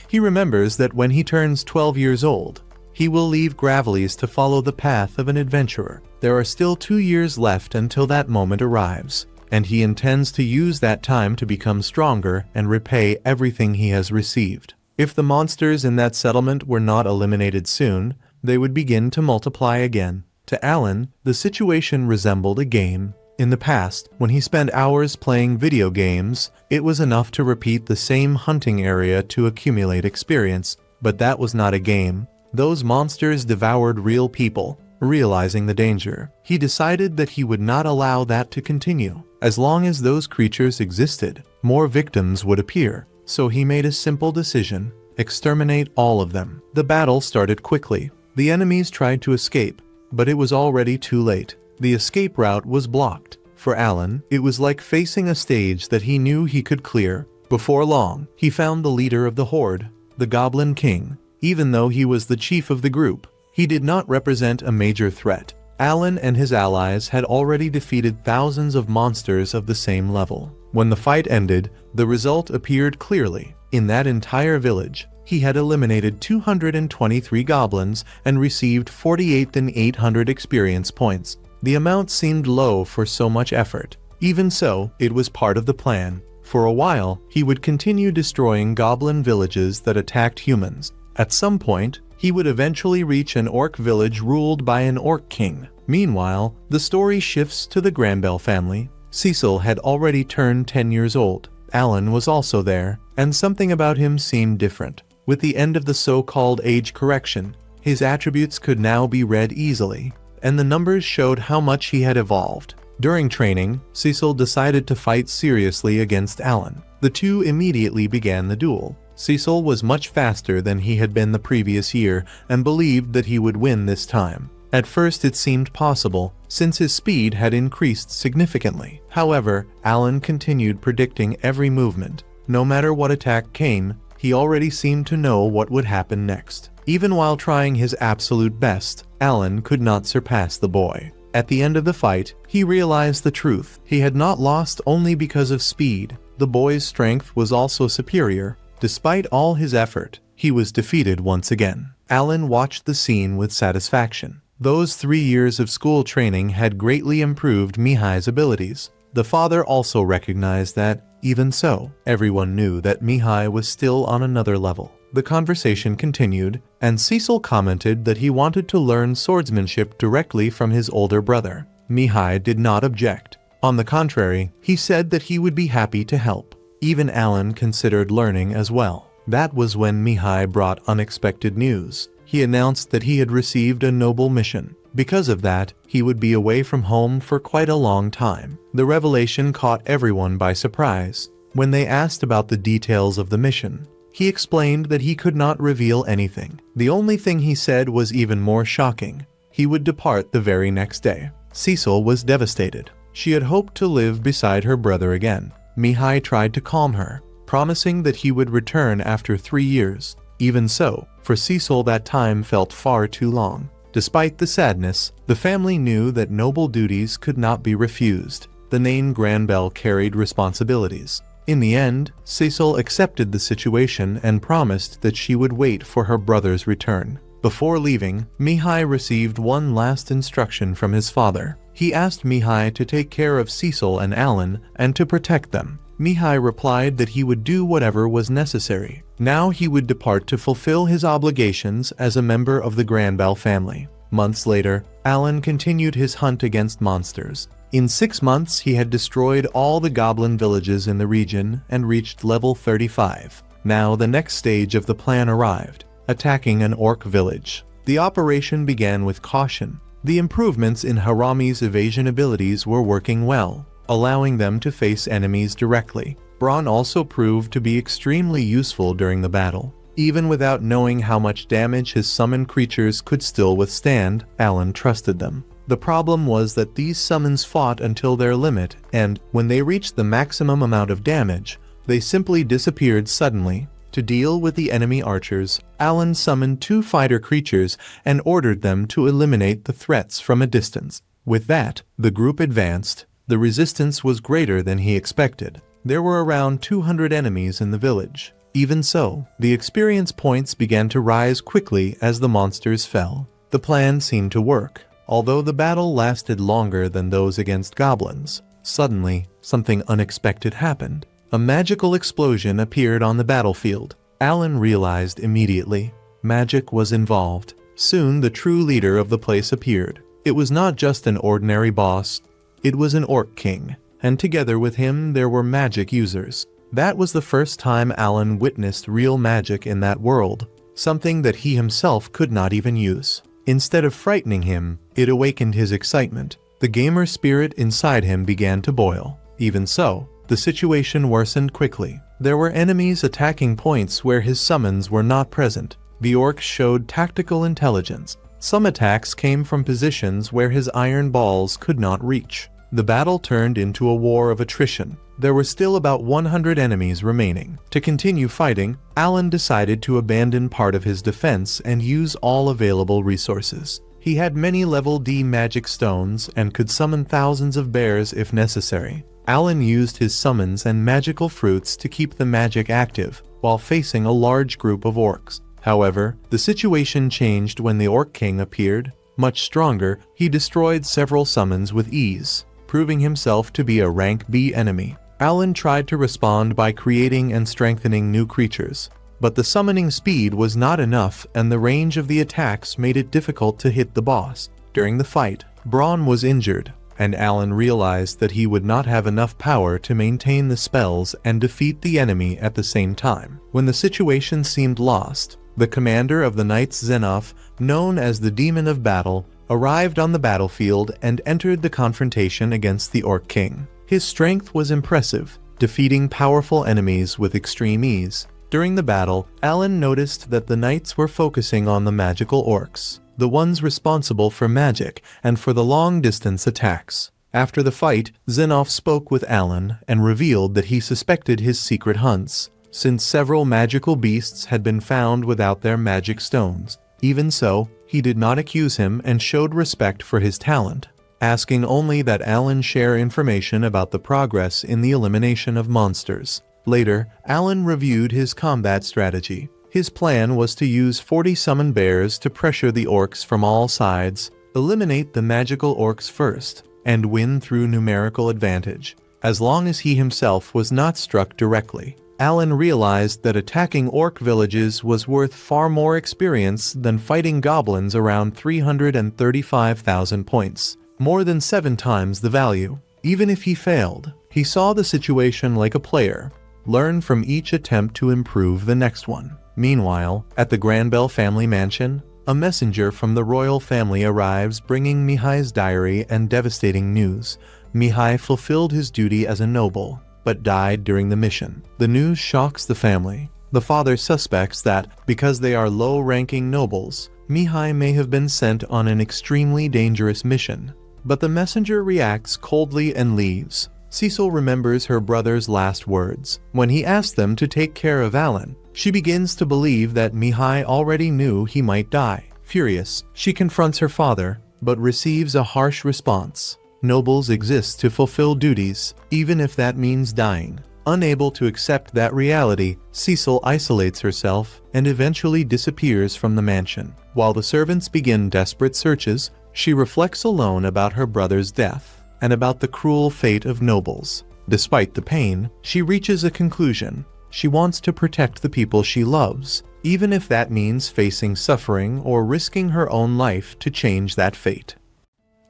He remembers that when he turns 12 years old, he will leave Gravellies to follow the path of an adventurer. There are still 2 years left until that moment arrives, and he intends to use that time to become stronger and repay everything he has received. If the monsters in that settlement were not eliminated soon, they would begin to multiply again. To Alan, the situation resembled a game. In the past, when he spent hours playing video games, it was enough to repeat the same hunting area to accumulate experience, but that was not a game. Those monsters devoured real people. Realizing the danger, he decided that he would not allow that to continue. As long as those creatures existed, more victims would appear, so he made a simple decision: exterminate all of them. The battle started quickly. The enemies tried to escape, but it was already too late. The escape route was blocked. For Alan, it was like facing a stage that he knew he could clear. Before long, he found the leader of the horde, the Goblin King. Even though he was the chief of the group, he did not represent a major threat. Alan and his allies had already defeated thousands of monsters of the same level. When the fight ended, the result appeared clearly. In that entire village, he had eliminated 223 goblins and received 48,800 experience points. The amount seemed low for so much effort. Even so, it was part of the plan. For a while, he would continue destroying goblin villages that attacked humans. At some point, he would eventually reach an orc village ruled by an orc king. Meanwhile, the story shifts to the Granbell family. Cecil had already turned 10 years old. Alan was also there, and something about him seemed different. With the end of the so-called age correction, his attributes could now be read easily, and the numbers showed how much he had evolved. During training, Cecil decided to fight seriously against Alan. The two immediately began the duel. Cecil was much faster than he had been the previous year and believed that he would win this time. At first it seemed possible, since his speed had increased significantly. However, Alan continued predicting every movement. No matter what attack came, he already seemed to know what would happen next. Even while trying his absolute best, Alan could not surpass the boy. At the end of the fight, he realized the truth. He had not lost only because of speed. The boy's strength was also superior. Despite all his effort, he was defeated once again. Alan watched the scene with satisfaction. Those 3 years of school training had greatly improved Mihai's abilities. The father also recognized that, even so, everyone knew that Mihai was still on another level. The conversation continued, and Cecil commented that he wanted to learn swordsmanship directly from his older brother. Mihai did not object. On the contrary, he said that he would be happy to help. Even Alan considered learning as well. That was when Mihai brought unexpected news. He announced that he had received a noble mission. Because of that, he would be away from home for quite a long time. The revelation caught everyone by surprise. When they asked about the details of the mission, he explained that he could not reveal anything. The only thing he said was even more shocking. He would depart the very next day. Cecil was devastated. She had hoped to live beside her brother again. Mihai tried to calm her, promising that he would return after 3 years. Even so, for Cecil that time felt far too long. Despite the sadness, the family knew that noble duties could not be refused. The name Granbell carried responsibilities. In the end, Cecil accepted the situation and promised that she would wait for her brother's return. Before leaving, Mihai received one last instruction from his father. He asked Mihai to take care of Cecil and Alan and to protect them. Mihai replied that he would do whatever was necessary. Now he would depart to fulfill his obligations as a member of the Granbell family. Months later, Alan continued his hunt against monsters. In 6 months, he had destroyed all the goblin villages in the region and reached level 35. Now the next stage of the plan arrived, attacking an orc village. The operation began with caution. The improvements in Harami's evasion abilities were working well, allowing them to face enemies directly. Braun also proved to be extremely useful during the battle. Even without knowing how much damage his summoned creatures could still withstand, Alan trusted them. The problem was that these summons fought until their limit, and when they reached the maximum amount of damage, they simply disappeared suddenly. To deal with the enemy archers, Alan summoned 2 fighter creatures and ordered them to eliminate the threats from a distance. With that, the group advanced. The resistance was greater than he expected. There were around 200 enemies in the village. Even so, the experience points began to rise quickly as the monsters fell. The plan seemed to work. Although the battle lasted longer than those against goblins, suddenly something unexpected happened. A magical explosion appeared on the battlefield. Alan realized immediately. Magic was involved. Soon the true leader of the place appeared. It was not just an ordinary boss. It was an orc king, and together with him there were magic users. That was the first time Alan witnessed real magic in that world, something that he himself could not even use. Instead of frightening him, it awakened his excitement. The gamer spirit inside him began to boil. Even so, the situation worsened quickly. There were enemies attacking points where his summons were not present. The orcs showed tactical intelligence. Some attacks came from positions where his iron balls could not reach. The battle turned into a war of attrition. there were still about 100 enemies remaining. To continue fighting, Alan decided to abandon part of his defense and use all available resources. He had many level D magic stones and could summon thousands of bears if necessary. Alan used his summons and magical fruits to keep the magic active while facing a large group of orcs. However, the situation changed when the Orc King appeared. Much stronger, he destroyed several summons with ease, proving himself to be a rank B enemy. Alan tried to respond by creating and strengthening new creatures, but the summoning speed was not enough and the range of the attacks made it difficult to hit the boss. During the fight, Braun was injured, and Alan realized that he would not have enough power to maintain the spells and defeat the enemy at the same time. When the situation seemed lost, the commander of the Knights Xenof, known as the Demon of Battle, arrived on the battlefield and entered the confrontation against the Orc King. His strength was impressive, defeating powerful enemies with extreme ease. During the battle, Alan noticed that the knights were focusing on the magical orcs, the ones responsible for magic and for the long-distance attacks. After the fight, Xenof spoke with Alan and revealed that he suspected his secret hunts, since several magical beasts had been found without their magic stones. Even so, he did not accuse him and showed respect for his talent, asking only that Alan share information about the progress in the elimination of monsters. Later, Alan reviewed his combat strategy. His plan was to use 40 summon bears to pressure the orcs from all sides, eliminate the magical orcs first, and win through numerical advantage, as long as he himself was not struck directly. Alan realized that attacking orc villages was worth far more experience than fighting goblins around 335,000 points, more than 7 times the value. Even if he failed, he saw the situation like a player, learn from each attempt to improve the next one. Meanwhile, at the Granbell family mansion, a messenger from the royal family arrives bringing Mihai's diary and devastating news. Mihai fulfilled his duty as a noble, but died during the mission. The news shocks the family. The father suspects that, because they are low-ranking nobles, Mihai may have been sent on an extremely dangerous mission. But the messenger reacts coldly and leaves. Cecil remembers her brother's last words. When he asked them to take care of Alan, she begins to believe that Mihai already knew he might die. Furious, she confronts her father, but receives a harsh response. Nobles exist to fulfill duties, even if that means dying. Unable to accept that reality, Cecil isolates herself and eventually disappears from the mansion. While the servants begin desperate searches, she reflects alone about her brother's death and about the cruel fate of nobles. Despite the pain, she reaches a conclusion. She wants to protect the people she loves, even if that means facing suffering or risking her own life to change that fate.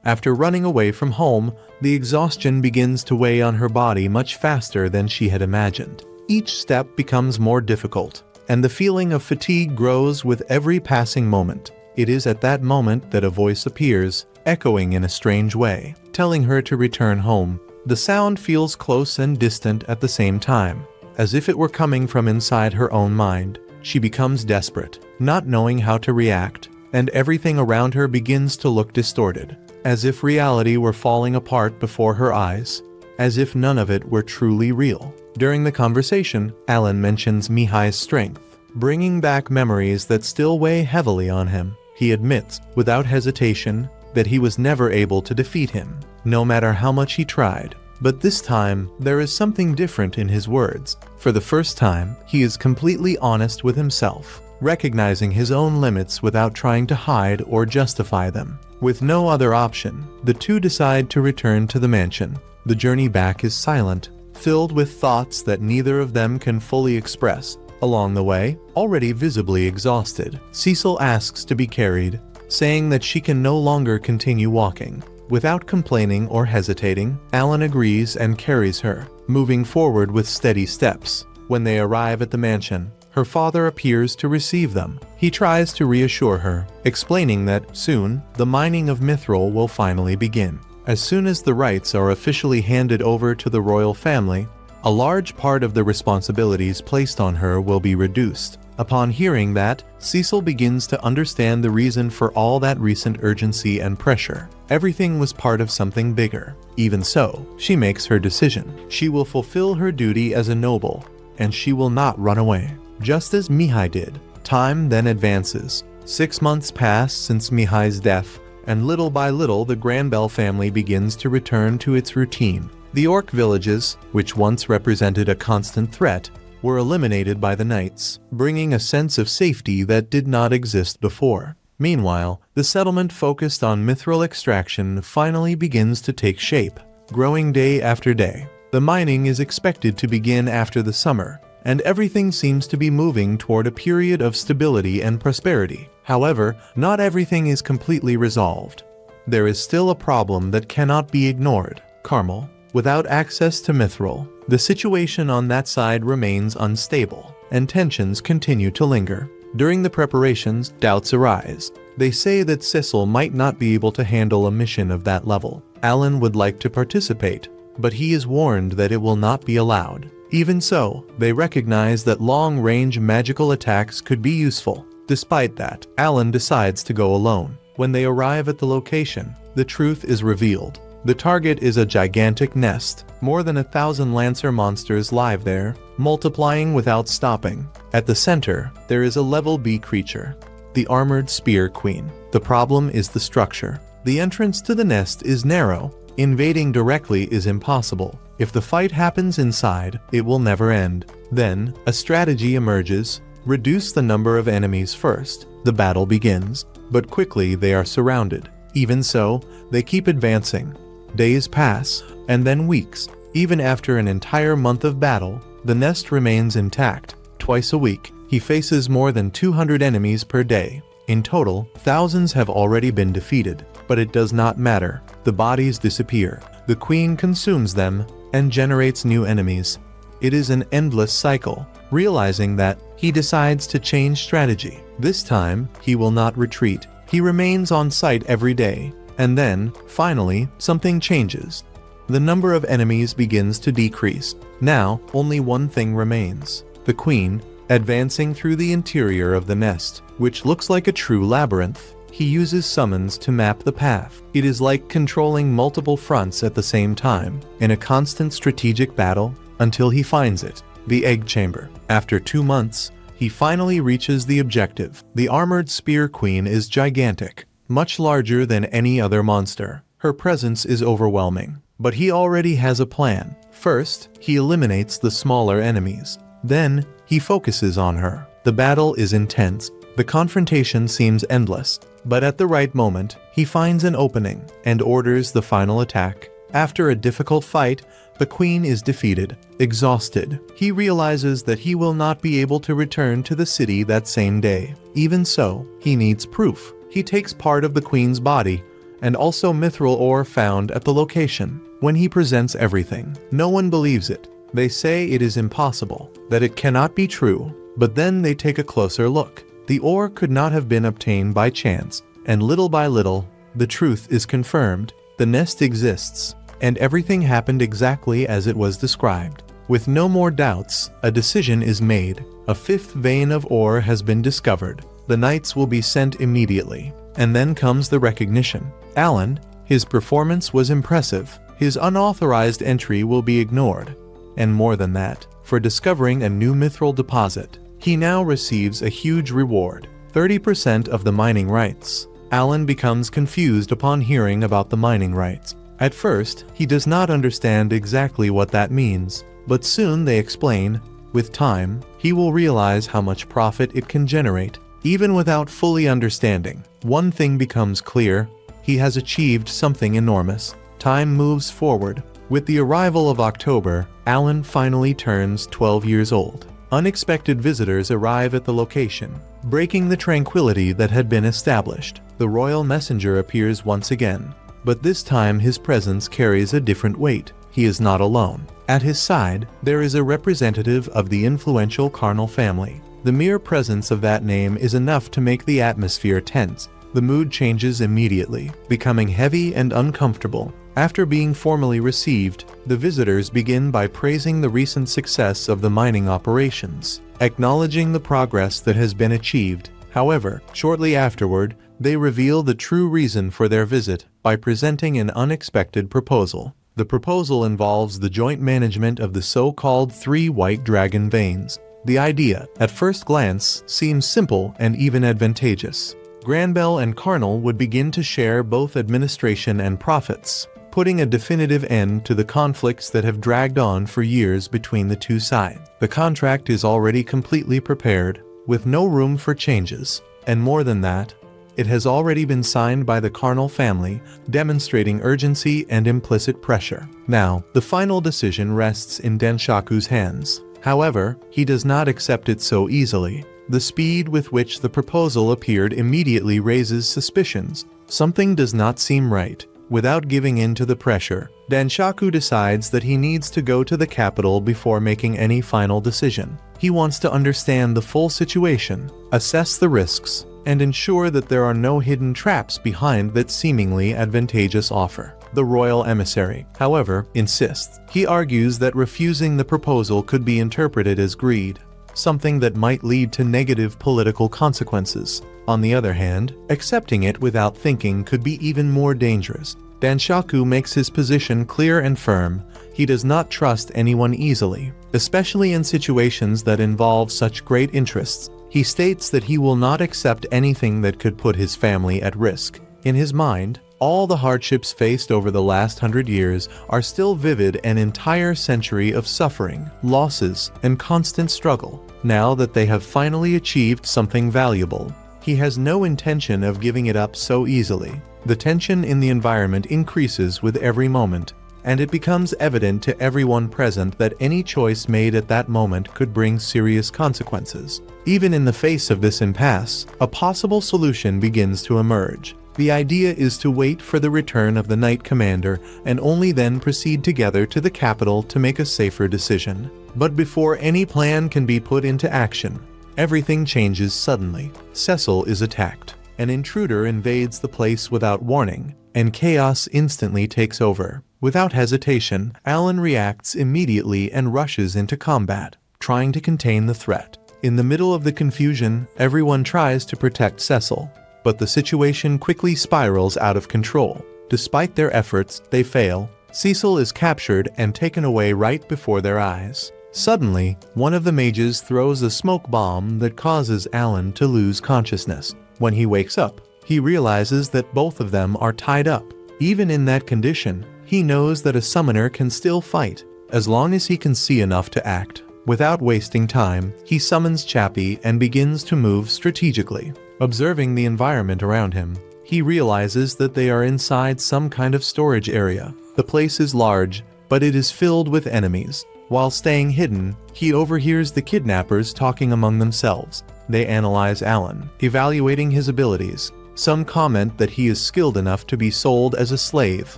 After running away from home, the exhaustion begins to weigh on her body much faster than she had imagined. Each step becomes more difficult, and the feeling of fatigue grows with every passing moment. It is at that moment that a voice appears, echoing in a strange way, telling her to return home. The sound feels close and distant at the same time, as if it were coming from inside her own mind. She becomes desperate, not knowing how to react, and everything around her begins to look distorted, as if reality were falling apart before her eyes, as if none of it were truly real. During the conversation, Alan mentions Mihai's strength, bringing back memories that still weigh heavily on him. He admits, without hesitation, that he was never able to defeat him, no matter how much he tried. But this time, there is something different in his words. For the first time, he is completely honest with himself, recognizing his own limits without trying to hide or justify them. With no other option, the two decide to return to the mansion. The journey back is silent, filled with thoughts that neither of them can fully express. Along the way, already visibly exhausted, Cecil asks to be carried, saying that she can no longer continue walking. Without complaining or hesitating, Alan agrees and carries her, moving forward with steady steps. When they arrive at the mansion, her father appears to receive them. He tries to reassure her, explaining that soon, the mining of Mithril will finally begin. As soon as the rights are officially handed over to the royal family, a large part of the responsibilities placed on her will be reduced. Upon hearing that, Cecil begins to understand the reason for all that recent urgency and pressure. Everything was part of something bigger. Even so, she makes her decision. She will fulfill her duty as a noble, and she will not run away. Just as Mihai did. Time then advances. 6 months pass since Mihai's death, and little by little the Granbell family begins to return to its routine. The orc villages, which once represented a constant threat, were eliminated by the knights, bringing a sense of safety that did not exist before. Meanwhile, the settlement focused on mithril extraction finally begins to take shape, growing day after day. The mining is expected to begin after the summer, and everything seems to be moving toward a period of stability and prosperity. However, not everything is completely resolved. There is still a problem that cannot be ignored: Carmel. Without access to mithril, the situation on that side remains unstable, and tensions continue to linger. During the preparations, doubts arise. They say that Cecil might not be able to handle a mission of that level. Alan would like to participate, but he is warned that it will not be allowed. Even so, they recognize that long-range magical attacks could be useful. Despite that, Alan decides to go alone. When they arrive at the location, the truth is revealed. The target is a gigantic nest. More than 1,000 Lancer monsters live there, multiplying without stopping. At the center, there is a level B creature, the Armored Spear Queen. The problem is the structure. The entrance to the nest is narrow. Invading directly is impossible. If the fight happens inside, it will never end. Then, a strategy emerges: reduce the number of enemies first. The battle begins, but quickly they are surrounded. Even so, they keep advancing. Days pass, and then weeks. Even after an entire month of battle, the nest remains intact. Twice a week, he faces more than 200 enemies per day. In total, thousands have already been defeated, but it does not matter. The bodies disappear. The queen consumes them and generates new enemies. It is an endless cycle. Realizing that, he decides to change strategy. This time, he will not retreat. He remains on site every day. And then, finally, something changes. The number of enemies begins to decrease. Now, only one thing remains: the queen, advancing through the interior of the nest, which looks like a true labyrinth. He uses summons to map the path. It is like controlling multiple fronts at the same time, in a constant strategic battle, until he finds it: the egg chamber. After 2 months, he finally reaches the objective. The Armored Spear Queen is gigantic, much larger than any other monster. Her presence is overwhelming. But he already has a plan. First, he eliminates the smaller enemies. Then, he focuses on her. The battle is intense. The confrontation seems endless. But at the right moment, he finds an opening and orders the final attack. After a difficult fight, the queen is defeated. Exhausted, he realizes that he will not be able to return to the city that same day. Even so, he needs proof. He takes part of the queen's body, and also mithril ore found at the location. When he presents everything, no one believes it. They say it is impossible, that it cannot be true, but then they take a closer look. The ore could not have been obtained by chance, and little by little, the truth is confirmed. The nest exists, and everything happened exactly as it was described. With no more doubts, a decision is made. A 5th vein of ore has been discovered. The knights will be sent immediately. And then comes the recognition. Alan, his performance was impressive. His unauthorized entry will be ignored. And more than that, for discovering a new mithril deposit, he now receives a huge reward: 30% of the mining rights. Alan becomes confused upon hearing about the mining rights. At first, he does not understand exactly what that means, but soon they explain. With time, he will realize how much profit it can generate. Even without fully understanding, one thing becomes clear: he has achieved something enormous. Time moves forward. With the arrival of October, Alan finally turns 12 years old. Unexpected visitors arrive at the location, breaking the tranquility that had been established. The royal messenger appears once again, but this time his presence carries a different weight. He is not alone. At his side, there is a representative of the influential Carnal family. The mere presence of that name is enough to make the atmosphere tense. The mood changes immediately, becoming heavy and uncomfortable. After being formally received, the visitors begin by praising the recent success of the mining operations, acknowledging the progress that has been achieved. However, shortly afterward, they reveal the true reason for their visit. by presenting an unexpected proposal. The proposal involves the joint management of the so-called 3 white dragon veins. The idea, at first glance, seems simple and even advantageous. Granbell and Carnal would begin to share both administration and profits, putting a definitive end to the conflicts that have dragged on for years between the two sides. The contract is already completely prepared, with no room for changes, and more than that, it has already been signed by the Carnal family, demonstrating urgency and implicit pressure. Now, the final decision rests in Denshaku's hands. However, he does not accept it so easily. The speed with which the proposal appeared immediately raises suspicions. Something does not seem right. Without giving in to the pressure, Denshaku decides that he needs to go to the capital before making any final decision. He wants to understand the full situation, assess the risks, and ensure that there are no hidden traps behind that seemingly advantageous offer. The royal emissary, however, insists. He argues that refusing the proposal could be interpreted as greed, something that might lead to negative political consequences. On the other hand, accepting it without thinking could be even more dangerous. Denshaku makes his position clear and firm. He does not trust anyone easily, especially in situations that involve such great interests. He states that he will not accept anything that could put his family at risk. In his mind, all the hardships faced over the last 100 years are still vivid, an entire century of suffering, losses, and constant struggle. Now that they have finally achieved something valuable, he has no intention of giving it up so easily. The tension in the environment increases with every moment, and it becomes evident to everyone present that any choice made at that moment could bring serious consequences. Even in the face of this impasse, a possible solution begins to emerge. The idea is to wait for the return of the Knight Commander and only then proceed together to the capital to make a safer decision. But before any plan can be put into action, everything changes suddenly. Cecil is attacked. An intruder invades the place without warning, and chaos instantly takes over. Without hesitation, Alan reacts immediately and rushes into combat, trying to contain the threat. In the middle of the confusion, everyone tries to protect Cecil, but the situation quickly spirals out of control. Despite their efforts, they fail. Cecil is captured and taken away right before their eyes. Suddenly, one of the mages throws a smoke bomb that causes Alan to lose consciousness. When he wakes up, he realizes that both of them are tied up. Even in that condition, he knows that a summoner can still fight, as long as he can see enough to act. Without wasting time, he summons Chappie and begins to move strategically. Observing the environment around him, he realizes that they are inside some kind of storage area. The place is large, but it is filled with enemies. While staying hidden, he overhears the kidnappers talking among themselves. They analyze Alan, evaluating his abilities. Some comment that he is skilled enough to be sold as a slave,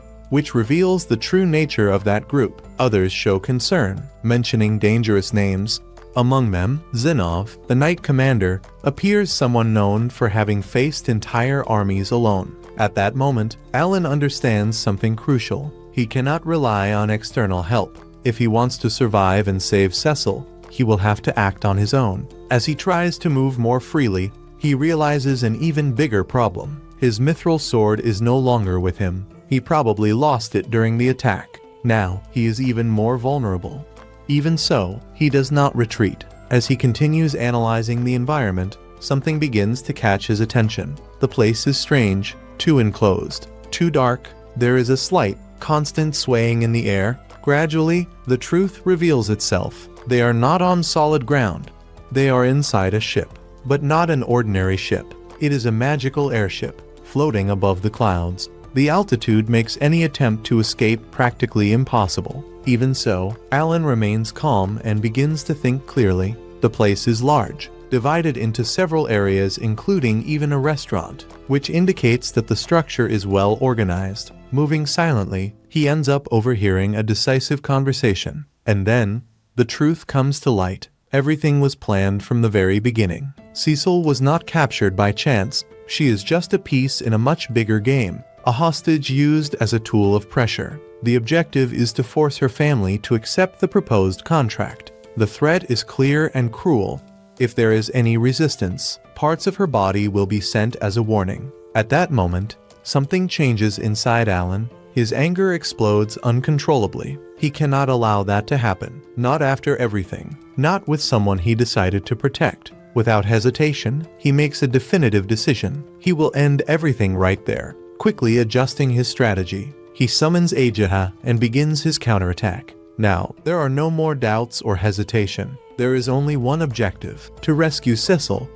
which reveals the true nature of that group. Others show concern, mentioning dangerous names. Among them, Zinov, the Knight Commander, appears someone known for having faced entire armies alone. At that moment, Alan understands something crucial. He cannot rely on external help. If he wants to survive and save Cecil, he will have to act on his own. As he tries to move more freely, he realizes an even bigger problem. His mithril sword is no longer with him. He probably lost it during the attack. Now, he is even more vulnerable. Even so, he does not retreat. As he continues analyzing the environment, something begins to catch his attention. The place is strange, too enclosed, too dark. There is a slight, constant swaying in the air. Gradually, the truth reveals itself. They are not on solid ground. They are inside a ship, but not an ordinary ship. It is a magical airship, floating above the clouds. The altitude makes any attempt to escape practically impossible. Even so, Alan remains calm and begins to think clearly. The place is large, divided into several areas including even a restaurant, which indicates that the structure is well organized. Moving silently, he ends up overhearing a decisive conversation. And then, the truth comes to light. Everything was planned from the very beginning. Cecil was not captured by chance. She is just a piece in a much bigger game, a hostage used as a tool of pressure. The objective is to force her family to accept the proposed contract. The threat is clear and cruel. If there is any resistance, parts of her body will be sent as a warning. At that moment, something changes inside Alan. His anger explodes uncontrollably. He cannot allow that to happen. Not after everything. Not with someone he decided to protect. Without hesitation, he makes a definitive decision. He will end everything right there. Quickly adjusting his strategy, he summons Ajaha and begins his counterattack. Now, there are no more doubts or hesitation. There is only one objective: to rescue Sissel.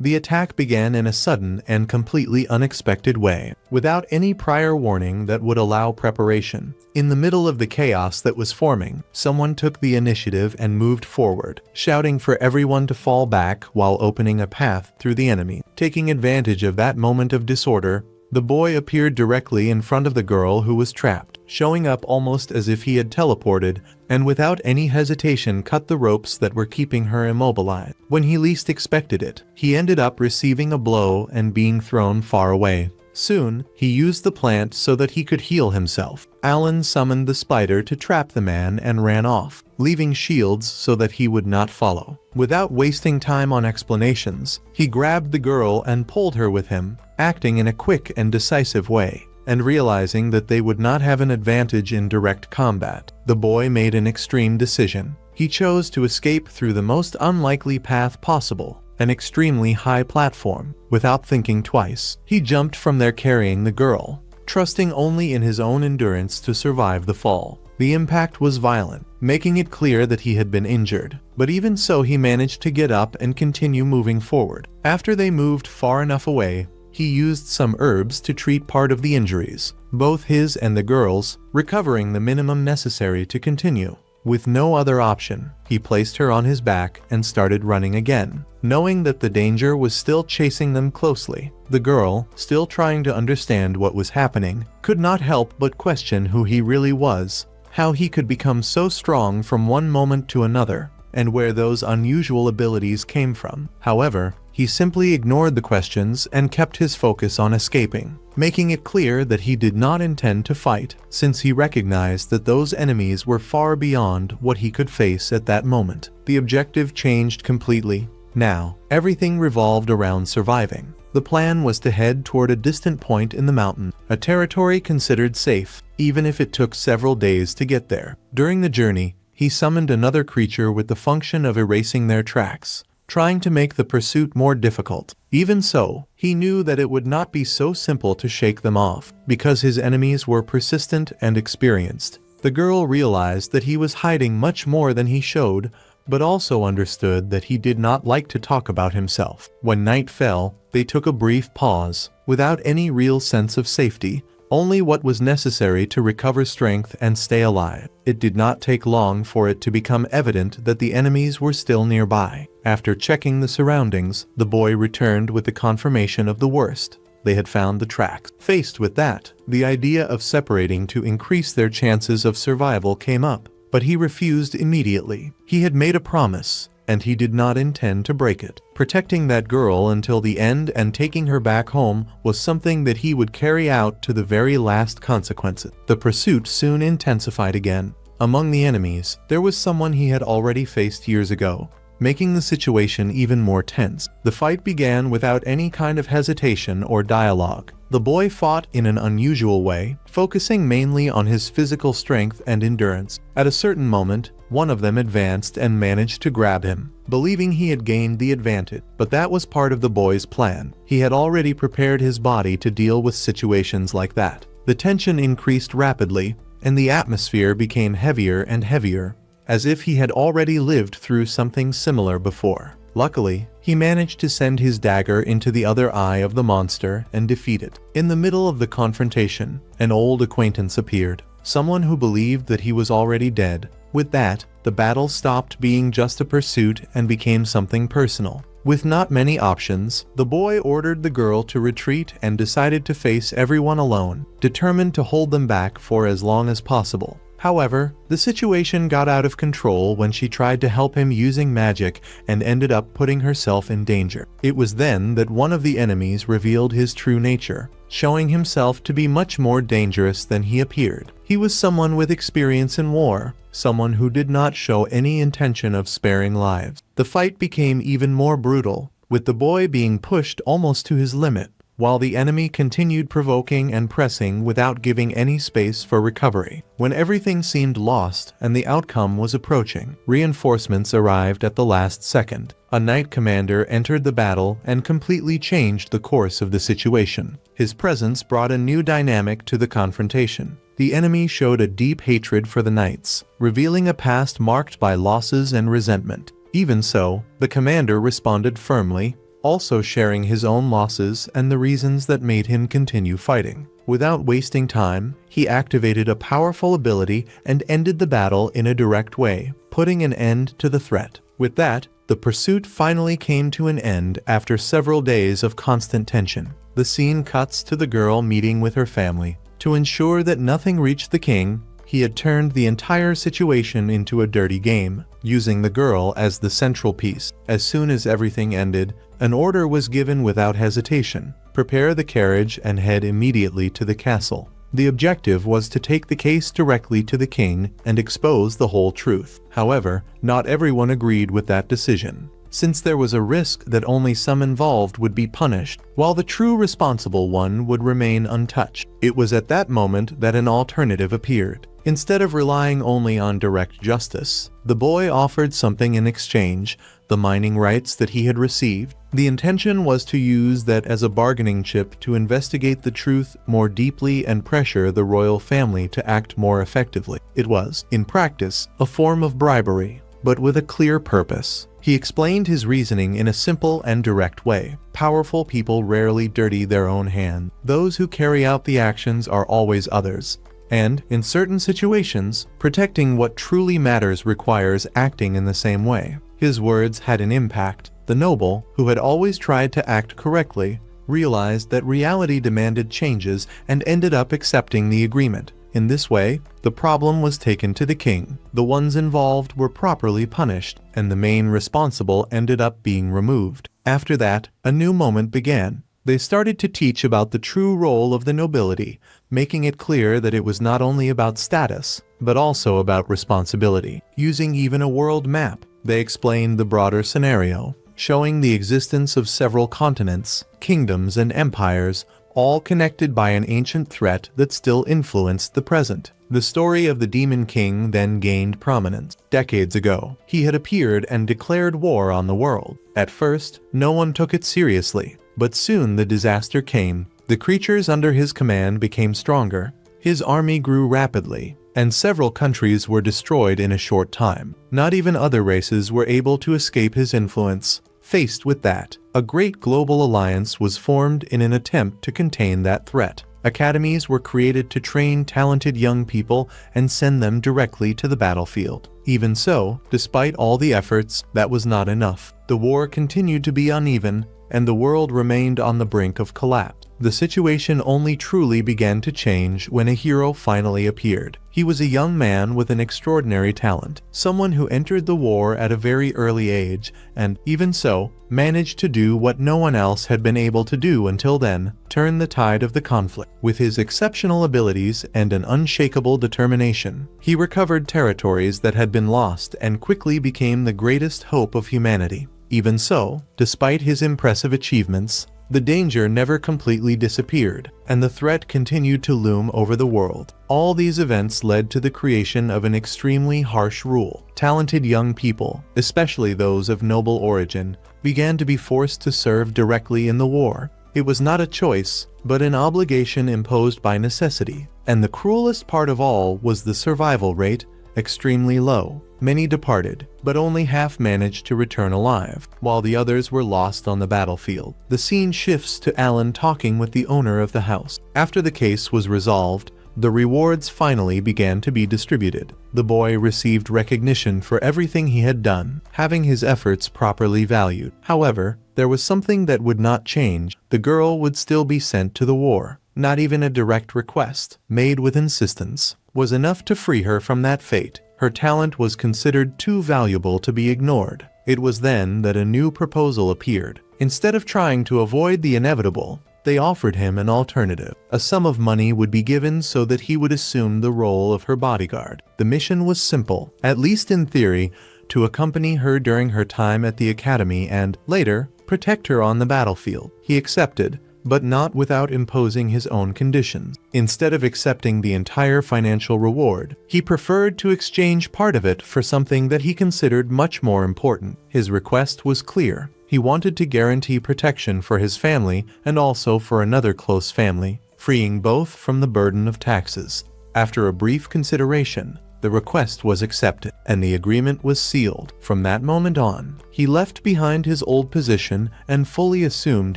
The attack began in a sudden and completely unexpected way, without any prior warning that would allow preparation. In the middle of the chaos that was forming, someone took the initiative and moved forward, shouting for everyone to fall back while opening a path through the enemy. Taking advantage of that moment of disorder, the boy appeared directly in front of the girl who was trapped, showing up almost as if he had teleported, and without any hesitation cut the ropes that were keeping her immobilized. When he least expected it, he ended up receiving a blow and being thrown far away. Soon, he used the plant so that he could heal himself. Alan summoned the spider to trap the man and ran off, leaving shields so that he would not follow. Without wasting time on explanations, he grabbed the girl and pulled her with him, acting in a quick and decisive way. And realizing that they would not have an advantage in direct combat, the boy made an extreme decision. He chose to escape through the most unlikely path possible, an extremely high platform. Without thinking twice, he jumped from there carrying the girl, trusting only in his own endurance to survive the fall. The impact was violent, making it clear that he had been injured, but even so he managed to get up and continue moving forward. After they moved far enough away, he used some herbs to treat part of the injuries, both his and the girl's, recovering the minimum necessary to continue. With no other option, he placed her on his back and started running again, knowing that the danger was still chasing them closely. The girl, still trying to understand what was happening, could not help but question who he really was, how he could become so strong from one moment to another, and where those unusual abilities came from. However, he simply ignored the questions and kept his focus on escaping, making it clear that he did not intend to fight, since he recognized that those enemies were far beyond what he could face at that moment. The objective changed completely. Now, everything revolved around surviving. The plan was to head toward a distant point in the mountain, a territory considered safe, even if it took several days to get there. During the journey, he summoned another creature with the function of erasing their tracks, trying to make the pursuit more difficult. Even so, he knew that it would not be so simple to shake them off, because his enemies were persistent and experienced. The girl realized that he was hiding much more than he showed, but also understood that he did not like to talk about himself. When night fell, they took a brief pause, without any real sense of safety, only what was necessary to recover strength and stay alive. It did not take long for it to become evident that the enemies were still nearby. After checking the surroundings, the boy returned with the confirmation of the worst. They had found the tracks. Faced with that, the idea of separating to increase their chances of survival came up, but he refused immediately. He had made a promise, and he did not intend to break it. Protecting that girl until the end and taking her back home was something that he would carry out to the very last consequences. The pursuit soon intensified again. Among the enemies, there was someone he had already faced years ago, making the situation even more tense. The fight began without any kind of hesitation or dialogue. The boy fought in an unusual way, focusing mainly on his physical strength and endurance. At a certain moment, one of them advanced and managed to grab him, believing he had gained the advantage. But that was part of the boy's plan. He had already prepared his body to deal with situations like that. The tension increased rapidly, and the atmosphere became heavier and heavier, as if he had already lived through something similar before. Luckily, he managed to send his dagger into the other eye of the monster and defeat it. In the middle of the confrontation, an old acquaintance appeared, someone who believed that he was already dead. With that, the battle stopped being just a pursuit and became something personal. With not many options, the boy ordered the girl to retreat and decided to face everyone alone, determined to hold them back for as long as possible. However, the situation got out of control when she tried to help him using magic and ended up putting herself in danger. It was then that one of the enemies revealed his true nature, showing himself to be much more dangerous than he appeared. He was someone with experience in war, someone who did not show any intention of sparing lives. The fight became even more brutal, with the boy being pushed almost to his limit. while the enemy continued provoking and pressing without giving any space for recovery. When everything seemed lost and the outcome was approaching, reinforcements arrived at the last second. A knight commander entered the battle and completely changed the course of the situation. His presence brought a new dynamic to the confrontation. The enemy showed a deep hatred for the knights, revealing a past marked by losses and resentment. Even so, the commander responded firmly, also sharing his own losses and the reasons that made him continue fighting. Without wasting time, he activated a powerful ability and ended the battle in a direct way, putting an end to the threat. With that, the pursuit finally came to an end after several days of constant tension. The scene cuts to the girl meeting with her family. To ensure that nothing reached the king, he had turned the entire situation into a dirty game, using the girl as the central piece. As soon as everything ended, an order was given without hesitation: prepare the carriage and head immediately to the castle. The objective was to take the case directly to the king and expose the whole truth. However, not everyone agreed with that decision, since there was a risk that only some involved would be punished, while the true responsible one would remain untouched. It was at that moment that an alternative appeared. Instead of relying only on direct justice, the boy offered something in exchange: the mining rights that he had received. The intention was to use that as a bargaining chip to investigate the truth more deeply and pressure the royal family to act more effectively. It was, in practice, a form of bribery, but with a clear purpose. He explained his reasoning in a simple and direct way. Powerful people rarely dirty their own hand. Those who carry out the actions are always others. And, in certain situations, protecting what truly matters requires acting in the same way. His words had an impact. The noble, who had always tried to act correctly, realized that reality demanded changes and ended up accepting the agreement. In this way, the problem was taken to the king. The ones involved were properly punished, and the main responsible ended up being removed. After that, a new moment began. They started to teach about the true role of the nobility, making it clear that it was not only about status, but also about responsibility. Using even a world map, they explained the broader scenario, showing the existence of several continents, kingdoms, and empires, all connected by an ancient threat that still influenced the present. The story of the Demon King then gained prominence. Decades ago, he had appeared and declared war on the world. At first, no one took it seriously, but soon the disaster came. The creatures under his command became stronger, his army grew rapidly, and several countries were destroyed in a short time. Not even other races were able to escape his influence. Faced with that, a great global alliance was formed in an attempt to contain that threat. Academies were created to train talented young people and send them directly to the battlefield. Even so, despite all the efforts, that was not enough. The war continued to be uneven, and the world remained on the brink of collapse. The situation only truly began to change when a hero finally appeared. He was a young man with an extraordinary talent, someone who entered the war at a very early age and, even so, managed to do what no one else had been able to do until then: turn the tide of the conflict. With his exceptional abilities and an unshakable determination, he recovered territories that had been lost and quickly became the greatest hope of humanity. Even so, despite his impressive achievements, the danger never completely disappeared, and the threat continued to loom over the world. All these events led to the creation of an extremely harsh rule. Talented young people, especially those of noble origin, began to be forced to serve directly in the war. It was not a choice, but an obligation imposed by necessity. And the cruelest part of all was the survival rate, extremely low. Many departed, but only half managed to return alive, while the others were lost on the battlefield. The scene shifts to Alan talking with the owner of the house. After the case was resolved, the rewards finally began to be distributed. The boy received recognition for everything he had done, having his efforts properly valued. However, there was something that would not change. The girl would still be sent to the war. Not even a direct request, made with insistence, was enough to free her from that fate. Her talent was considered too valuable to be ignored. It was then that a new proposal appeared. Instead of trying to avoid the inevitable, they offered him an alternative. A sum of money would be given so that he would assume the role of her bodyguard. The mission was simple, at least in theory, to accompany her during her time at the academy and, later, protect her on the battlefield. He accepted, but not without imposing his own conditions. Instead of accepting the entire financial reward, he preferred to exchange part of it for something that he considered much more important. His request was clear. He wanted to guarantee protection for his family and also for another close family, freeing both from the burden of taxes. After a brief consideration, the request was accepted, and the agreement was sealed. From that moment on, he left behind his old position and fully assumed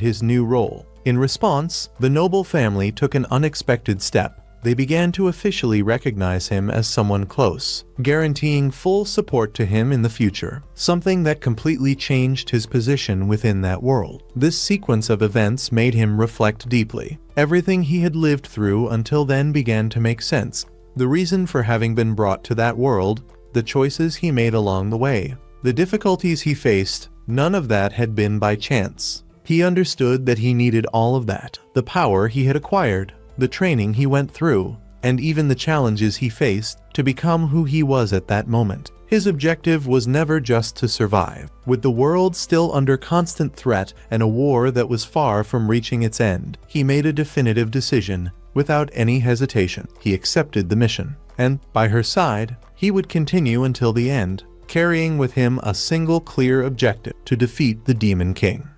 his new role. In response, the noble family took an unexpected step. They began to officially recognize him as someone close, guaranteeing full support to him in the future, something that completely changed his position within that world. This sequence of events made him reflect deeply. Everything he had lived through until then began to make sense. The reason for having been brought to that world, the choices he made along the way, the difficulties he faced, none of that had been by chance. He understood that he needed all of that, the power he had acquired, the training he went through, and even the challenges he faced to become who he was at that moment. His objective was never just to survive. With the world still under constant threat and a war that was far from reaching its end, he made a definitive decision. Without any hesitation, he accepted the mission, and by her side, he would continue until the end, carrying with him a single clear objective: to defeat the Demon King.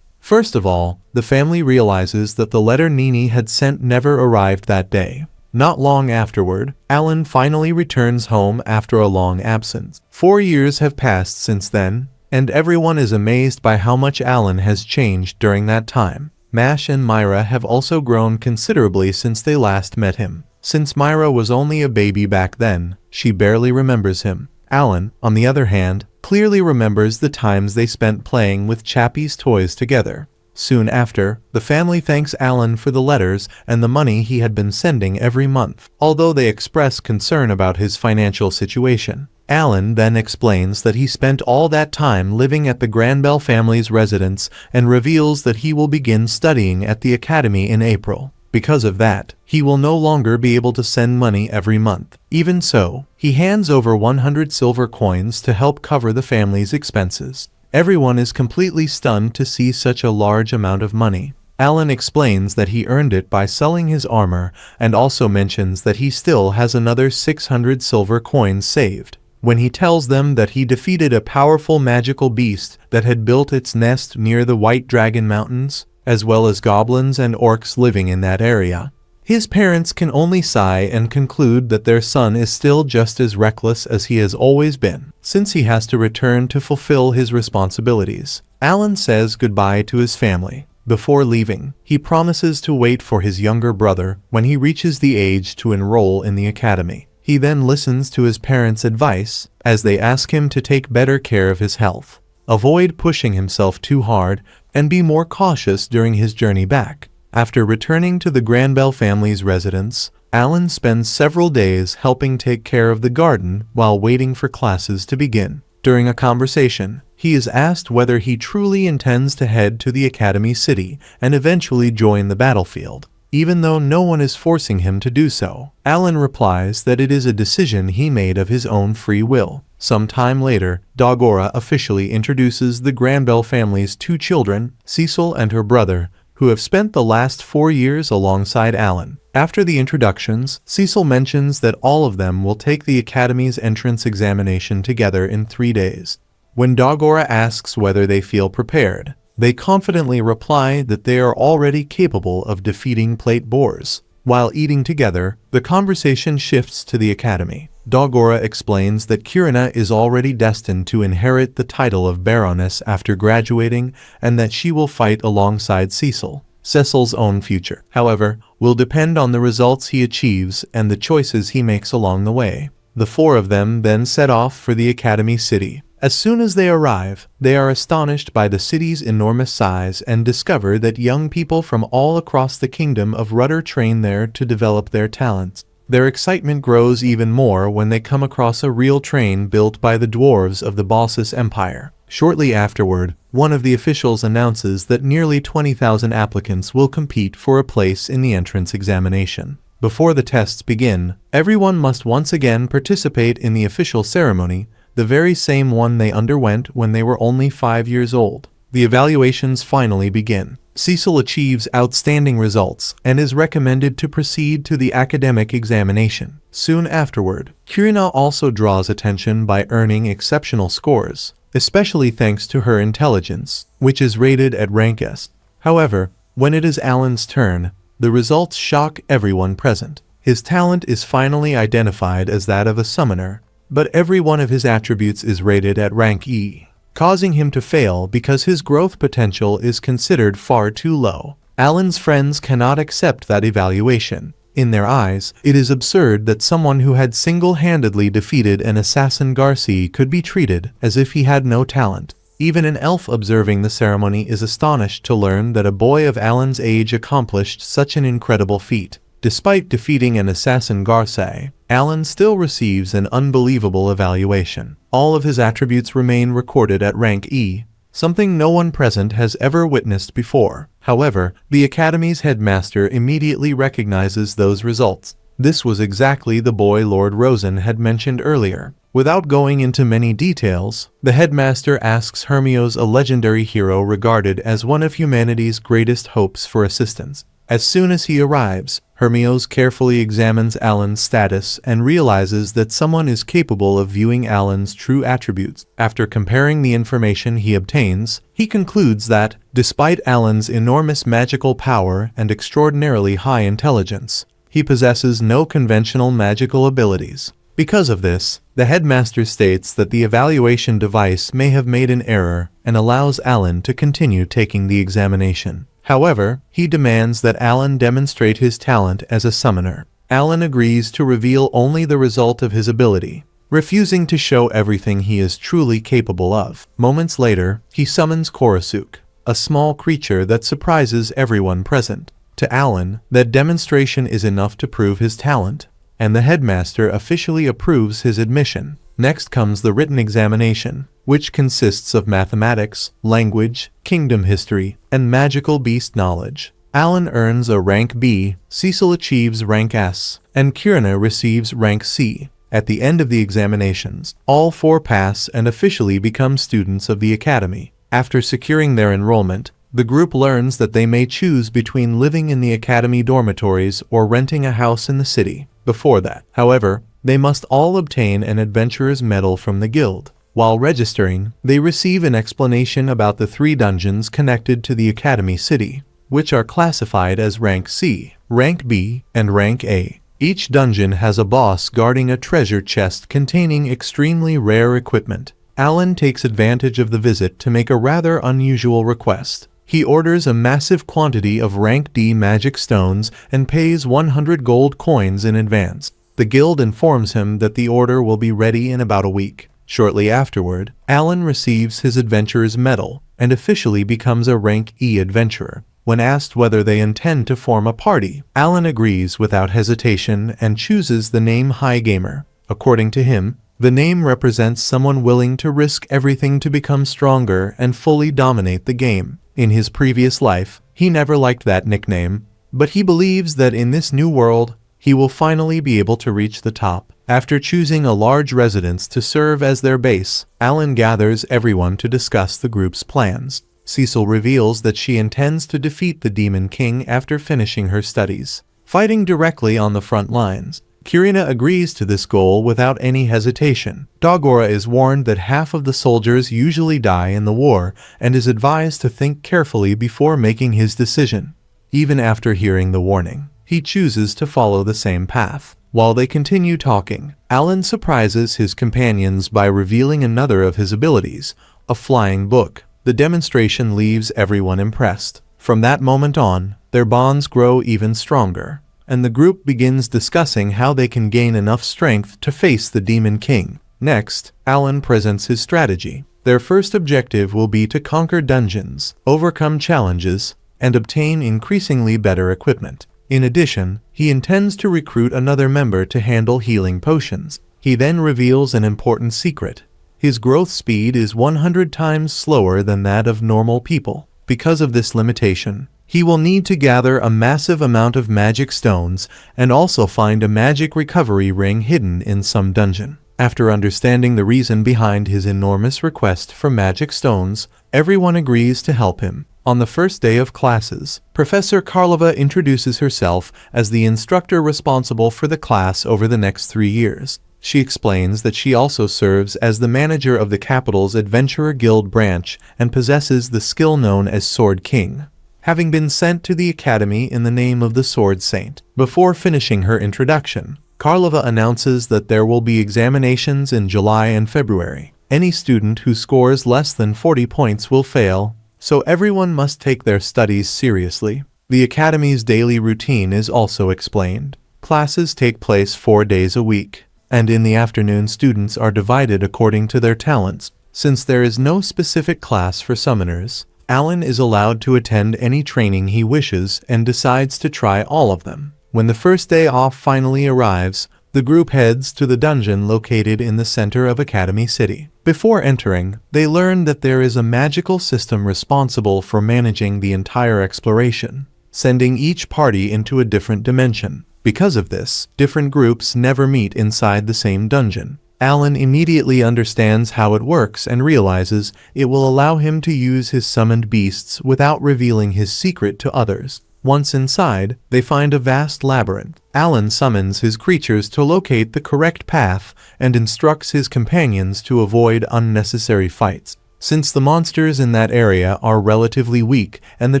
First of all, the family realizes that the letter Nini had sent never arrived that day. Not long afterward, Alan finally returns home after a long absence. 4 years have passed since then, and everyone is amazed by how much Alan has changed during that time. Mash and Myra have also grown considerably since they last met him. Since Myra was only a baby back then, she barely remembers him. Alan, on the other hand, clearly remembers the times they spent playing with Chappie's toys together. Soon after, the family thanks Alan for the letters and the money he had been sending every month, although they express concern about his financial situation. Alan then explains that he spent all that time living at the Granbell family's residence and reveals that he will begin studying at the academy in April. Because of that, he will no longer be able to send money every month. Even so, he hands over 100 silver coins to help cover the family's expenses. Everyone is completely stunned to see such a large amount of money. Alan explains that he earned it by selling his armor and also mentions that he still has another 600 silver coins saved. When he tells them that he defeated a powerful magical beast that had built its nest near the White Dragon Mountains, as well as goblins and orcs living in that area, his parents can only sigh and conclude that their son is still just as reckless as he has always been, since he has to return to fulfill his responsibilities. Alan says goodbye to his family. Before leaving, he promises to wait for his younger brother when he reaches the age to enroll in the academy. He then listens to his parents' advice as they ask him to take better care of his health, avoid pushing himself too hard, and be more cautious during his journey back. After returning to the Granbell family's residence, Alan spends several days helping take care of the garden while waiting for classes to begin. During a conversation, he is asked whether he truly intends to head to the Academy City and eventually join the battlefield. Even though no one is forcing him to do so, Alan replies that it is a decision he made of his own free will. Some time later, Dogora officially introduces the Granbell family's 2 children, Cecil and her brother, who have spent the last 4 years alongside Alan. After the introductions, Cecil mentions that all of them will take the Academy's entrance examination together in 3 days. When Dogora asks whether they feel prepared, they confidently reply that they are already capable of defeating plate boars. While eating together, the conversation shifts to the academy. Dogora explains that Kirina is already destined to inherit the title of Baroness after graduating and that she will fight alongside Cecil. Cecil's own future, however, will depend on the results he achieves and the choices he makes along the way. The 4 of them then set off for the Academy City. As soon as they arrive, they are astonished by the city's enormous size and discover that young people from all across the kingdom of Rudder train there to develop their talents. Their excitement grows even more when they come across a real train built by the dwarves of the Bossus Empire. Shortly afterward, one of the officials announces that nearly 20,000 applicants will compete for a place in the entrance examination. Before the tests begin, everyone must once again participate in the official ceremony, the very same one they underwent when they were only 5 years old. The evaluations finally begin. Cecil achieves outstanding results and is recommended to proceed to the academic examination. Soon afterward, Kirina also draws attention by earning exceptional scores, especially thanks to her intelligence, which is rated at rank S. However, when it is Alan's turn, the results shock everyone present. His talent is finally identified as that of a summoner, but every one of his attributes is rated at rank E, causing him to fail because his growth potential is considered far too low. Alan's friends cannot accept that evaluation. In their eyes, it is absurd that someone who had single-handedly defeated an assassin Garcia could be treated as if he had no talent. Even an elf observing the ceremony is astonished to learn that a boy of Alan's age accomplished such an incredible feat. Despite defeating an assassin Garcia, Alan still receives an unbelievable evaluation. All of his attributes remain recorded at rank E, something no one present has ever witnessed before. However, the Academy's headmaster immediately recognizes those results. This was exactly the boy Lord Rosen had mentioned earlier. Without going into many details, the headmaster asks Hermios, a legendary hero regarded as one of humanity's greatest hopes, for assistance. As soon as he arrives, Hermios carefully examines Alan's status and realizes that someone is capable of viewing Alan's true attributes. After comparing the information he obtains, he concludes that, despite Alan's enormous magical power and extraordinarily high intelligence, he possesses no conventional magical abilities. Because of this, the headmaster states that the evaluation device may have made an error and allows Alan to continue taking the examination. However, he demands that Alan demonstrate his talent as a summoner. Alan agrees to reveal only the result of his ability, refusing to show everything he is truly capable of. Moments later, he summons Korosuk, a small creature that surprises everyone present. To Alan, that demonstration is enough to prove his talent, and the headmaster officially approves his admission. Next comes the written examination, which consists of mathematics, language, kingdom history, and magical beast knowledge. Alan earns a rank B, Cecil achieves rank S, and Kirina receives rank C. At the end of the examinations, all four pass and officially become students of the Academy. After securing their enrollment, the group learns that they may choose between living in the Academy dormitories or renting a house in the city. Before that, however, they must all obtain an adventurer's medal from the guild. While registering, they receive an explanation about the 3 dungeons connected to the Academy city, which are classified as rank C, rank B, and rank A. Each dungeon has a boss guarding a treasure chest containing extremely rare equipment. Alan takes advantage of the visit to make a rather unusual request. He orders a massive quantity of rank D magic stones and pays 100 gold coins in advance. The guild informs him that the order will be ready in about a week. Shortly afterward, Alan receives his adventurer's medal and officially becomes a rank E adventurer. When asked whether they intend to form a party, Alan agrees without hesitation and chooses the name High Gamer. According to him, the name represents someone willing to risk everything to become stronger and fully dominate the game. In his previous life, he never liked that nickname, but he believes that in this new world, he will finally be able to reach the top. After choosing a large residence to serve as their base, Alan gathers everyone to discuss the group's plans. Cecil reveals that she intends to defeat the Demon King after finishing her studies, fighting directly on the front lines. Kirina agrees to this goal without any hesitation. Dagora is warned that half of the soldiers usually die in the war and is advised to think carefully before making his decision. Even after hearing the warning, he chooses to follow the same path. While they continue talking, Alan surprises his companions by revealing another of his abilities, a flying book. The demonstration leaves everyone impressed. From that moment on, their bonds grow even stronger, and the group begins discussing how they can gain enough strength to face the Demon King. Next, Alan presents his strategy. Their first objective will be to conquer dungeons, overcome challenges, and obtain increasingly better equipment. In addition, he intends to recruit another member to handle healing potions. He then reveals an important secret. His growth speed is 100 times slower than that of normal people. Because of this limitation, he will need to gather a massive amount of magic stones and also find a magic recovery ring hidden in some dungeon. After understanding the reason behind his enormous request for magic stones, Everyone agrees to help him. On the first day of classes, Professor Karlova introduces herself as the instructor responsible for the class over the next 3 years. She explains that she also serves as the manager of the capital's Adventurer Guild branch and possesses the skill known as Sword King, having been sent to the academy in the name of the Sword Saint. Before finishing her introduction, Karlova announces that there will be examinations in July and February. Any student who scores less than 40 points will fail, so everyone must take their studies seriously. The academy's daily routine is also explained. Classes take place 4 days a week, and in the afternoon students are divided according to their talents. Since there is no specific class for summoners, Alan is allowed to attend any training he wishes and decides to try all of them. When the first day off finally arrives, the group heads to the dungeon located in the center of Academy City. Before entering, they learn that there is a magical system responsible for managing the entire exploration, sending each party into a different dimension. Because of this, different groups never meet inside the same dungeon. Alan immediately understands how it works and realizes it will allow him to use his summoned beasts without revealing his secret to others. Once inside, they find a vast labyrinth. Alan summons his creatures to locate the correct path and instructs his companions to avoid unnecessary fights. Since the monsters in that area are relatively weak and the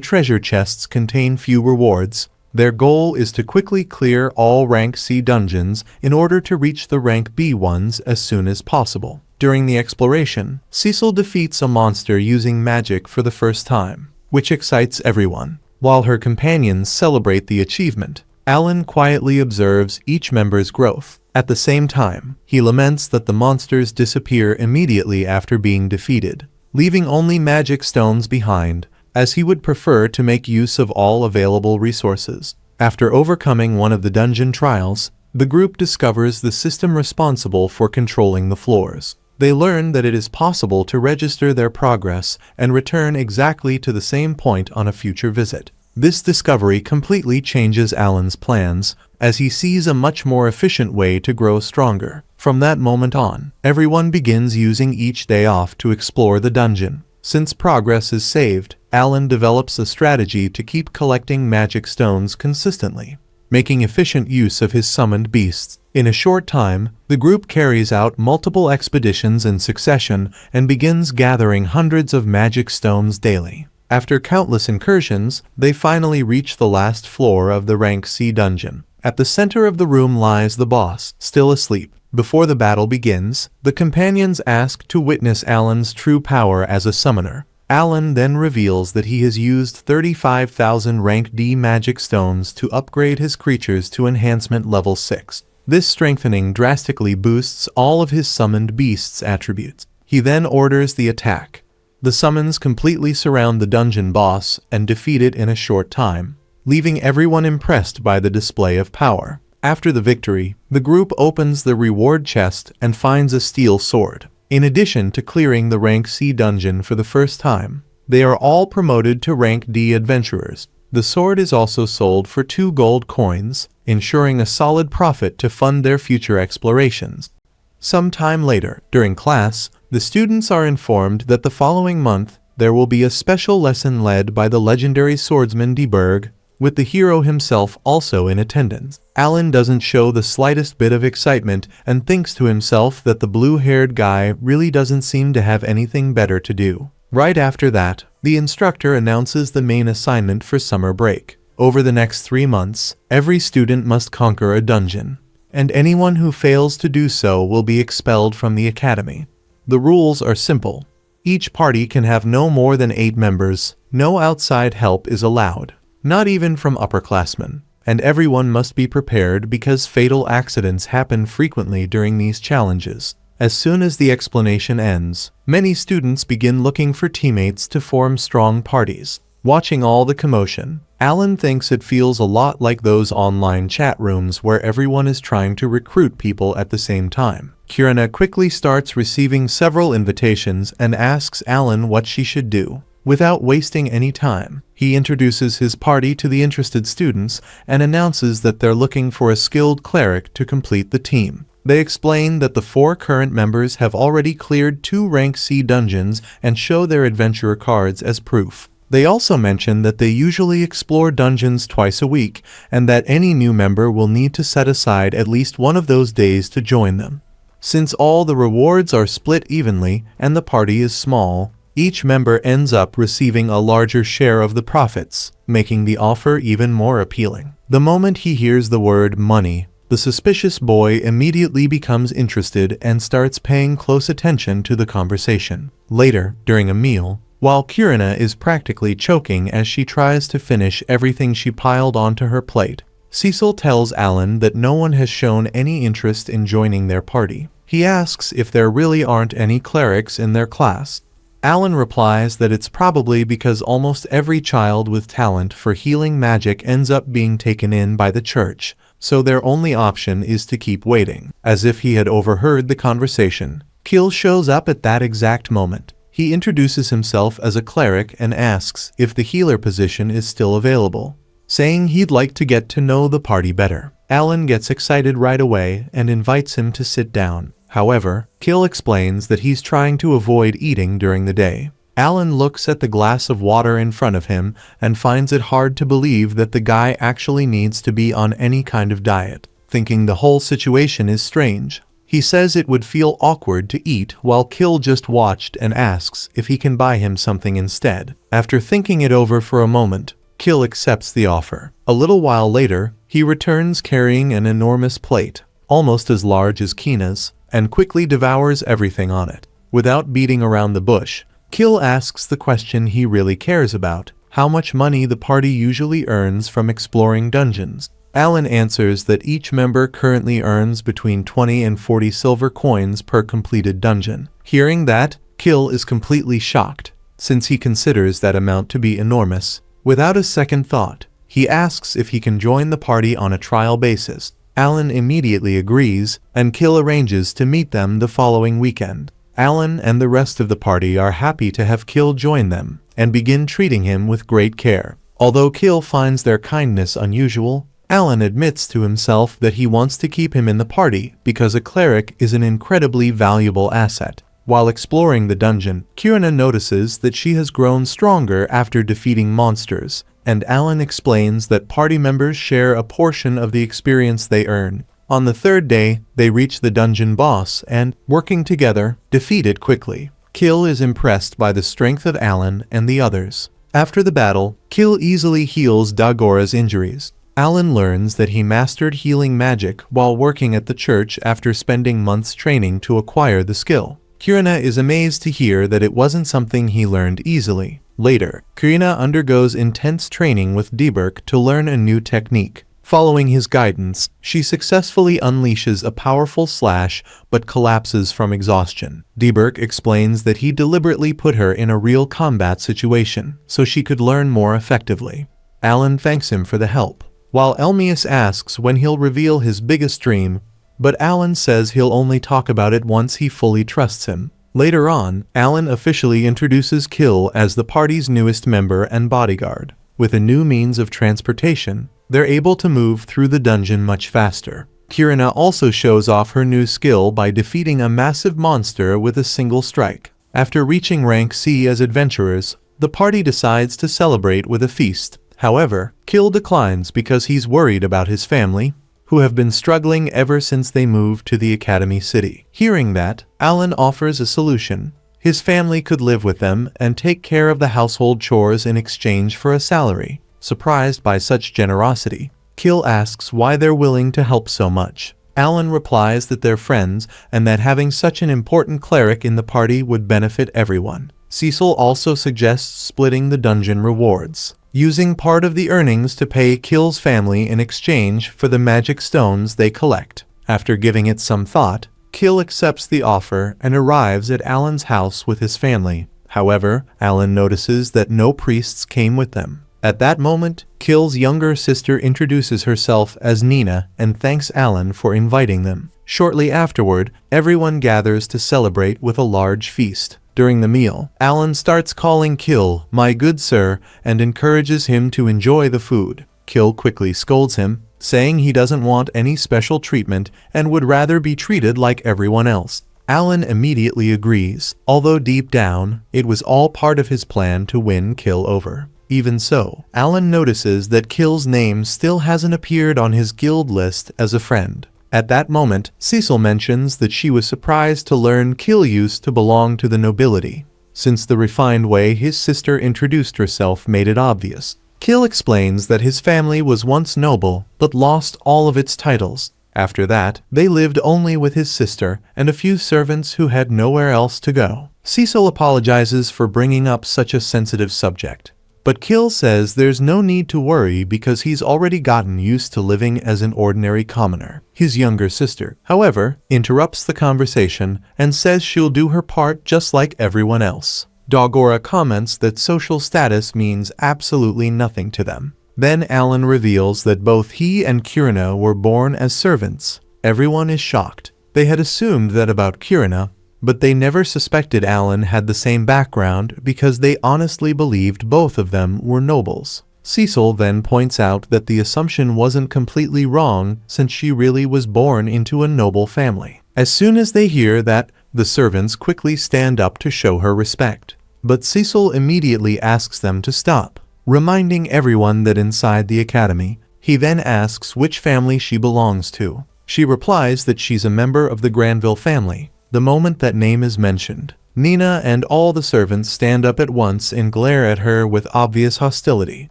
treasure chests contain few rewards, their goal is to quickly clear all rank C dungeons in order to reach the rank B ones as soon as possible. During the exploration, Cecil defeats a monster using magic for the first time, which excites everyone. While her companions celebrate the achievement, Alan quietly observes each member's growth. At the same time, he laments that the monsters disappear immediately after being defeated, leaving only magic stones behind, as he would prefer to make use of all available resources. After overcoming one of the dungeon trials, the group discovers the system responsible for controlling the floors. They learn that it is possible to register their progress and return exactly to the same point on a future visit. This discovery completely changes Alan's plans, as he sees a much more efficient way to grow stronger. From that moment on, everyone begins using each day off to explore the dungeon. Since progress is saved, Alan develops a strategy to keep collecting magic stones consistently, making efficient use of his summoned beasts. In a short time, the group carries out multiple expeditions in succession and begins gathering hundreds of magic stones daily. After countless incursions, they finally reach the last floor of the rank C dungeon. At the center of the room lies the boss, still asleep. Before the battle begins, the companions ask to witness Alan's true power as a summoner. Alan then reveals that he has used 35,000 rank D magic stones to upgrade his creatures to enhancement level 6. This strengthening drastically boosts all of his summoned beasts' attributes. He then orders the attack. The summons completely surround the dungeon boss and defeat it in a short time, leaving everyone impressed by the display of power. After the victory, the group opens the reward chest and finds a steel sword. In addition to clearing the rank C dungeon for the first time, they are all promoted to rank D adventurers. The sword is also sold for 2 gold coins, ensuring a solid profit to fund their future explorations. Some time later, during class, the students are informed that the following month there will be a special lesson led by the legendary swordsman de Berg, with the hero himself also in attendance. Alan doesn't show the slightest bit of excitement and thinks to himself that the blue-haired guy really doesn't seem to have anything better to do. Right after that, the instructor announces the main assignment for summer break. Over the next 3 months, every student must conquer a dungeon, and anyone who fails to do so will be expelled from the academy. The rules are simple. Each party can have no more than 8 members, no outside help is allowed, not even from upperclassmen, and everyone must be prepared because fatal accidents happen frequently during these challenges. As soon as the explanation ends, many students begin looking for teammates to form strong parties. Watching all the commotion, Alan thinks it feels a lot like those online chat rooms where everyone is trying to recruit people at the same time. Kirana quickly starts receiving several invitations and asks Alan what she should do. Without wasting any time, he introduces his party to the interested students and announces that they're looking for a skilled cleric to complete the team. They explain that the 4 current members have already cleared 2 rank C dungeons and show their adventurer cards as proof. They also mention that they usually explore dungeons twice a week, and that any new member will need to set aside at least one of those days to join them. Since all the rewards are split evenly and the party is small, each member ends up receiving a larger share of the profits, making the offer even more appealing. The moment he hears the word money, the suspicious boy immediately becomes interested and starts paying close attention to the conversation. Later, during a meal, while Kurina is practically choking as she tries to finish everything she piled onto her plate, Cecil tells Alan that no one has shown any interest in joining their party. He asks if there really aren't any clerics in their class. Alan replies that it's probably because almost every child with talent for healing magic ends up being taken in by the church, so their only option is to keep waiting. As if he had overheard the conversation, Kill shows up at that exact moment. He introduces himself as a cleric and asks if the healer position is still available, saying he'd like to get to know the party better. Alan gets excited right away and invites him to sit down. However, Kill explains that he's trying to avoid eating during the day. Alan looks at the glass of water in front of him and finds it hard to believe that the guy actually needs to be on any kind of diet, thinking the whole situation is strange. He says it would feel awkward to eat while Kill just watched and asks if he can buy him something instead. After thinking it over for a moment, Kill accepts the offer. A little while later, he returns carrying an enormous plate, almost as large as Kina's, and quickly devours everything on it. Without beating around the bush, Kill asks the question he really cares about: how much money the party usually earns from exploring dungeons. Alan answers that each member currently earns between 20 and 40 silver coins per completed dungeon. Hearing that, Kill is completely shocked, since he considers that amount to be enormous. Without a second thought, he asks if he can join the party on a trial basis. Alan immediately agrees, and Kill arranges to meet them the following weekend. Alan and the rest of the party are happy to have Kill join them, and begin treating him with great care. Although Kill finds their kindness unusual, Alan admits to himself that he wants to keep him in the party because a cleric is an incredibly valuable asset. While exploring the dungeon, Kurina notices that she has grown stronger after defeating monsters, and Alan explains that party members share a portion of the experience they earn. On the 3rd day, they reach the dungeon boss and, working together, defeat it quickly. Kill is impressed by the strength of Alan and the others. After the battle, Kill easily heals Dagora's injuries. Alan learns that he mastered healing magic while working at the church after spending months training to acquire the skill. Kurina is amazed to hear that it wasn't something he learned easily. Later, Kurina undergoes intense training with Dieberk to learn a new technique. Following his guidance, she successfully unleashes a powerful slash but collapses from exhaustion. Dieberk explains that he deliberately put her in a real combat situation so she could learn more effectively. Alan thanks him for the help, while Elmius asks when he'll reveal his biggest dream, but Alan says he'll only talk about it once he fully trusts him. Later on, Alan officially introduces Kill as the party's newest member and bodyguard. With a new means of transportation, they're able to move through the dungeon much faster. Kurina also shows off her new skill by defeating a massive monster with a single strike. After reaching rank C as adventurers, the party decides to celebrate with a feast. However, Kill declines because he's worried about his family, who have been struggling ever since they moved to the Academy City. Hearing that, Alan offers a solution. His family could live with them and take care of the household chores in exchange for a salary. Surprised by such generosity, Kill asks why they're willing to help so much. Alan replies that they're friends and that having such an important cleric in the party would benefit everyone. Cecil also suggests splitting the dungeon rewards, using part of the earnings to pay Kill's family in exchange for the magic stones they collect. After giving it some thought, Kill accepts the offer and arrives at Alan's house with his family. However, Alan notices that no priests came with them. At that moment, Kill's younger sister introduces herself as Nina and thanks Alan for inviting them. Shortly afterward, everyone gathers to celebrate with a large feast. During the meal, Alan starts calling Kill "my good sir" and encourages him to enjoy the food. Kill quickly scolds him, saying he doesn't want any special treatment and would rather be treated like everyone else. Alan immediately agrees, although deep down, it was all part of his plan to win Kill over. Even so, Alan notices that Kill's name still hasn't appeared on his guild list as a friend. At that moment, Cecil mentions that she was surprised to learn Kill used to belong to the nobility, since the refined way his sister introduced herself made it obvious. Kill explains that his family was once noble, but lost all of its titles. After that, they lived only with his sister and a few servants who had nowhere else to go. Cecil apologizes for bringing up such a sensitive subject, but Kill says there's no need to worry because he's already gotten used to living as an ordinary commoner. His younger sister, however, interrupts the conversation and says she'll do her part just like everyone else. Dogora comments that social status means absolutely nothing to them. Then Alan reveals that both he and Kirina were born as servants. Everyone is shocked. They had assumed that about Kirina, but they never suspected Alan had the same background because they honestly believed both of them were nobles. Cecil then points out that the assumption wasn't completely wrong since she really was born into a noble family. As soon as they hear that, the servants quickly stand up to show her respect. But Cecil immediately asks them to stop, reminding everyone that inside the academy, he then asks which family she belongs to. She replies that she's a member of the Granville family. The moment that name is mentioned, Nina and all the servants stand up at once and glare at her with obvious hostility.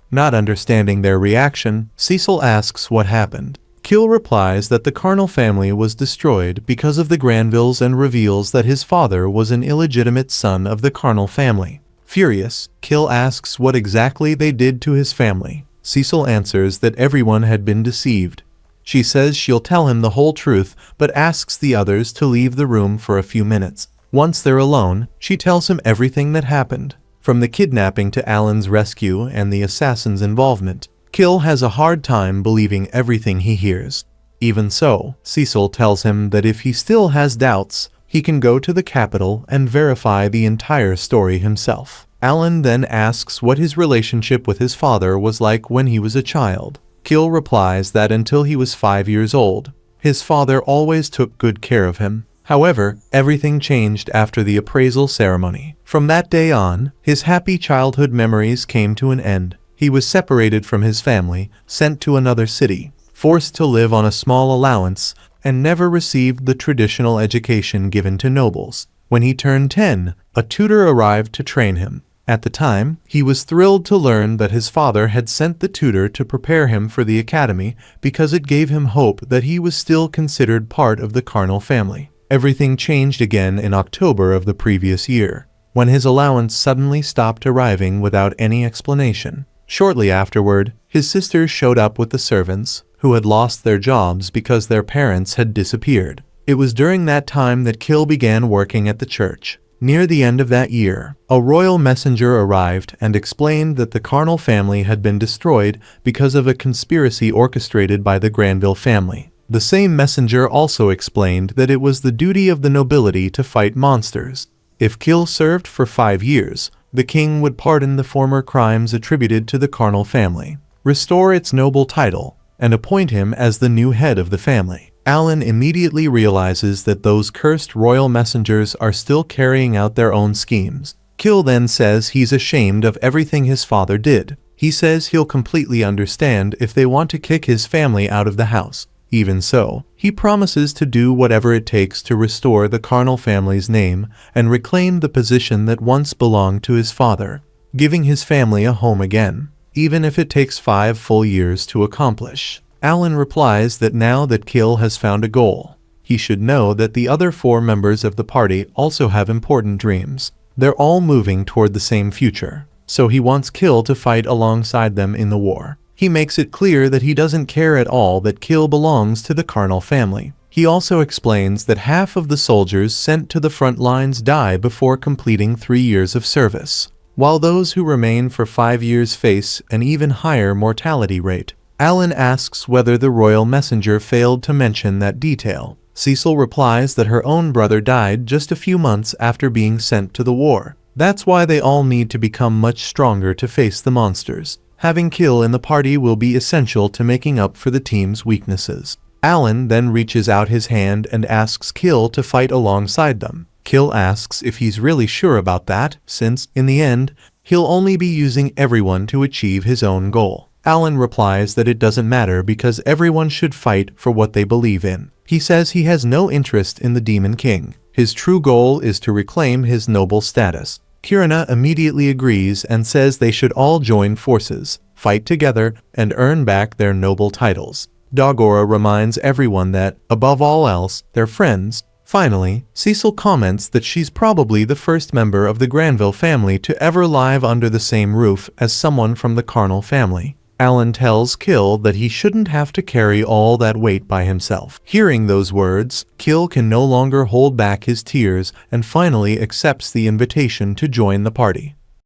Not understanding their reaction, Cecil asks what happened. Kill replies that the Carnal family was destroyed because of the Granvilles and reveals that his father was an illegitimate son of the Carnal family. Furious, Kill asks what exactly they did to his family. Cecil answers that everyone had been deceived. She says she'll tell him the whole truth, but asks the others to leave the room for a few minutes. Once they're alone, she tells him everything that happened, from the kidnapping to Alan's rescue and the assassin's involvement. Kill has a hard time believing everything he hears. Even so, Cecil tells him that if he still has doubts, he can go to the capital and verify the entire story himself. Alan then asks what his relationship with his father was like when he was a child. Kill replies that until he was 5 years old, his father always took good care of him. However, everything changed after the appraisal ceremony. From that day on, his happy childhood memories came to an end. He was separated from his family, sent to another city, forced to live on a small allowance, and never received the traditional education given to nobles. When he turned 10, a tutor arrived to train him. At the time, he was thrilled to learn that his father had sent the tutor to prepare him for the academy because it gave him hope that he was still considered part of the Carnal family. Everything changed again in October of the previous year, when his allowance suddenly stopped arriving without any explanation. Shortly afterward, his sisters showed up with the servants, who had lost their jobs because their parents had disappeared. It was during that time that Kill began working at the church. Near the end of that year, a royal messenger arrived and explained that the Carnal family had been destroyed because of a conspiracy orchestrated by the Granville family. The same messenger also explained that it was the duty of the nobility to fight monsters. If Kill served for 5 years, the king would pardon the former crimes attributed to the Carnal family, restore its noble title, and appoint him as the new head of the family. Alan immediately realizes that those cursed royal messengers are still carrying out their own schemes. Kill then says he's ashamed of everything his father did. He says he'll completely understand if they want to kick his family out of the house. Even so, he promises to do whatever it takes to restore the Carnal family's name and reclaim the position that once belonged to his father, giving his family a home again, even if it takes 5 full years to accomplish. Alan replies that now that Kill has found a goal, he should know that the other 4 members of the party also have important dreams. They're all moving toward the same future, so he wants Kill to fight alongside them in the war. He makes it clear that he doesn't care at all that Kill belongs to the Carnal family. He also explains that half of the soldiers sent to the front lines die before completing 3 years of service, while those who remain for 5 years face an even higher mortality rate. Alan asks whether the royal messenger failed to mention that detail. Cecil replies that her own brother died just a few months after being sent to the war. That's why they all need to become much stronger to face the monsters. Having Kill in the party will be essential to making up for the team's weaknesses. Alan then reaches out his hand and asks Kill to fight alongside them. Kill asks if he's really sure about that, since, in the end, he'll only be using everyone to achieve his own goal. Alan replies that it doesn't matter because everyone should fight for what they believe in. He says he has no interest in the Demon King. His true goal is to reclaim his noble status. Kirina immediately agrees and says they should all join forces, fight together, and earn back their noble titles. Dogora reminds everyone that, above all else, they're friends. Finally, Cecil comments that she's probably the first member of the Granville family to ever live under the same roof as someone from the Carnal family. Alan tells Kill that he shouldn't have to carry all that weight by himself. Hearing those words, Kill can no longer hold back his tears and finally accepts the invitation to join the party.